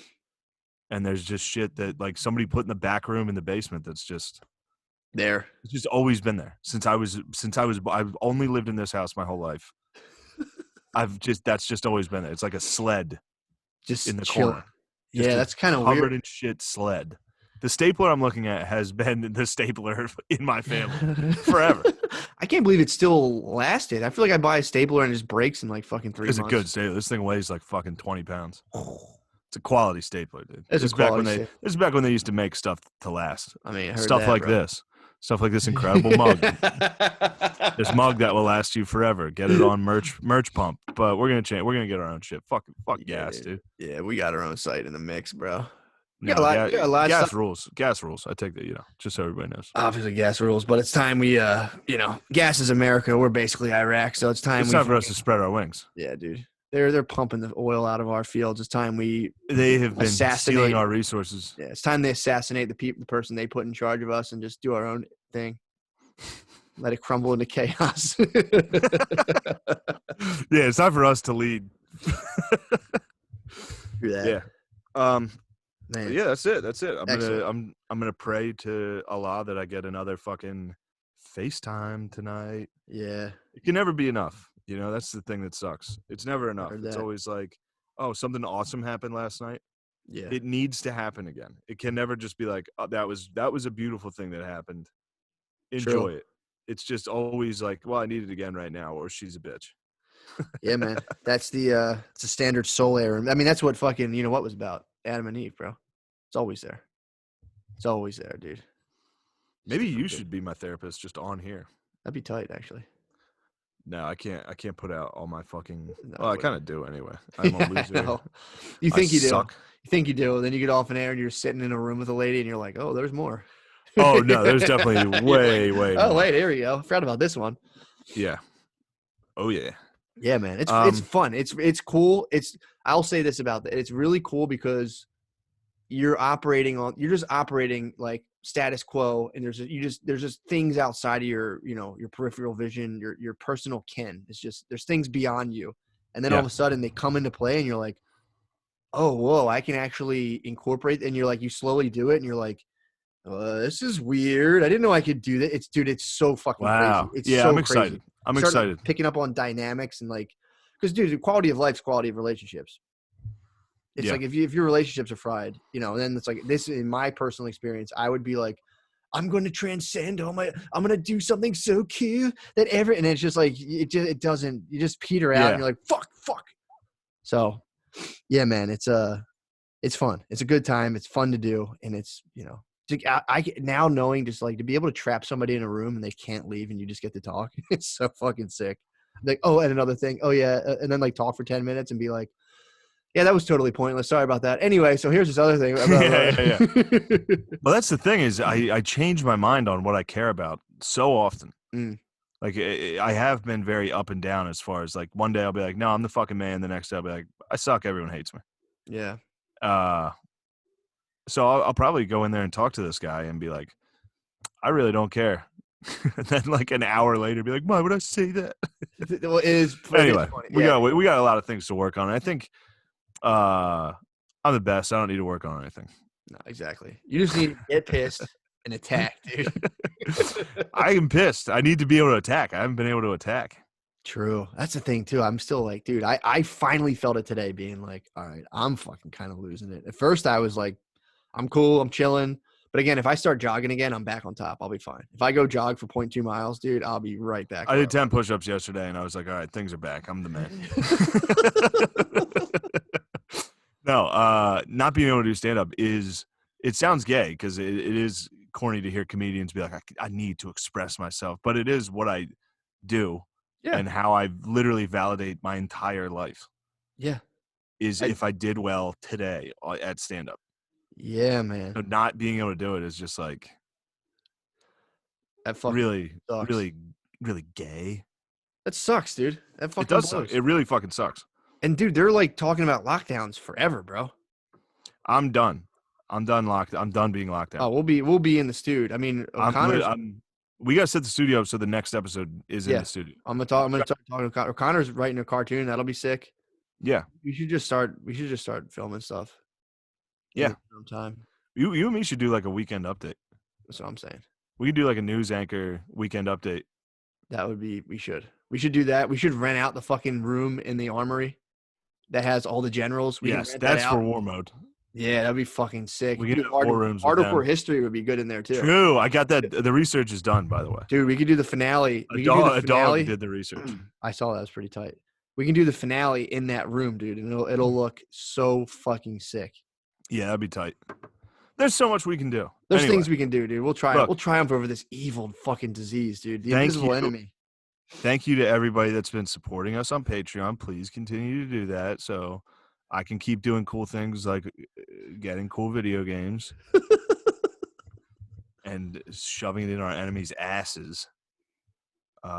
And there's just shit that like somebody put in the back room in the basement that's just
there.
It's just always been there I've only lived in this house my whole life. That's just always been there. It's like a sled
just
in the
chilling.
corner.
Yeah, that's kind of
covered
weird.
in shit sled. The stapler I'm looking at has been the stapler in my family forever.
I can't believe it still lasted. I feel like I buy a stapler and it just breaks in like fucking 3 months.
It's a good stapler. This thing weighs like fucking 20 pounds. It's a quality stapler, dude.
This is back
when they used to make stuff to last.
I mean,
stuff like this. Stuff like this incredible mug. This mug that will last you forever. Get it on merch pump. But we're gonna change. We're gonna get our own shit. Fuck gas, dude.
Yeah, we got our own site in the mix, bro.
Gas rules. Gas rules. I take that, just so everybody knows.
Obviously, gas rules, but it's time we, gas is America. We're basically Iraq, so it's time.
It's time for us to spread our wings.
Yeah, dude. They're pumping the oil out of our fields. It's time
they have been stealing our resources.
Yeah, it's time they assassinate the person they put in charge of us and just do our own thing. Let it crumble into chaos.
Yeah, it's time for us to lead. Yeah.
Man.
Yeah, that's it. I'm gonna pray to Allah that I get another fucking FaceTime tonight.
Yeah.
It can never be enough. That's the thing that sucks. It's never enough. It's always like, oh, something awesome happened last night.
Yeah.
It needs to happen again. It can never just be like, oh, that was a beautiful thing that happened. Enjoy it. It's just always like, well, I need it again right now, or she's a bitch.
Yeah, man. That's it's a standard soul error. I mean, that's what fucking, what was about? Adam and Eve, bro. It's always there. It's always there, dude.
Maybe you should be my therapist just on here.
That'd be tight, actually.
No, I can't put out all my fucking.
No,
well, I kind of do anyway. I'm a loser.
You think you do?
Suck.
You think you do? Then you get off an air and you're sitting in a room with a lady and you're like, oh, there's more.
Oh no, there's definitely way more.
Oh wait, here we go. I forgot about this one.
Yeah. Oh yeah.
Yeah, man. It's fun. It's cool. I'll say this about that. It's really cool because you're just operating like status quo, and there's just things outside of your peripheral vision, your personal ken. It's just there's things beyond you, and then all of a sudden they come into play, and you're like, oh whoa, I can actually incorporate, and you're like, you slowly do it, and you're like, this is weird. I didn't know I could do that. It's so fucking crazy. It's so
I'm excited.
crazy.
I'm excited.
Picking up on dynamics and like, because dude, the quality of life's quality of relationships. It's like if your relationships are fried, then it's like this. In my personal experience, I would be like, I'm going to transcend I'm going to do something so cute and it's just like it doesn't. You just peter out and you're like fuck. So, yeah, man, it's fun. It's a good time. It's fun to do, and it's I now knowing just like to be able to trap somebody in a room and they can't leave and you just get to talk. It's so fucking sick. Like, oh, and another thing. Oh yeah. And then like talk for 10 minutes and be like, yeah, that was totally pointless. Sorry about that. Anyway, so here's this other thing. About,
Well, that's the thing is I change my mind on what I care about so often. Like I have been very up and down as far as like one day I'll be like, no, I'm the fucking man. The next day I'll be like, I suck. Everyone hates me.
Yeah.
So I'll probably go in there and talk to this guy and be like, I really don't care. And then like an hour later be like, why would I say that?
Well, it is.
Anyway,
Yeah.
we got a lot of things to work on. I think I'm the best. I don't need to work on anything.
No, exactly. You just need to get pissed and attack, dude.
I am pissed. I need to be able to attack. I haven't been able to attack.
True. That's the thing too. I'm still like, dude, I finally felt it today being like, all right, I'm fucking kind of losing it. At first I was like, I'm cool. I'm chilling. But again, if I start jogging again, I'm back on top. I'll be fine. If I go jog for 0.2 miles, dude, I'll be right back.
I did 10 push-ups yesterday and I was like, all right, things are back. I'm the man. No, not being able to do stand-up it sounds gay because it is corny to hear comedians be like, I need to express myself, but it is what I do and how I literally validate my entire life.
Yeah.
If I did well today at stand-up.
Yeah, man.
So not being able to do it is just like
that fucking
really,
sucks.
really gay.
That sucks, dude. That fucking
it does suck. It really fucking sucks.
And dude, they're like talking about lockdowns forever, bro.
I'm done. I'm done being locked down.
Oh, we'll be in the studio. I mean,
we gotta set the studio up so the next episode is in the studio.
I'm gonna start talking to Connor. Connor's writing a cartoon. That'll be sick.
Yeah.
We should just start filming stuff.
Yeah.
Time.
You and me should do like a weekend update.
That's what I'm saying.
We could do like a news anchor weekend update.
That would be. We should do that. We should rent out the fucking room in the armory that has all the generals.
Yes, that's for war mode.
Yeah, that'd be fucking sick.
We could do war rooms.
Hardcore history would be good in there too.
True, I got that. The research is done, by the way.
Dude, we could do the finale.
A dog did the research.
I saw that was pretty tight. We can do the finale in that room, dude, and it'll look so fucking sick.
Yeah, that'd be tight. There's so much we can do.
There's things we can do, dude. We'll triumph over this evil fucking disease, dude. The invisible enemy.
Thank you to everybody that's been supporting us on Patreon. Please continue to do that so I can keep doing cool things like getting cool video games and shoving it in our enemies' asses.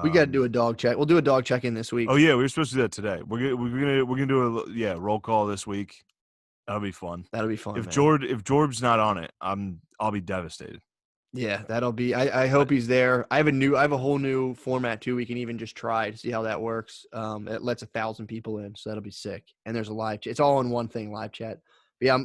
We got to do a dog check. We'll do a dog check in this week.
Oh yeah, we were supposed to do that today. We're gonna do a roll call this week. That'll be fun. If Jorb's not on it, I'll be devastated.
Yeah, that'll be. I hope he's there. I have a whole new format too. We can even just try to see how that works. It lets 1,000 people in, so that'll be sick. And there's a live chat. It's all in one thing, live chat. But yeah,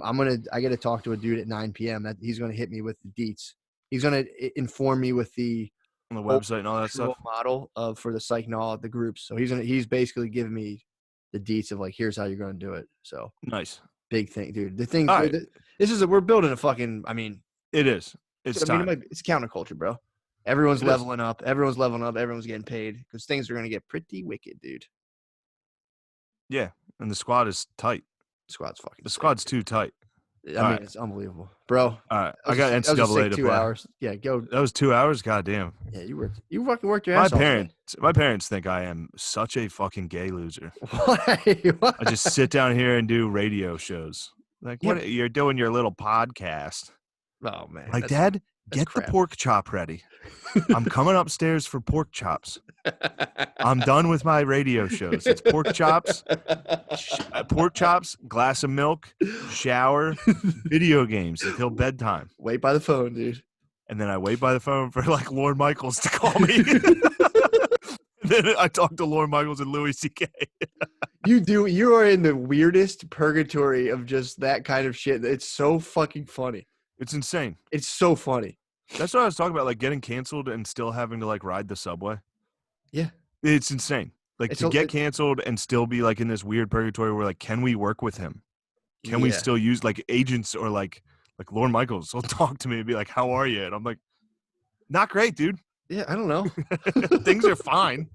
I got to talk to a dude at 9 p.m. That he's gonna hit me with the deets. He's gonna inform me with the
on the website and all that stuff
model for the psych the groups. So he's basically giving me the deets of like, here's how you're gonna do it. So nice, big thing, dude. The thing. Right. We're building a fucking. I mean,
it is. It's time.
It's counterculture, bro. Everyone's leveling up. Everyone's leveling up. Everyone's getting paid because things are going to get pretty wicked, dude.
Yeah, and the squad is tight.
The
squad's too tight.
I mean, it's unbelievable, bro.
All right, I got NCAA to
2 hours. Yeah, go.
That was 2 hours. Goddamn.
Yeah, you fucking worked your ass off.
My parents think I am such a fucking gay loser.
Why?
I just sit down here and do radio shows. Like, what? You're doing your little podcast.
Oh man!
Like, Dad, get the pork chop ready. I'm coming upstairs for pork chops. I'm done with my radio shows. It's pork chops, glass of milk, shower, video games until bedtime.
Wait by the phone, dude.
And then I wait by the phone for like Lorne Michaels to call me. Then I talk to Lorne Michaels and Louis C.K.
You are in the weirdest purgatory of just that kind of shit. It's so fucking funny.
It's insane.
It's so funny.
That's what I was talking about, like getting canceled and still having to like ride the subway.
Yeah.
It's insane. Like to get canceled and still be like in this weird purgatory where like, can we work with him? Can we still use like agents or like Lorne Michaels will talk to me and be like, how are you? And I'm like, not great, dude.
Yeah, I don't know.
Things are fine.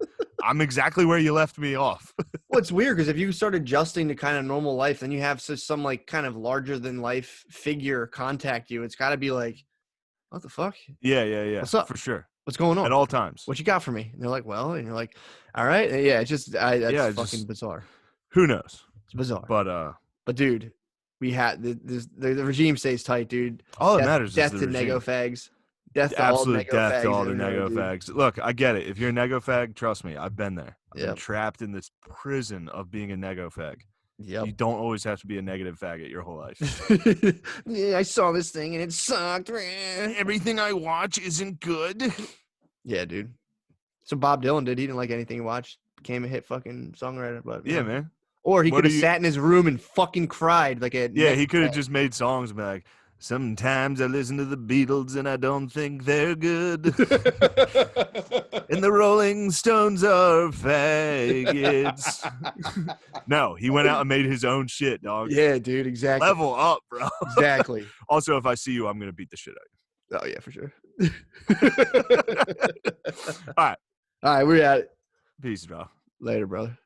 I'm exactly where you left me off.
Well, it's weird because if you start adjusting to kind of normal life, then you have some like kind of larger than life figure contact you. It's got to be like, what the fuck?
Yeah.
What's up?
For sure.
What's going on?
At all times.
What you got for me? And they're like, well, and you're like, all right. And yeah, it's just, that's fucking
just
bizarre.
Who knows?
It's bizarre.
But
dude, we had the regime stays tight, dude.
all that matters
Death
is
to
the regime.
nego fags. Death to
Absolute
all
death to all the
nego
nego fags. Look, I get it. If you're a nego fag, trust me, I've been there. I've been trapped in this prison of being a nego fag.
Yep.
You don't always have to be a negative faggot your whole life.
Yeah, I saw this thing and it sucked.
Everything I watch isn't good.
Yeah, dude. So Bob Dylan did. He didn't like anything he watched. Became a hit fucking songwriter. But
yeah, man.
Or he could have sat in his room and fucking cried like a.
Yeah, he could have just made songs and be like, sometimes I listen to the Beatles and I don't think they're good. And the Rolling Stones are faggots. No, he went out and made his own shit, dog.
Yeah, dude, exactly.
Level up, bro.
Exactly.
Also, if I see you, I'm going to beat the shit out
of you. Oh, yeah, for sure.
All right.
All right, we're at it.
Peace, bro.
Later, brother.